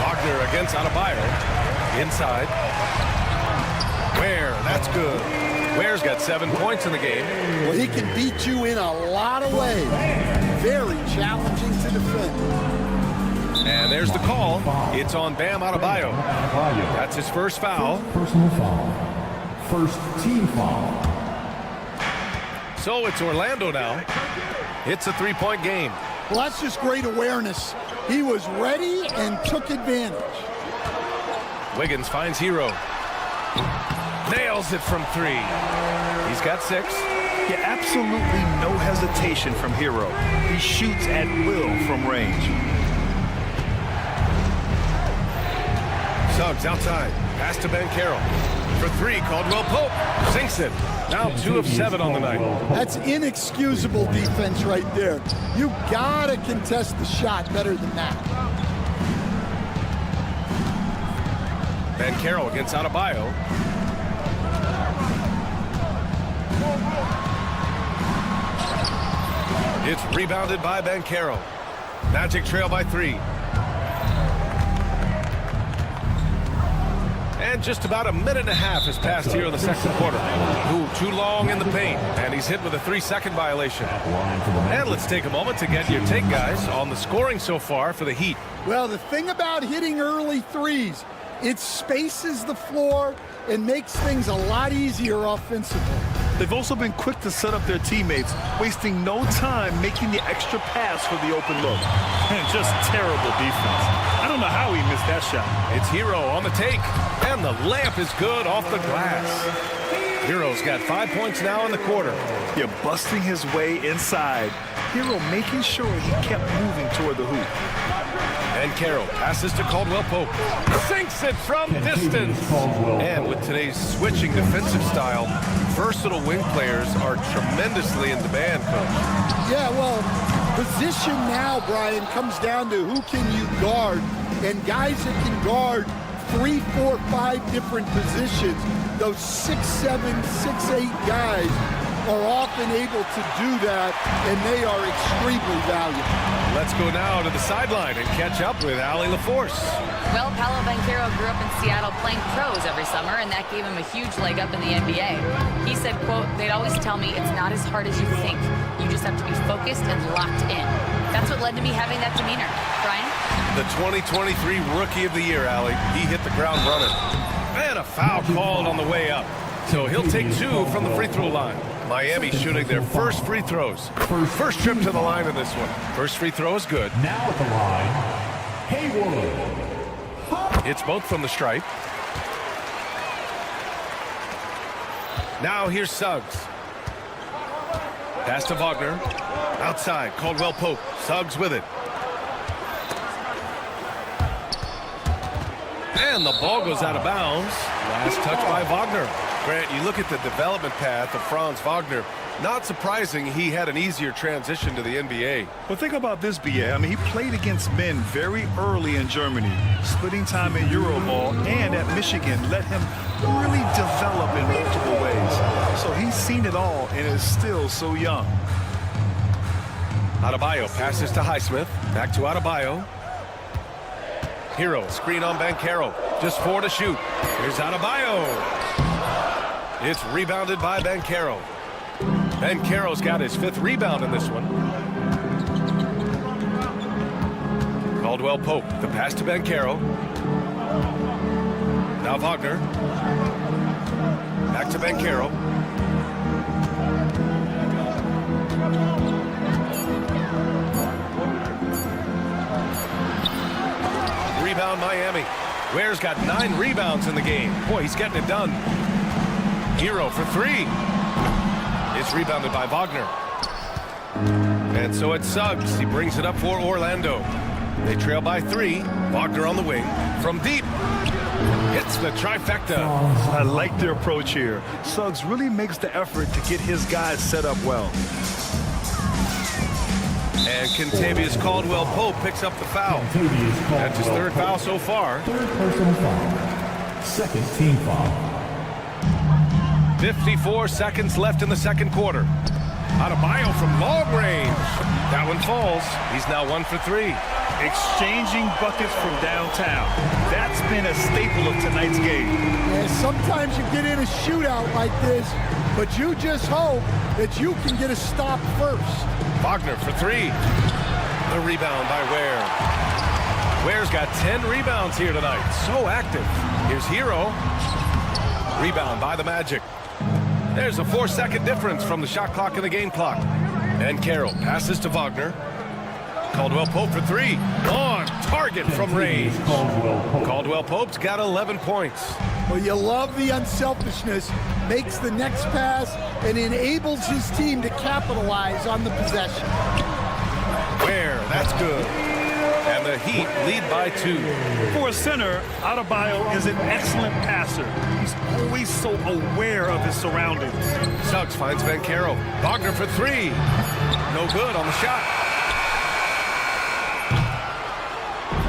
Wagner against Adebayo. Inside. Ware, that's good. Ware's got 7 points in the game. Well, he can beat you in a lot of ways. Very challenging to defend. And there's the call. It's on Bam Adebayo. That's his first foul. Personal foul. First team foul. So it's Orlando now. It's a 3-point game. Well, that's just great awareness. He was ready and took advantage. Wiggins finds Hero. Nails it from 3. He's got 6. Yeah, absolutely no hesitation from Hero. He shoots at will from range. Suggs outside. Pass to Banchero. For 3, Caldwell Pope. Sinks it. Now 2 of 7 on the night. That's inexcusable defense right there. You gotta contest the shot better than that. Banchero against Adebayo. It's rebounded by Banchero. Magic trail by 3. And just about a minute and a half has passed here in the second quarter. Ooh, too long in the paint. And he's hit with a 3-second violation. And let's take a moment to get your take, guys, on the scoring so far for the Heat. Well, the thing about hitting early threes, it spaces the floor and makes things a lot easier offensively. They've also been quick to set up their teammates, wasting no time making the extra pass for the open look. And just terrible defense. I don't know how he missed that shot. It's Hero on the take, and the layup is good off the glass. Hero's got 5 points now in the quarter. You're busting his way inside. Hero making sure he kept moving toward the hoop. And Carroll passes to Caldwell Pope. Sinks it from distance. And with today's switching defensive style, versatile wing players are tremendously in demand, Coach. Yeah, well, position now, Brian, comes down to who can you guard. And guys that can guard 3, 4, 5 different positions, those 6'7", 6'8" guys are often able to do that, and they are extremely valuable. Let's go now to the sideline and catch up with Allie LaForce. Well, Paolo Banchero grew up in Seattle playing pros every summer, and that gave him a huge leg up in the NBA. He said, quote, "They'd always tell me it's not as hard as you think. You just have to be focused and locked in." That's what led to me having that demeanor. Brian? The 2023 Rookie of the Year, Allie. He hit the ground running. And a foul called on the way up. So he'll take 2 from the free throw line. Miami shooting their first free throws. First trip to the line in this one. First free throw is good. Now at the line, Hayward. It's both from the stripe. Now here's Suggs. Pass to Wagner. Outside, Caldwell Pope. Suggs with it. And the ball goes out of bounds. Last touch by Wagner. Grant, you look at the development path of Franz Wagner. Not surprising he had an easier transition to the NBA. Well, think about this, BA. I mean, he played against men very early in Germany. Splitting time in Euroball and at Michigan let him really develop in multiple ways. So he's seen it all and is still so young. Adebayo passes to Highsmith. Back to Adebayo. Hero, screen on Banchero. Just 4 to shoot. Here's Adebayo. It's rebounded by Banchero. Banchero's got his 5th rebound in this one. Caldwell Pope, the pass to Banchero. Now Wagner. Back to Banchero. Rebound Miami. Ware's got 9 rebounds in the game. Boy, he's getting it done. Hero for 3. It's rebounded by Wagner. And so it's Suggs. He brings it up for Orlando. They trail by 3. Wagner on the wing. From deep. Hits the trifecta. I like their approach here. Suggs really makes the effort to get his guys set up well. And Kentavious Caldwell-Pope picks up the foul. That's his 3rd foul so far. 3rd personal foul. 2nd team foul. 54 seconds left in the 2nd quarter. Adebayo from long range. That one falls. He's now 1 for 3. Exchanging buckets from downtown. That's been a staple of tonight's game. Yeah, sometimes you get in a shootout like this, but you just hope that you can get a stop first. Wagner for 3. The rebound by Ware. Ware's got 10 rebounds here tonight. So active. Here's Hero. Rebound by the Magic. There's a 4-second difference from the shot clock and the game clock. And Carroll passes to Wagner. Caldwell-Pope for 3. On target from range. Caldwell-Pope's got 11 points. Well, you love the unselfishness. Makes the next pass and enables his team to capitalize on the possession. Ware, that's good. And the Heat lead by 2. For a center, Adebayo is an excellent passer. He's always so aware of his surroundings. Suggs finds Banchero. Wagner for 3. No good on the shot.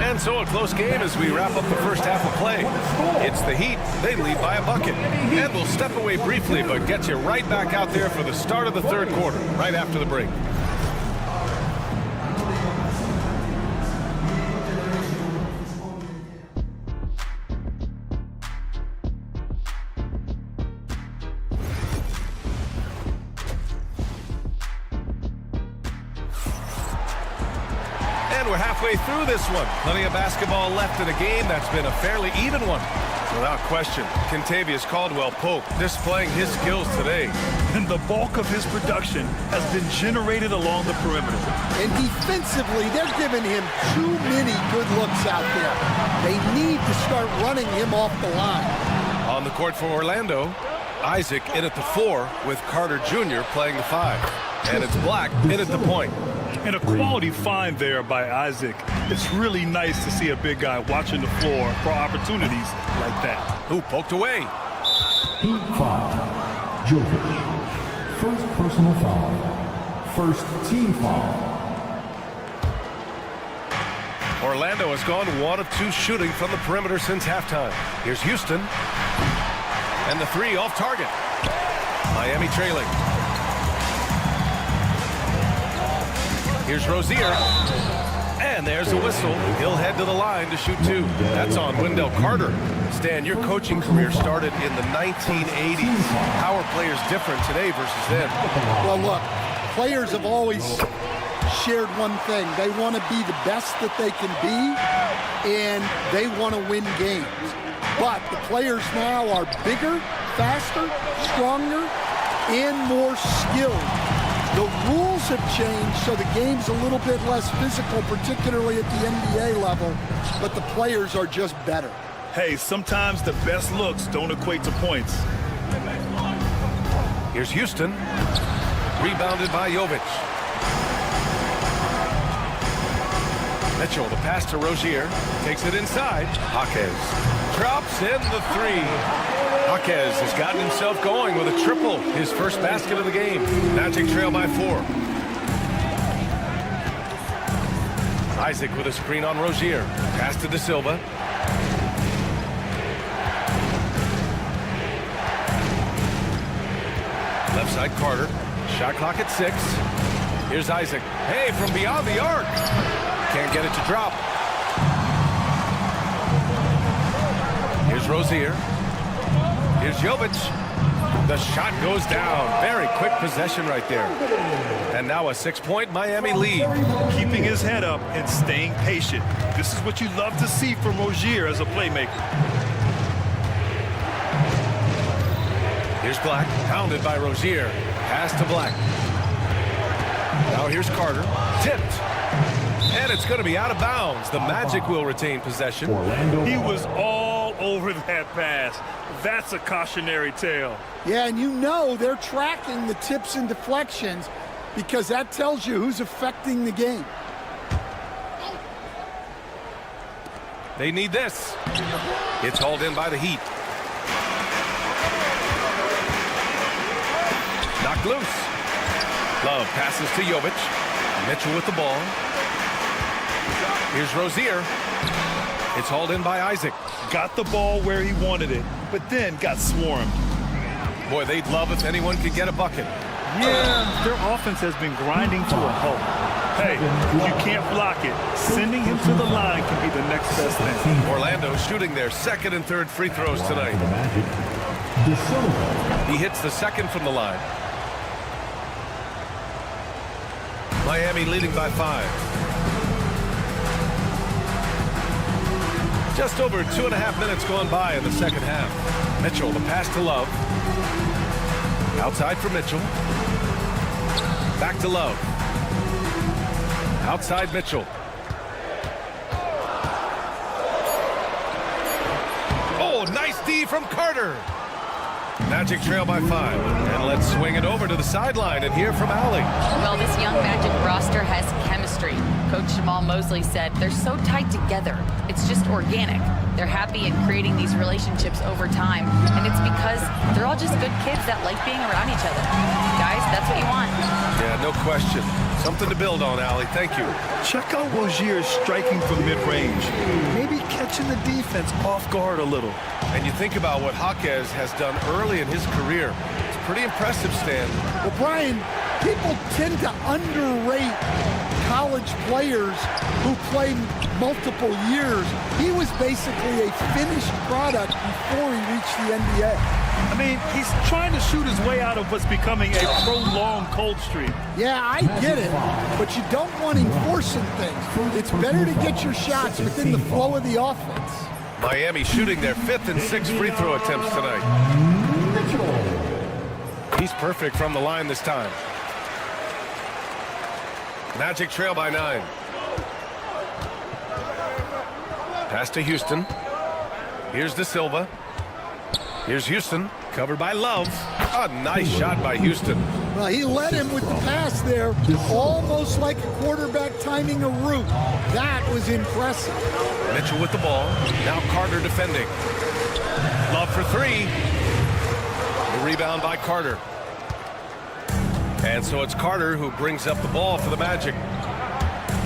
And so a close game as we wrap up the first half of play. It's the Heat. They lead by a bucket. And we'll step away briefly, but get you right back out there for the start of the 3rd quarter, right after the break. We're halfway through this one. Plenty of basketball left in a game that's been a fairly even one. Without question, Kentavious Caldwell-Pope displaying his skills today. And the bulk of his production has been generated along the perimeter. And defensively, they're giving him too many good looks out there. They need to start running him off the line. On the court for Orlando, Isaac in at the 4 with Carter Jr. playing the 5. And it's Black in at the point. And a quality find there by Isaac. It's really nice to see a big guy watching the floor for opportunities like that. Who poked away? Heat foul. Jokic. 1st personal foul. 1st team foul. Orlando has gone 1 of 2 shooting from the perimeter since halftime. Here's Houston. And the 3 off target. Miami trailing. Here's Rozier. And there's a whistle. He'll head to the line to shoot 2. That's on Wendell Carter. Stan, your coaching career started in the 1980s. How are players different today versus then? Well, look, players have always shared one thing. They want to be the best that they can be, and they want to win games. But the players now are bigger, faster, stronger, and more skilled. The rules have changed, so the game's a little bit less physical, particularly at the NBA level, but the players are just better. Hey, sometimes the best looks don't equate to points. Here's Houston. Rebounded by Jovic. Mitchell, the pass to Rozier. Takes it inside. Jaquez drops in the three. Jaquez has gotten himself going with a triple, his first basket of the game. Magic trail by 4. Isaac with a screen on Rozier. Pass to De Silva. Left side Carter. Shot clock at 6. Here's Isaac. Hey, from beyond the arc. Can't get it to drop. Here's Rozier. Here's Jovic. The shot goes down. Very quick possession right there. And now a 6-point Miami lead. Keeping his head up and staying patient. This is what you love to see from Rozier as a playmaker. Here's Black, pounded by Rozier. Pass to Black. Now here's Carter. Tipped. And it's going to be out of bounds. The Magic will retain possession. He was all over that pass. That's a cautionary tale. Yeah, and you know they're tracking the tips and deflections because that tells you who's affecting the game. They need this. It's hauled in by the Heat. Knocked loose. Love passes to Jovic. Mitchell with the ball. Here's Rozier. It's hauled in by Isaac. Got the ball where he wanted it, but then got swarmed. Boy, they'd love if anyone could get a bucket. Yeah, their offense has been grinding to a halt. Hey, if you can't block it, sending him to the line can be the next best thing. Orlando shooting their second and third free throws tonight. He hits the second from the line. Miami leading by 5. Just over 2.5 minutes gone by in the second half. Mitchell, the pass to Love. Outside for Mitchell. Back to Love. Outside Mitchell. Oh, nice D from Carter. Magic trail by 5. And let's swing it over to the sideline and hear from Allie. Well, this young Magic roster has chemistry. Coach Jamal Mosley said they're so tight together. It's just organic. They're happy in creating these relationships over time. And it's because they're all just good kids that like being around each other. Guys, that's what you want. Yeah, no question. Something to build on, Allie. Thank you. Check out Rozier striking from mid-range. Maybe catching the defense off guard a little. And you think about what Jaquez has done early in his career. It's pretty impressive, Stan. Well, Brian, people tend to underrate college players who play multiple years. He was basically a finished product before he reached the NBA. I mean, he's trying to shoot his way out of what's becoming a prolonged cold streak. Yeah, I get it, but you don't want him forcing things. It's better to get your shots within the flow of the offense. Miami shooting their 5th and 6th free throw attempts tonight. He's perfect from the line this time. Magic trail by 9. Pass to Houston. Here's De Silva. Here's Houston, covered by Love. A nice shot by Houston. Well, he led him with the pass there, almost like a quarterback timing a route. That was impressive. Mitchell with the ball. Now Carter defending. Love for 3. The rebound by Carter. And so it's Carter who brings up the ball for the Magic.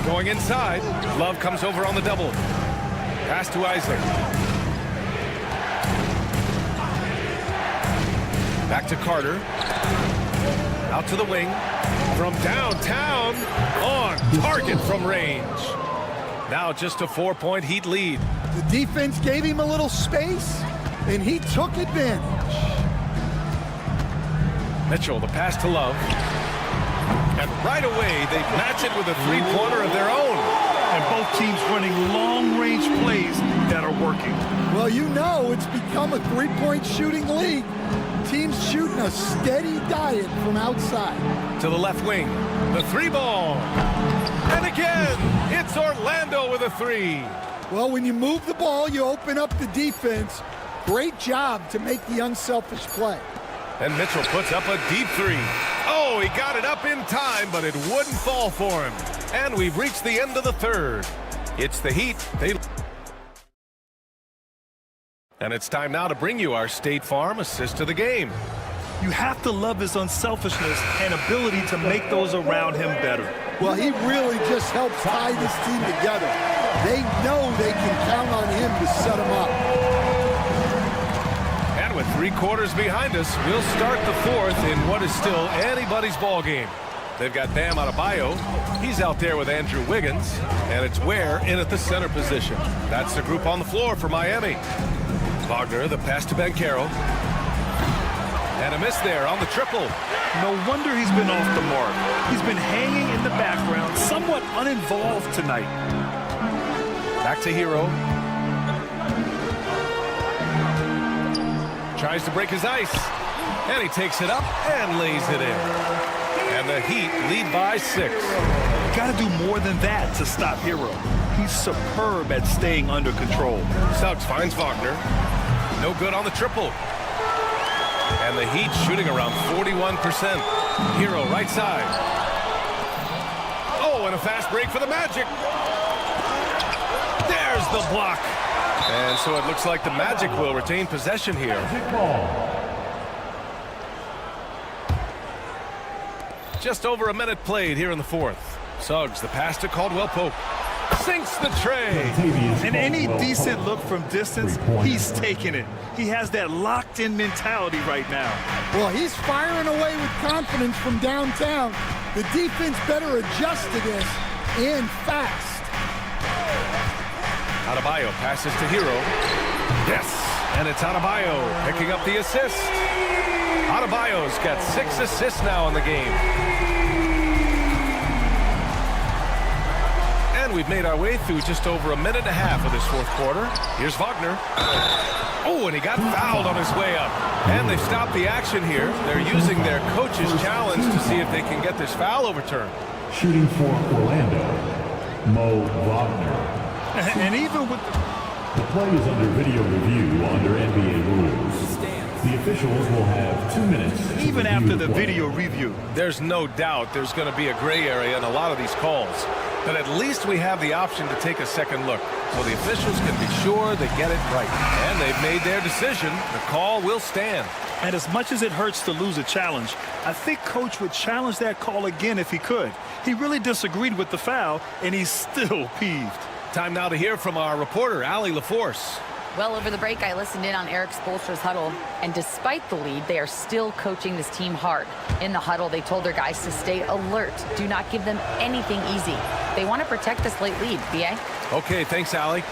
Going inside. Love comes over on the double. Pass to Isaac. Back to Carter. Out to the wing. From downtown. On target from range. Now just a 4-point Heat lead. The defense gave him a little space, and he took advantage. Mitchell, the pass to Love. And right away, they match it with a three-pointer of their own. And both teams running long-range plays that are working. Well, you know it's become a three-point shooting league. Teams shooting a steady diet from outside. To the left wing, the 3-ball. And again, it's Orlando with a 3. Well, when you move the ball, you open up the defense. Great job to make the unselfish play. And Mitchell puts up a deep 3. Oh, he got it up in time, but it wouldn't fall for him. And we've reached the end of the third. It's the Heat. They And it's time now to bring you our State Farm assist of the game. You have to love his unselfishness and ability to make those around him better. Well, he really just helps tie this team together. They know they can count on him to set them up. And with 3 quarters behind us, we'll start the 4th in what is still anybody's ball game. They've got Bam Adebayo. He's out there with Andrew Wiggins. And it's Ware in at the center position. That's the group on the floor for Miami. Wagner, the pass to Banchero. And a miss there on the triple. No wonder he's been off the mark. He's been hanging in the background, somewhat uninvolved tonight. Back to Hero. Tries to break his ice. And he takes it up and lays it in. And the Heat lead by 6. Got to do more than that to stop Hero. He's superb at staying under control. Suggs finds Wagner. No good on the triple. And the Heat shooting around 41%. Hero right side. Oh, and a fast break for the Magic. There's the block. And so it looks like the Magic will retain possession here. Just over a minute played here in the 4th. Suggs, the pass to Caldwell-Pope. Sinks the tray. And any decent look from distance, he's taking it. He has that locked-in mentality right now. Well, he's firing away with confidence from downtown. The defense better adjust to this, and fast. Adebayo passes to Hero. Yes, and it's Adebayo picking up the assist. Adebayo's got 6 assists now in the game. And we've made our way through just over a minute and a half of this 4th quarter. Here's Wagner. Oh, and he got fouled on his way up. And they've stopped the action here. They're using their coach's challenge to see if they can get this foul overturned. Shooting for Orlando, Mo Wagner. And even with the play is under video review under NBA rules. The officials will have 2 minutes. Even after the video review, there's no doubt there's going to be a gray area in a lot of these calls. But at least we have the option to take a second look, so the officials can be sure they get it right. And they've made their decision. The call will stand. And as much as it hurts to lose a challenge, I think Coach would challenge that call again if he could. He really disagreed with the foul, and he's still peeved. Time now to hear from our reporter, Allie LaForce. Well, over the break, I listened in on Eric Spoelstra's huddle, and despite the lead, they are still coaching this team hard. In the huddle, they told their guys to stay alert. Do not give them anything easy. They want to protect this late lead, B.A. Okay, thanks, Allie.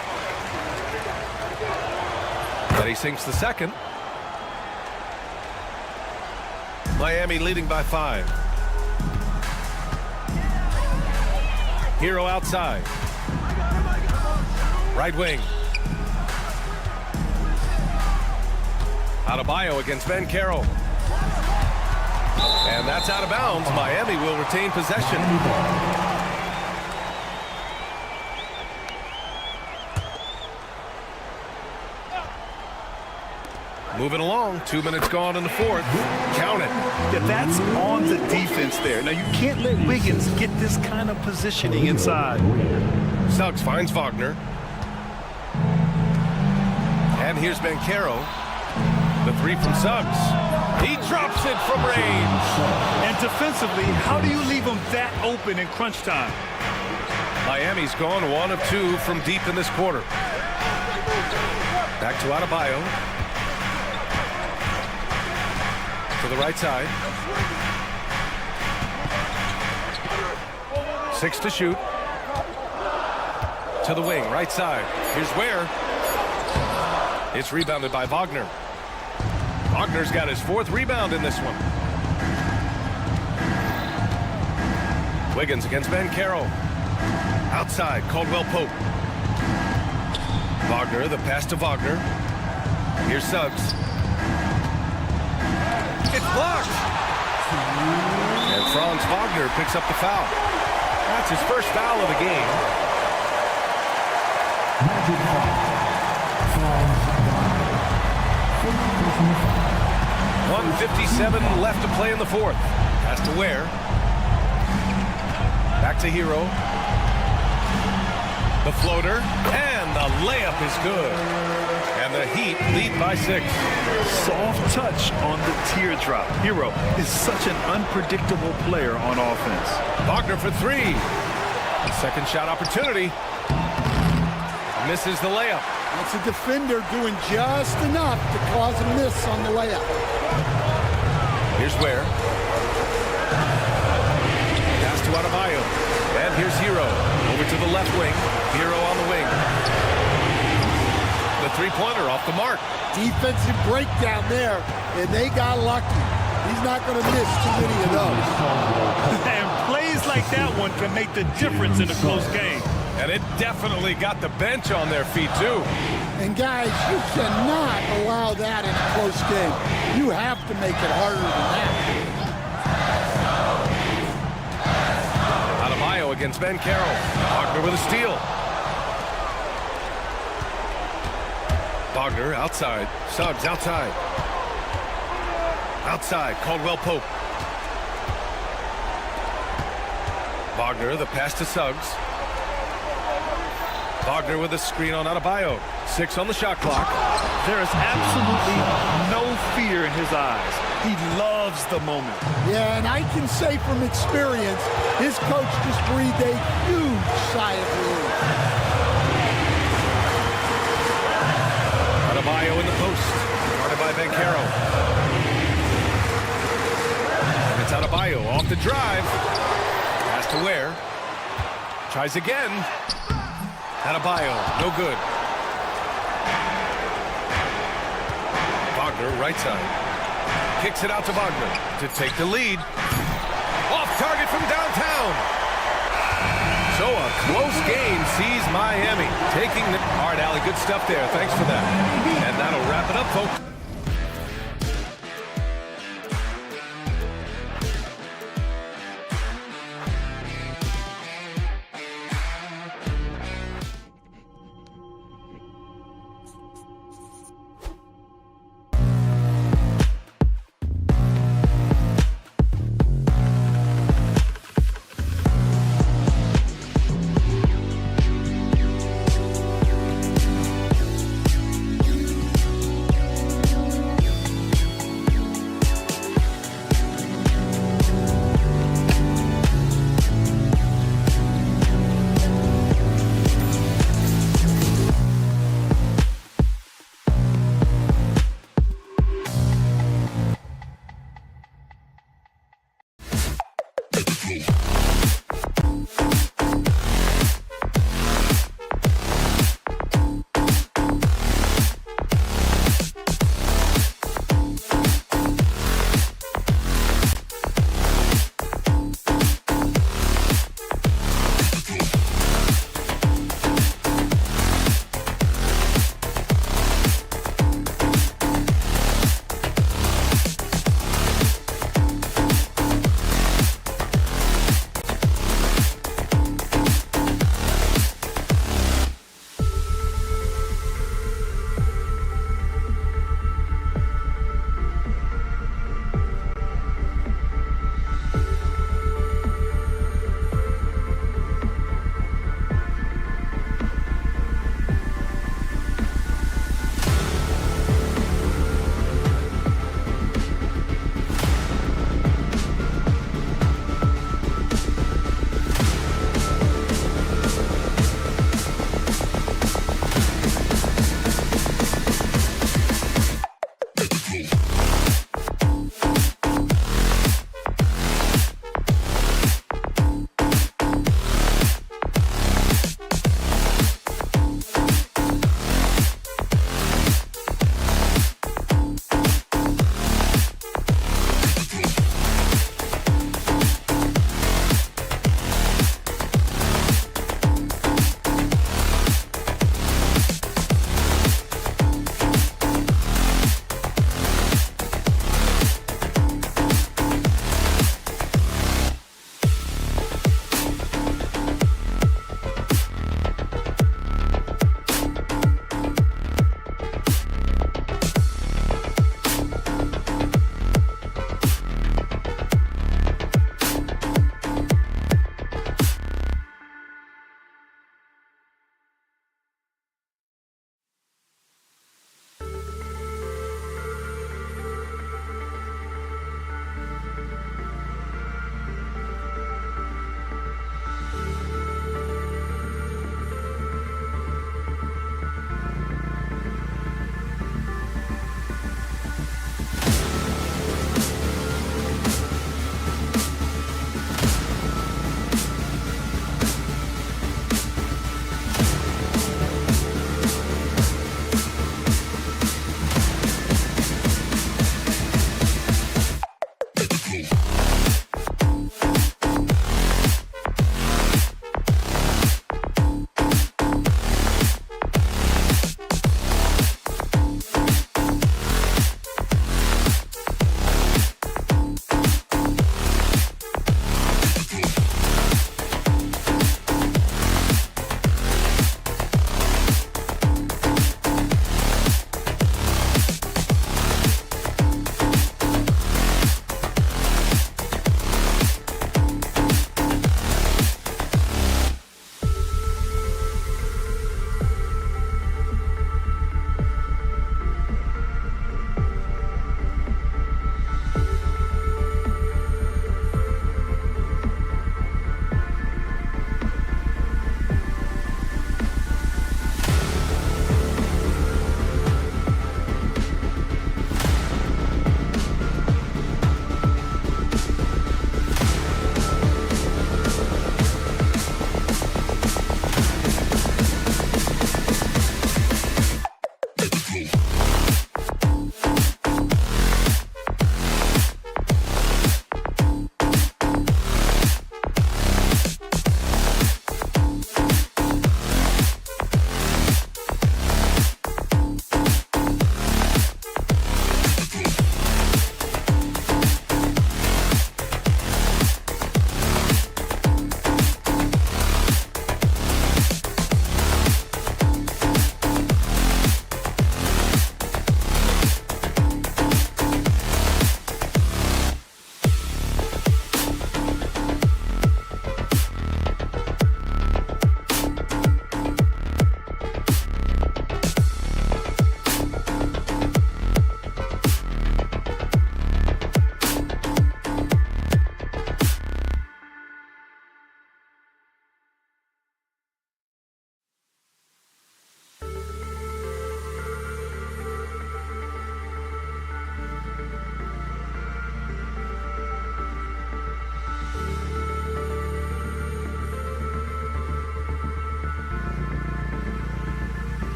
But he sinks the second. Miami leading by 5. Hero outside. Right wing. Adebayo against Banchero. And that's out of bounds. Miami will retain possession. Moving along. 2 minutes gone in the 4th. Count it. Yeah, that's on the defense there. Now, you can't let Wiggins get this kind of positioning inside. Suggs finds Wagner. And here's Banchero. The 3 from Suggs. He drops it from range. And defensively, how do you leave him that open in crunch time? Miami's gone 1 of 2 from deep in this quarter. Back to Adebayo. To the right side. 6 to shoot. To the wing, right side. Here's Ware. It's rebounded by Wagner. Wagner's got his 4th rebound in this one. Wiggins against Banchero. Outside, Caldwell-Pope. Wagner, the pass to Wagner. Here's Suggs. It's blocked. And Franz Wagner picks up the foul. That's his first foul of the game. Magic foul. 1:57 left to play in the 4th. Pass to Ware. Back to Hero. The floater, and the layup is good. And and the Heat lead by 6. Soft touch on the teardrop. Hero is such an unpredictable player on offense. Wagner for 3. Second shot opportunity. Misses the layup. That's a defender doing just enough to cause a miss on the layup. Here's Ware. Pass to Adebayo. And here's Hero. Over to the left wing. Hero on the wing. The three-pointer off the mark. Defensive breakdown there, and they got lucky. He's not going to miss too many of those. And plays like that one can make the difference in a close game. And it definitely got the bench on their feet, too. And, guys, you cannot allow that in a close game. You have to make it harder than that. Adebayo against Ben Carroll. Wagner with a steal. Wagner outside. Suggs outside. Outside. Caldwell Pope. Wagner, the pass to Suggs. Wagner with a screen on Adebayo. 6 on the shot clock. There is absolutely no fear in his eyes. He loves the moment. Yeah, and I can say from experience, his coach just breathed a huge sigh of relief. Adebayo in the post. Guarded by Banchero. And it's Adebayo off the drive. Pass to Ware. Tries again. Adebayo, no good. Wagner, right side. Kicks it out to Wagner to take the lead. Off target from downtown. So a close game sees Miami taking the... All right, Allie, good stuff there. Thanks for that. And that'll wrap it up, folks.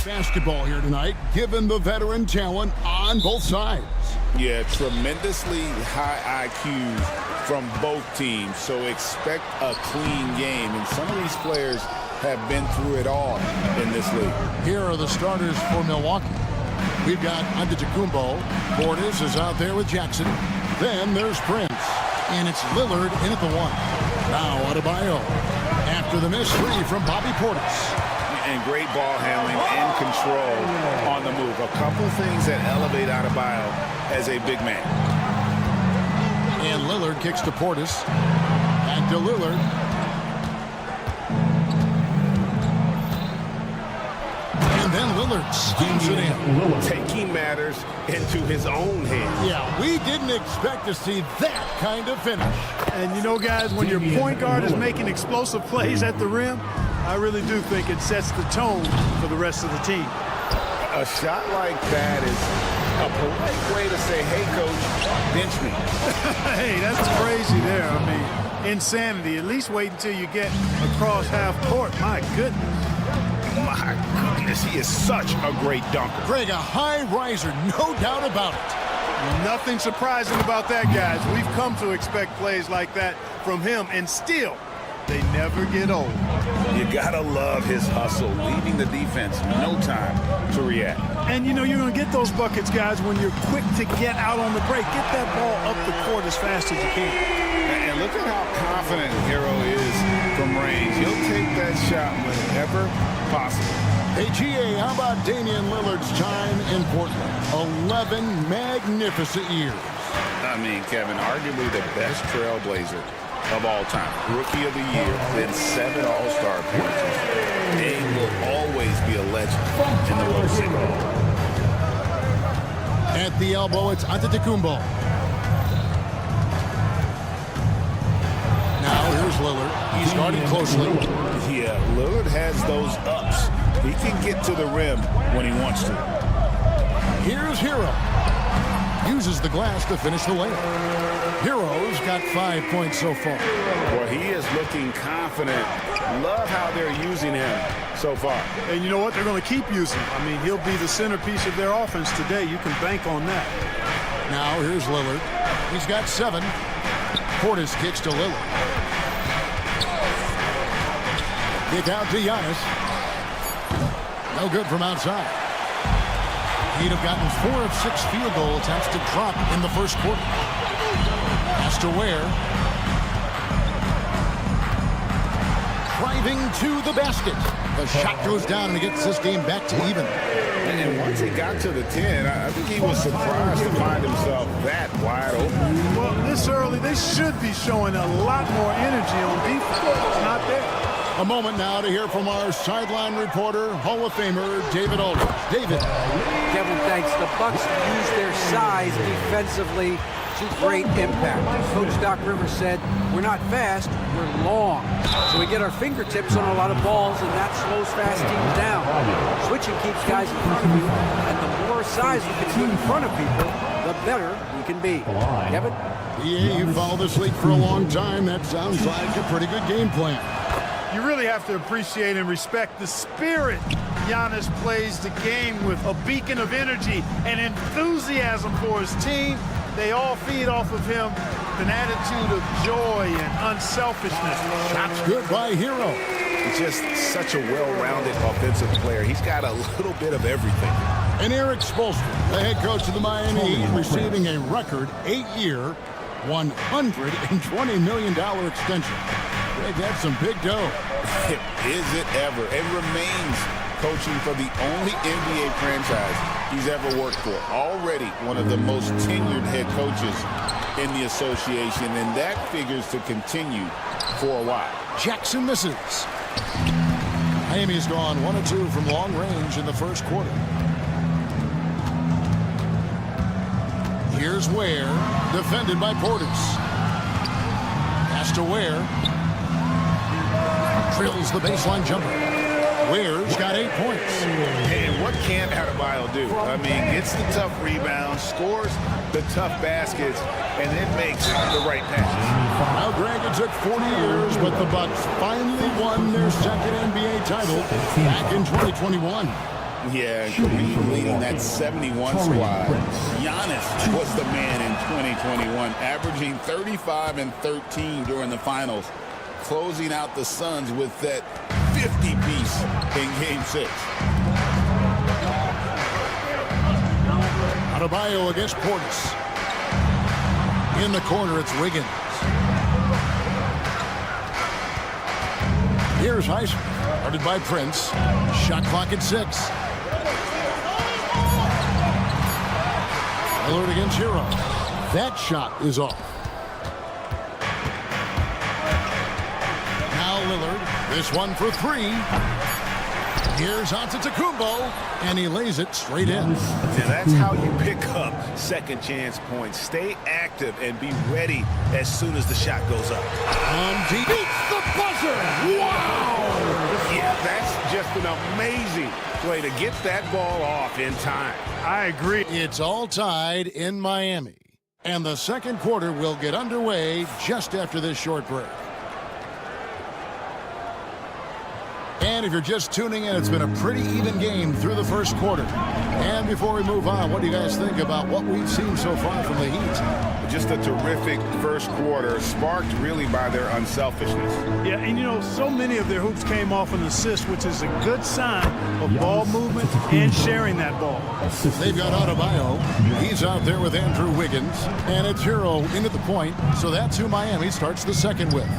basketball here tonight, given the veteran talent on both sides. Yeah, tremendously high IQs from both teams, so expect a clean game. And some of these players have been through it all in this league. Here are the starters for Milwaukee. We've got Antetokounmpo. Portis is out there with Jackson. Then there's Prince. And it's Lillard in at the 1. Now Adebayo. After the miss, 3 from Bobby Portis. And great ball handling and control on the move. A couple things that elevate Adebayo as a big man. And Lillard kicks to Portis. Back to Lillard. And then Lillard steams it in. Taking matters into his own hands. Yeah, we didn't expect to see that kind of finish. And you know, guys, when your point guard is making explosive plays at the rim, I really do think it sets the tone for the rest of the team. A shot like that is a polite way to say, hey, coach, bench me. Hey, that's crazy there. I mean, insanity. At least wait until you get across half court. My goodness. My goodness, he is such a great dunker. Greg, a high riser, no doubt about it. Nothing surprising about that, guys. We've come to expect plays like that from him, and still, they never get old. You gotta love his hustle, leaving the defense no time to react. And you know you're gonna get those buckets, guys, when you're quick to get out on the break. Get that ball up the court as fast as you can. And look at how confident Hero is from range. He'll take that shot whenever possible. Hey, GA, how about Damian Lillard's time in Portland? 11 magnificent years. I mean, Kevin, arguably the best trailblazer of all time. Rookie of the year, then 7 All-Star appearances. Dame will always be a legend in the Rose Bowl. At the elbow, it's Antetokounmpo. Now here's Lillard. He's guarded closely. Yeah, Lillard has those ups. He can get to the rim when he wants to. Here's Hero. Uses the glass to finish the layup. Hero's got 5 points so far. Well, he is looking confident. Love how they're using him so far. And you know what? They're going to keep using him. I mean, he'll be the centerpiece of their offense today. You can bank on that. Now here's Lillard. He's got 7. Portis kicks to Lillard. Kick out to Giannis. No good from outside. He'd have gotten 4 of 6 field goal attempts to drop in the first quarter. Has to Ware. Driving to the basket. The shot goes down and he gets this game back to even. And once he got to the 10, I think he was surprised to find himself that wide open. Well, this early, they should be showing a lot more energy on defense. It's not there. A moment now to hear from our sideline reporter, Hall of Famer David Aldridge. David. Kevin, thanks. The Bucks use their size defensively to great impact. Coach Doc Rivers said, we're not fast, we're long. So we get our fingertips on a lot of balls, and that slows fast teams down. Switching keeps guys in front of you, and the more size we can put in front of people, the better we can be. Kevin? Yeah, you followed this league for a long time. That sounds like a pretty good game plan. You really have to appreciate and respect the spirit Giannis plays the game with. A beacon of energy and enthusiasm for his team. They all feed off of him an attitude of joy and unselfishness. Shots good by Hero. He's just such a well-rounded offensive player. He's got a little bit of everything. And Eric Spoelstra, the head coach of the Miami Heat, receiving a record 8-year, $120 million extension. Greg, that's some big dough. Is it ever? It remains coaching for the only NBA franchise he's ever worked for. Already one of the most tenured head coaches in the association, and that figures to continue for a while. Jackson misses. Miami's gone 1 of 2 from long range in the first quarter. Here's Ware, defended by Portis. Pass to Ware. Drills the baseline jumper. Ware's got 8 points. And what can Adebayo do? I mean, gets the tough rebounds, scores the tough baskets, and then makes the right passes. Now, Greg, it took 40 years, but the Bucks finally won their second NBA title back in 2021. Yeah, Kareem leading that 71 squad. Giannis was the man in 2021, averaging 35 and 13 during the finals, closing out the Suns with that 50-piece in Game 6. Adebayo against Portis. In the corner, it's Wiggins. Here's Heisman, guarded by Prince. Shot clock at 6. Lillard against Yoru. That shot is off. Now Lillard, this one for 3. Here's Antetokounmpo, and he lays it straight in. And that's how you pick up second chance points. Stay active and be ready as soon as the shot goes up. Deep. Beats the buzzer. Wow! Yeah, that's just an amazing play to get that ball off in time. I agree. It's all tied in Miami, and the second quarter will get underway just after this short break. And if you're just tuning in, it's been a pretty even game through the first quarter. And before we move on, what do you guys think about what we've seen so far from the Heat? Just a terrific first quarter, sparked really by their unselfishness. Yeah, and you know, so many of their hoops came off an assist, which is a good sign of ball movement and sharing that ball. They've got Adebayo. He's out there with Andrew Wiggins. And it's Yoru in at the point, so that's who Miami starts the second with.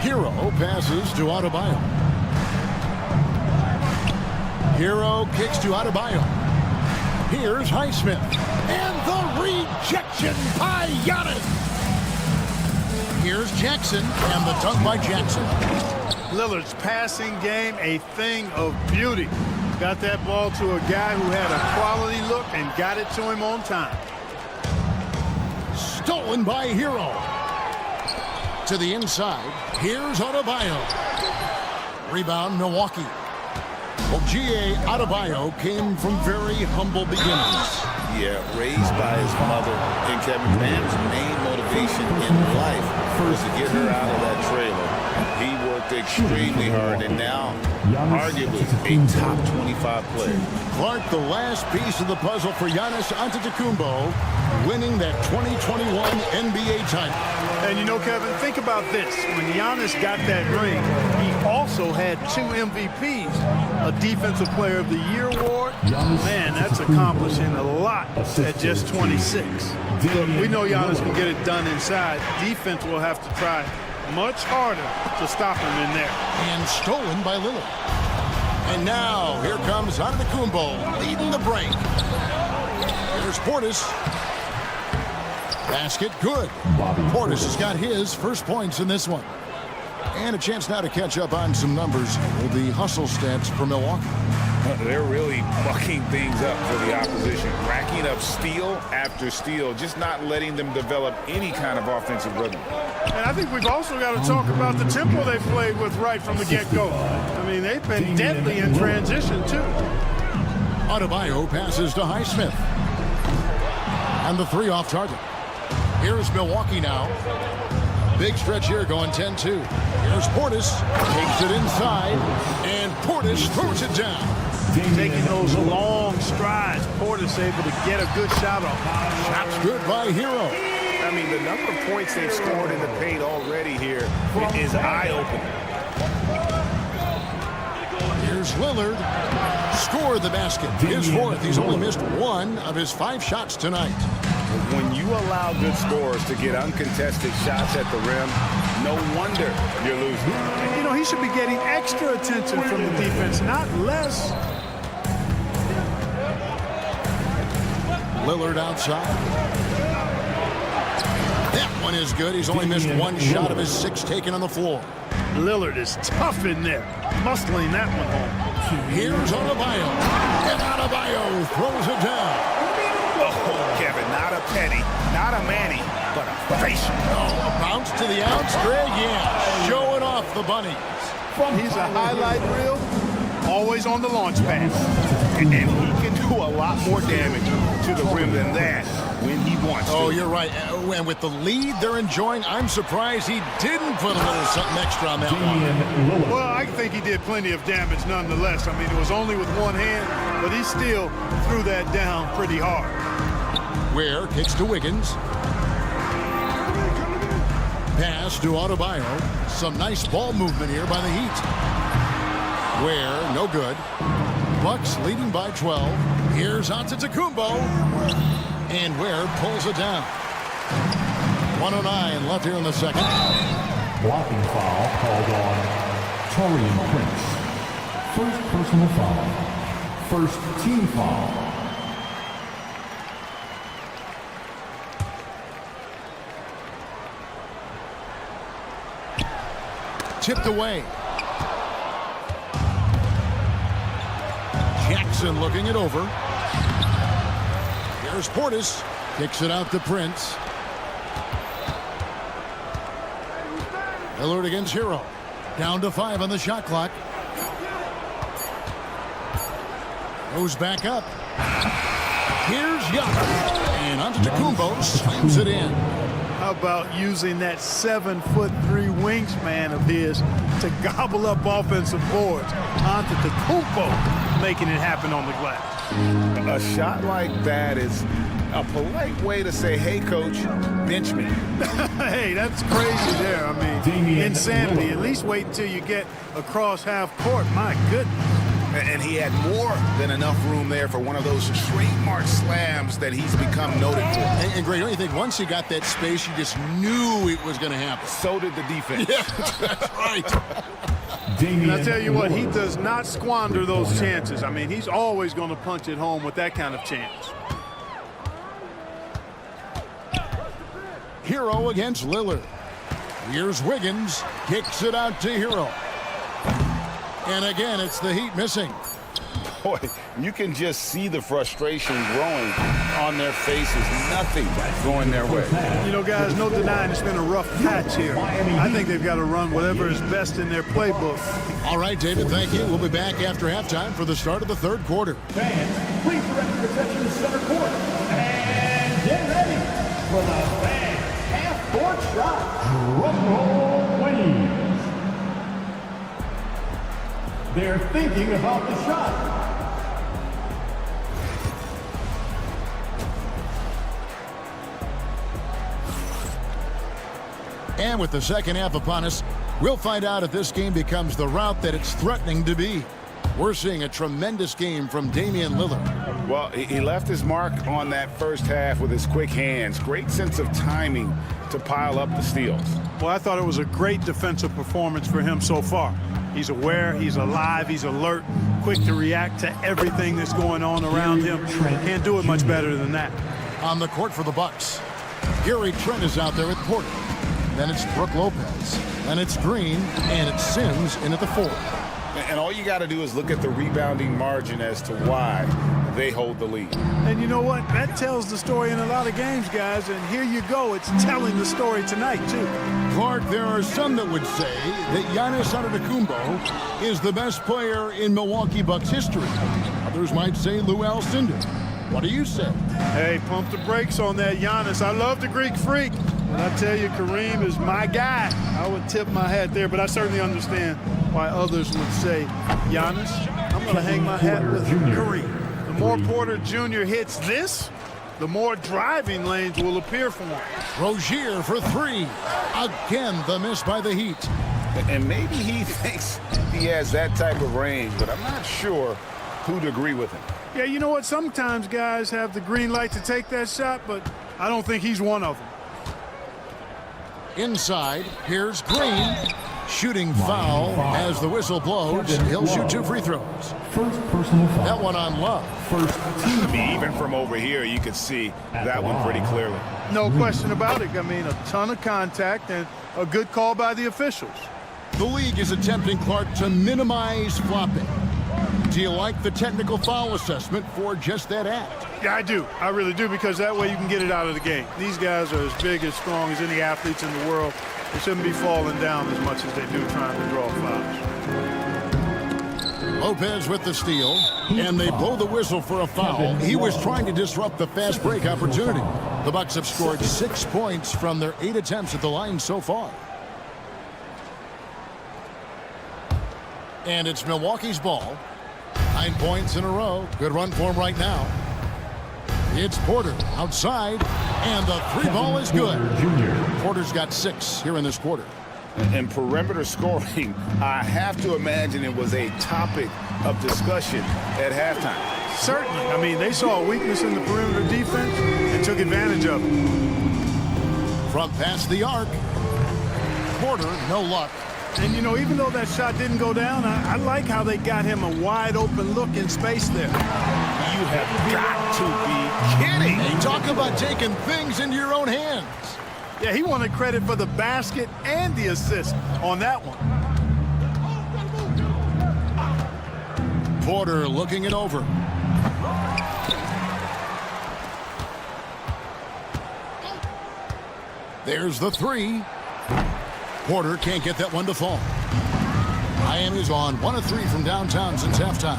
Yoru passes to Adebayo. Yoru kicks to Adebayo. Here's Highsmith. And the rejection by Giannis. Here's Jackson, and the dunk by Jackson. Lillard's passing game, a thing of beauty. Got that ball to a guy who had a quality look and got it to him on time. Stolen by Yoru. To the inside. Here's Adebayo. Rebound, Milwaukee. Well, G.A. Adebayo came from very humble beginnings. Yeah, raised by his mother. And Kevin, Pam's main motivation in life was to get her out of that trailer. He worked extremely hard, and now, arguably, a top 25 player. Clark, the last piece of the puzzle for Giannis Antetokounmpo, winning that 2021 NBA title. And you know, Kevin, think about this. When Giannis got that ring, he also had 2 MVPs, a Defensive Player of the Year award. Man, that's accomplishing a lot at just 26. Look, we know Giannis can get it done inside. Defense will have to try much harder to stop him in there. And stolen by Lillard. And now, here comes Antetokounmpo leading the break. Here's Portis. Basket good. Portis has got his first points in this one. And a chance now to catch up on some numbers with the hustle stats for Milwaukee. They're really mucking things up for the opposition, racking up steal after steal, just not letting them develop any kind of offensive rhythm. And I think we've also got to talk about the tempo they played with right from the get-go. I mean, they've been deadly in transition, too. Adebayo passes to Highsmith. And the 3 off target. Here's Milwaukee now. Big stretch here going 10-2. Here's Portis. Takes it inside. And Portis throws it down. Taking those long strides. Portis able to get a good shot off. Shots good by Yoru. I mean, the number of points they've scored in the paint already here is eye-opening. Here's Lillard. Scored the basket. His 4th. He's only missed 1 of his 5 shots tonight. When you allow good scorers to get uncontested shots at the rim, no wonder you're losing. You know, he should be getting extra attention from the defense, not less. Lillard outside. That one is good. He's only missed 1 shot of his 6 taken on the floor. Lillard is tough in there, muscling that one home. Here's Adebayo. And Adebayo throws it down. Oh, Kevin, not a penny, not a Manny, but a facial. Oh, bounce to the outs, Greg. Yeah, showing off the bunnies. He's a highlight reel always on the launch pad. And he can do a lot more damage to the rim than that when he wants to. Oh, you're right. And with the lead they're enjoying, I'm surprised he didn't put a little something extra on that one. Well, I think he did plenty of damage nonetheless. I mean, it was only with one hand, but he still threw that down pretty hard. Ware kicks to Wiggins. Pass to Adebayo. Some nice ball movement here by the Heat. Ware, no good. Bucks leading by 12. Here's Antetokounmpo. And Ware pulls it down. 1:09 left here in the second. Blocking foul called on Torian Prince. First personal foul. First team foul. Tipped away. Jackson looking it over. Here's Portis. Kicks it out to Prince. Lillard against Hero. Down to 5 on the shot clock. Goes back up. Here's Yoru. And Antetokounmpo slams it in. How about using that 7'3" wingspan of his to gobble up offensive boards? Antetokounmpo making it happen on the glass. A shot like that is a polite way to say, hey, coach, bench me. Hey, that's crazy there. I mean, insanity. At least wait until you get across half court. My goodness. And he had more than enough room there for one of those trademark slams that he's become noted for. And Greg, don't you think once he got that space, you just knew it was going to happen? So did the defense. Yeah, that's right. And I tell you what, he does not squander those chances. I mean, he's always going to punch it home with that kind of chance. Hero against Lillard. Here's Wiggins. Kicks it out to Hero. And again, it's the Heat missing. Boy, you can just see the frustration growing on their faces. Nothing going their way. You know, guys, no denying it's been a rough patch here. I think they've got to run whatever is best in their playbook. All right, David, thank you. We'll be back after halftime for the start of the third quarter. Fans, please direct your attention to center court. And get ready for the fan half-court shot. Drum roll, please. They're thinking about the shot. And with the second half upon us, we'll find out if this game becomes the route that it's threatening to be. We're seeing a tremendous game from Damian Lillard. Well, he left his mark on that first half with his quick hands. Great sense of timing to pile up the steals. Well, I thought it was a great defensive performance for him so far. He's aware, he's alive, he's alert, quick to react to everything that's going on around him. Can't do it much better than that. On the court for the Bucks, Gary Trent is out there at Porter. Then it's Brook Lopez. Then it's Green, and it's Sims in at the 4. And all you got to do is look at the rebounding margin as to why they hold the lead. And you know what? That tells the story in a lot of games, guys. And here you go. It's telling the story tonight, too. Clark, there are some that would say that Giannis Antetokounmpo is the best player in Milwaukee Bucks history. Others might say Lou Alcindor. What do you say? Hey, pump the brakes on that Giannis. I love the Greek Freak. And I tell you, Kareem is my guy. I would tip my hat there, but I certainly understand why others would say, Giannis, I'm going to hang my hat with Kareem. The more Porter Jr. hits this, the more driving lanes will appear for him. Rozier for 3. Again, the miss by the Heat. And maybe he thinks he has that type of range, but I'm not sure who'd agree with him. Yeah, you know what? Sometimes guys have the green light to take that shot, but I don't think he's one of them. Inside, here's Green. Shooting foul as the whistle blows. He'll shoot 2 free throws. First personal foul. That one on Love. First team foul. Even from over here, you could see that one pretty clearly. No question about it. I mean, a ton of contact and a good call by the officials. The league is attempting, Clark, to minimize flopping. Do you like the technical foul assessment for just that act? Yeah, I do. I really do, because that way you can get it out of the game. These guys are as big, as strong as any athletes in the world. They shouldn't be falling down as much as they do trying to draw fouls. Lopez with the steal, and they blow the whistle for a foul. He was trying to disrupt the fast break opportunity. The Bucks have scored 6 points from their 8 attempts at the line so far. And it's Milwaukee's ball. 9 points in a row. Good run for him right now. It's Porter outside, and the 3 ball is good. Porter's got 6 here in this quarter. And perimeter scoring, I have to imagine it was a topic of discussion at halftime. Certainly. I mean, they saw a weakness in the perimeter defense and took advantage of it. From past the arc, Porter, no luck. And, you know, even though that shot didn't go down, I like how they got him a wide open look in space there. You have got to be kidding. Hey, talk about taking things into your own hands. Yeah, he wanted credit for the basket and the assist on that one. Porter looking it over. There's the 3. Porter can't get that one to fall. Miami's on 1 of 3 from downtown since halftime.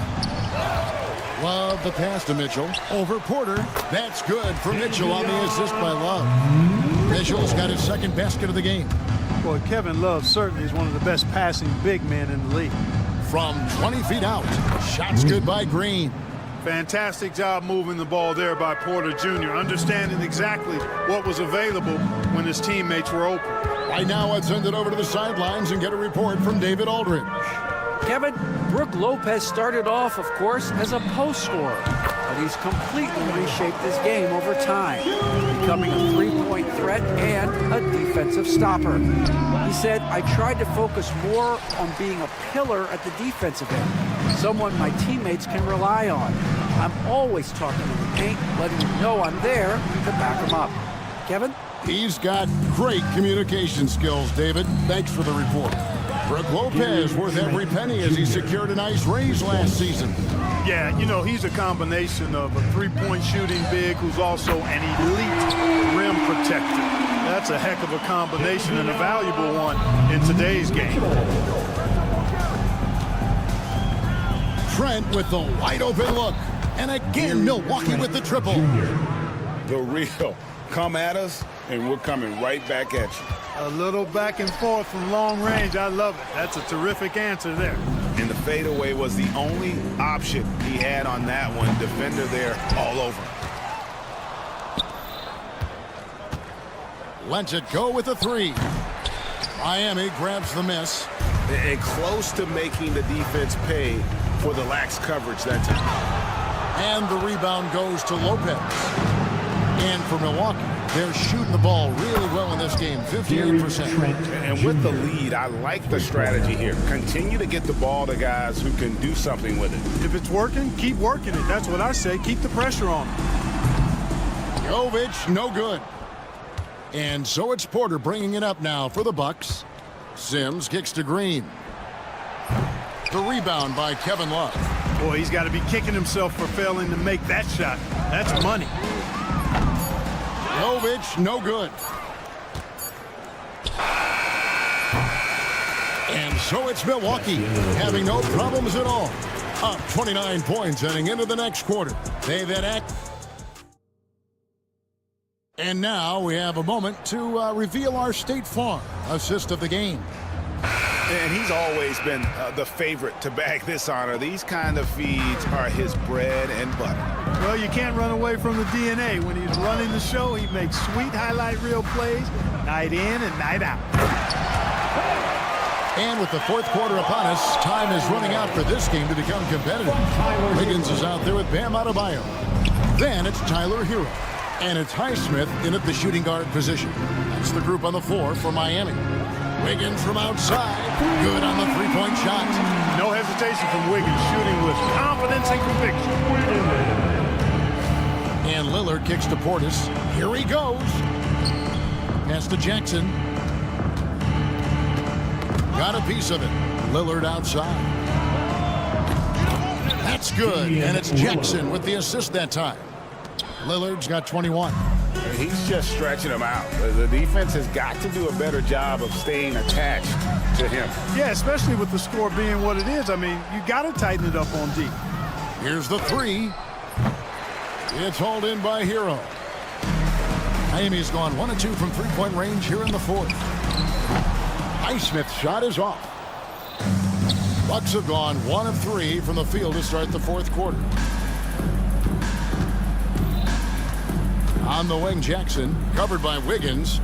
Love the pass to Mitchell. Over Porter. That's good for Mitchell on the assist by Love. Mitchell's got his 2nd basket of the game. Boy, Kevin Love certainly is one of the best passing big men in the league. From 20 feet out. Shots good by Green. Fantastic job moving the ball there by Porter Jr., understanding exactly what was available when his teammates were open. Right now, I'd send it over to the sidelines and get a report from David Aldridge. Kevin, Brook Lopez started off, of course, as a post scorer, but he's completely reshaped his game over time, becoming a 3-point threat and a defensive stopper. He said, I tried to focus more on being a pillar at the defensive end, someone my teammates can rely on. I'm always talking to the paint, letting them know I'm there to back them up. Kevin? He's got great communication skills, David. Thanks for the report. Brook Lopez worth every penny as he secured a nice raise last season. Yeah, you know, he's a combination of a 3-point shooting big who's also an elite rim protector. That's a heck of a combination and a valuable one in today's game. Trent with the wide open look. And again, Milwaukee with the triple. The real. Come at us, and we're coming right back at you. A little back and forth from long range. I love it. That's a terrific answer there. And the fadeaway was the only option he had on that one. Defender there all over. Lets it go with a 3. Miami grabs the miss. And close to making the defense pay for the lax coverage that time. And the rebound goes to Lopez. And for Milwaukee, they're shooting the ball really well in this game, 58%. And with the lead, I like the strategy here. Continue to get the ball to guys who can do something with it. If it's working, keep working it. That's what I say. Keep the pressure on him. Jovic, no good. And so it's Porter bringing it up now for the Bucks. Sims kicks to Green. The rebound by Kevin Love. Boy, he's got to be kicking himself for failing to make that shot. That's money. Jovic, no good. And so it's Milwaukee, having no problems at all. Up 29 points heading into the next quarter. They've had And now we have a moment to reveal our State Farm assist of the game. And he's always been the favorite to bag this honor. These kind of feeds are his bread and butter. Well, you can't run away from the DNA. When he's running the show, he makes sweet highlight reel plays night in and night out. And with the 4th quarter upon us, time is running out for this game to become competitive. Wiggins is out there with Bam Adebayo. Then it's Tyler Hero. And it's Highsmith in at the shooting guard position. That's the group on the floor for Miami. Wiggins from outside. Good on the 3-point shot. No hesitation from Wiggins, shooting with confidence and conviction. And Lillard kicks to Portis. Here he goes. Pass to Jackson. Got a piece of it. Lillard outside. That's good. And it's Jackson with the assist that time. Lillard's got 21. He's just stretching them out. The defense has got to do a better job of staying attached to him. Yeah, especially with the score being what it is. I mean, you got to tighten it up on D. Here's the three. It's hauled in by Yoru. Miami's gone 1 of 2 from three-point range here in the fourth. Highsmith's shot is off. Bucks have gone 1 of 3 from the field to start the fourth quarter. On the wing, Jackson, covered by Wiggins.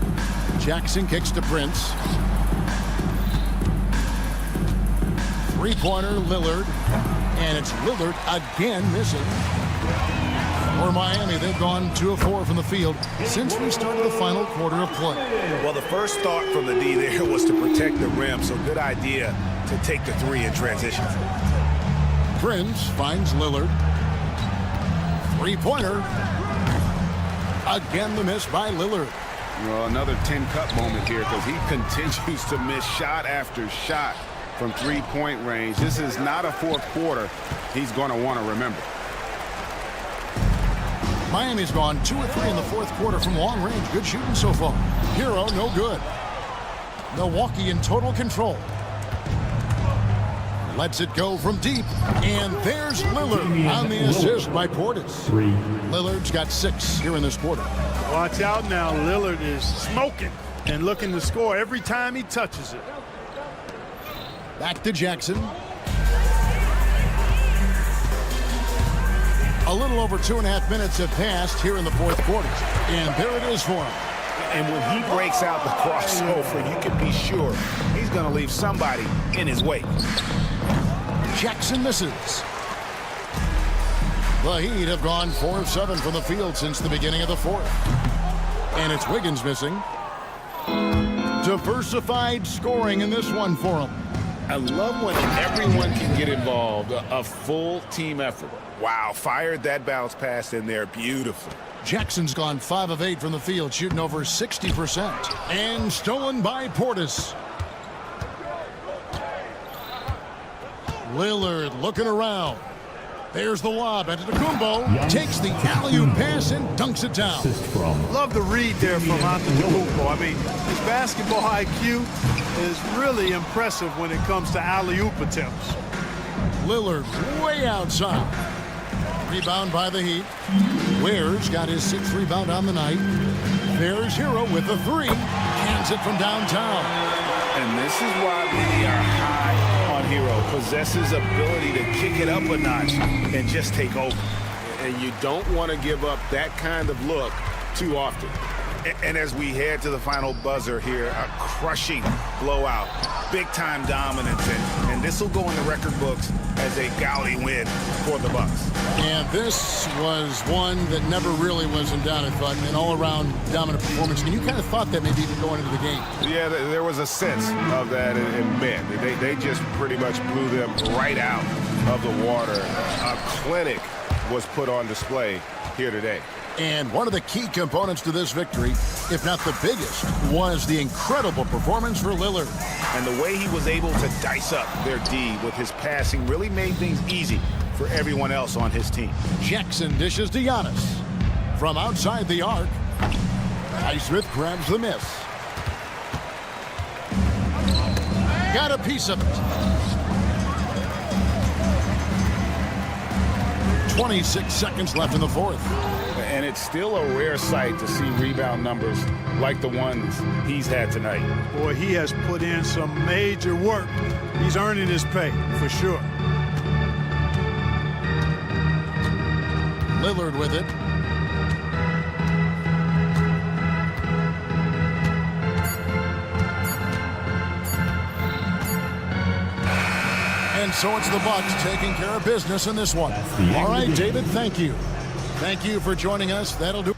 Jackson kicks to Prince. Three-pointer, Lillard. And it's Lillard again missing. For Miami, they've gone 2 of 4 from the field since we started the final quarter of play. Well, the first thought from the D there was to protect the rim, so good idea to take the three in transition. Prince finds Lillard. Three-pointer. Again, the miss by Lillard. Well, another 10-cut moment here because he continues to miss shot after shot from three-point range. This is not a fourth quarter he's going to want to remember. Miami's gone 2 of 3 in the fourth quarter from long range. Good shooting so far. Yoru, no good. Milwaukee in total control. Lets it go from deep. And there's Lillard on the assist by Portis. Lillard's got 6 here in this quarter. Watch out now. Lillard is smoking and looking to score every time he touches it. Back to Jackson. A little over 2.5 minutes have passed here in the fourth quarter. And there it is for him. And when he breaks out the crossover, you can be sure he's going to leave somebody in his wake. Jackson misses. The Heat have gone 4 of 7 from the field since the beginning of the fourth. And it's Wiggins missing. Diversified scoring in this one for him. I love when everyone can get involved, a full team effort. Wow, fired that bounce pass in there beautifully. Jackson's gone 5 of 8 from the field, shooting over 60%. And stolen by Portis. Lillard looking around. There's the lob. Antetokounmpo takes the alley-oop pass and dunks it down. Love the read there from Antetokounmpo. I mean, his basketball IQ is really impressive when it comes to alley-oop attempts. Lillard way outside. Rebound by the Heat. Ware's got his 6th rebound on the night. There's Yoru with the 3. Hands it from downtown. And this is why many are high on Yoru. Possesses ability to kick it up a notch and just take over. And you don't want to give up that kind of look too often. And as we head to the final buzzer here, a crushing blowout. Big-time dominance. And this will go in the record books as a gaudy win for the Bucks. And this was one that never really was in doubt, I thought. An all-around dominant performance. And you kind of thought that maybe even going into the game. Yeah, there was a sense of that in men. They just pretty much blew them right out of the water. A clinic was put on display here today. And one of the key components to this victory, if not the biggest, was the incredible performance for Lillard. And the way he was able to dice up their D with his passing really made things easy for everyone else on his team. Jackson dishes to Giannis. From outside the arc, Highsmith grabs the miss. Got a piece of it. 26 seconds left in the fourth. And it's still a rare sight to see rebound numbers like the ones he's had tonight. Boy, he has put in some major work. He's earning his pay, for sure. Lillard with it. And so it's the Bucks taking care of business in this one. All right, David, thank you. Thank you for joining us. That'll do.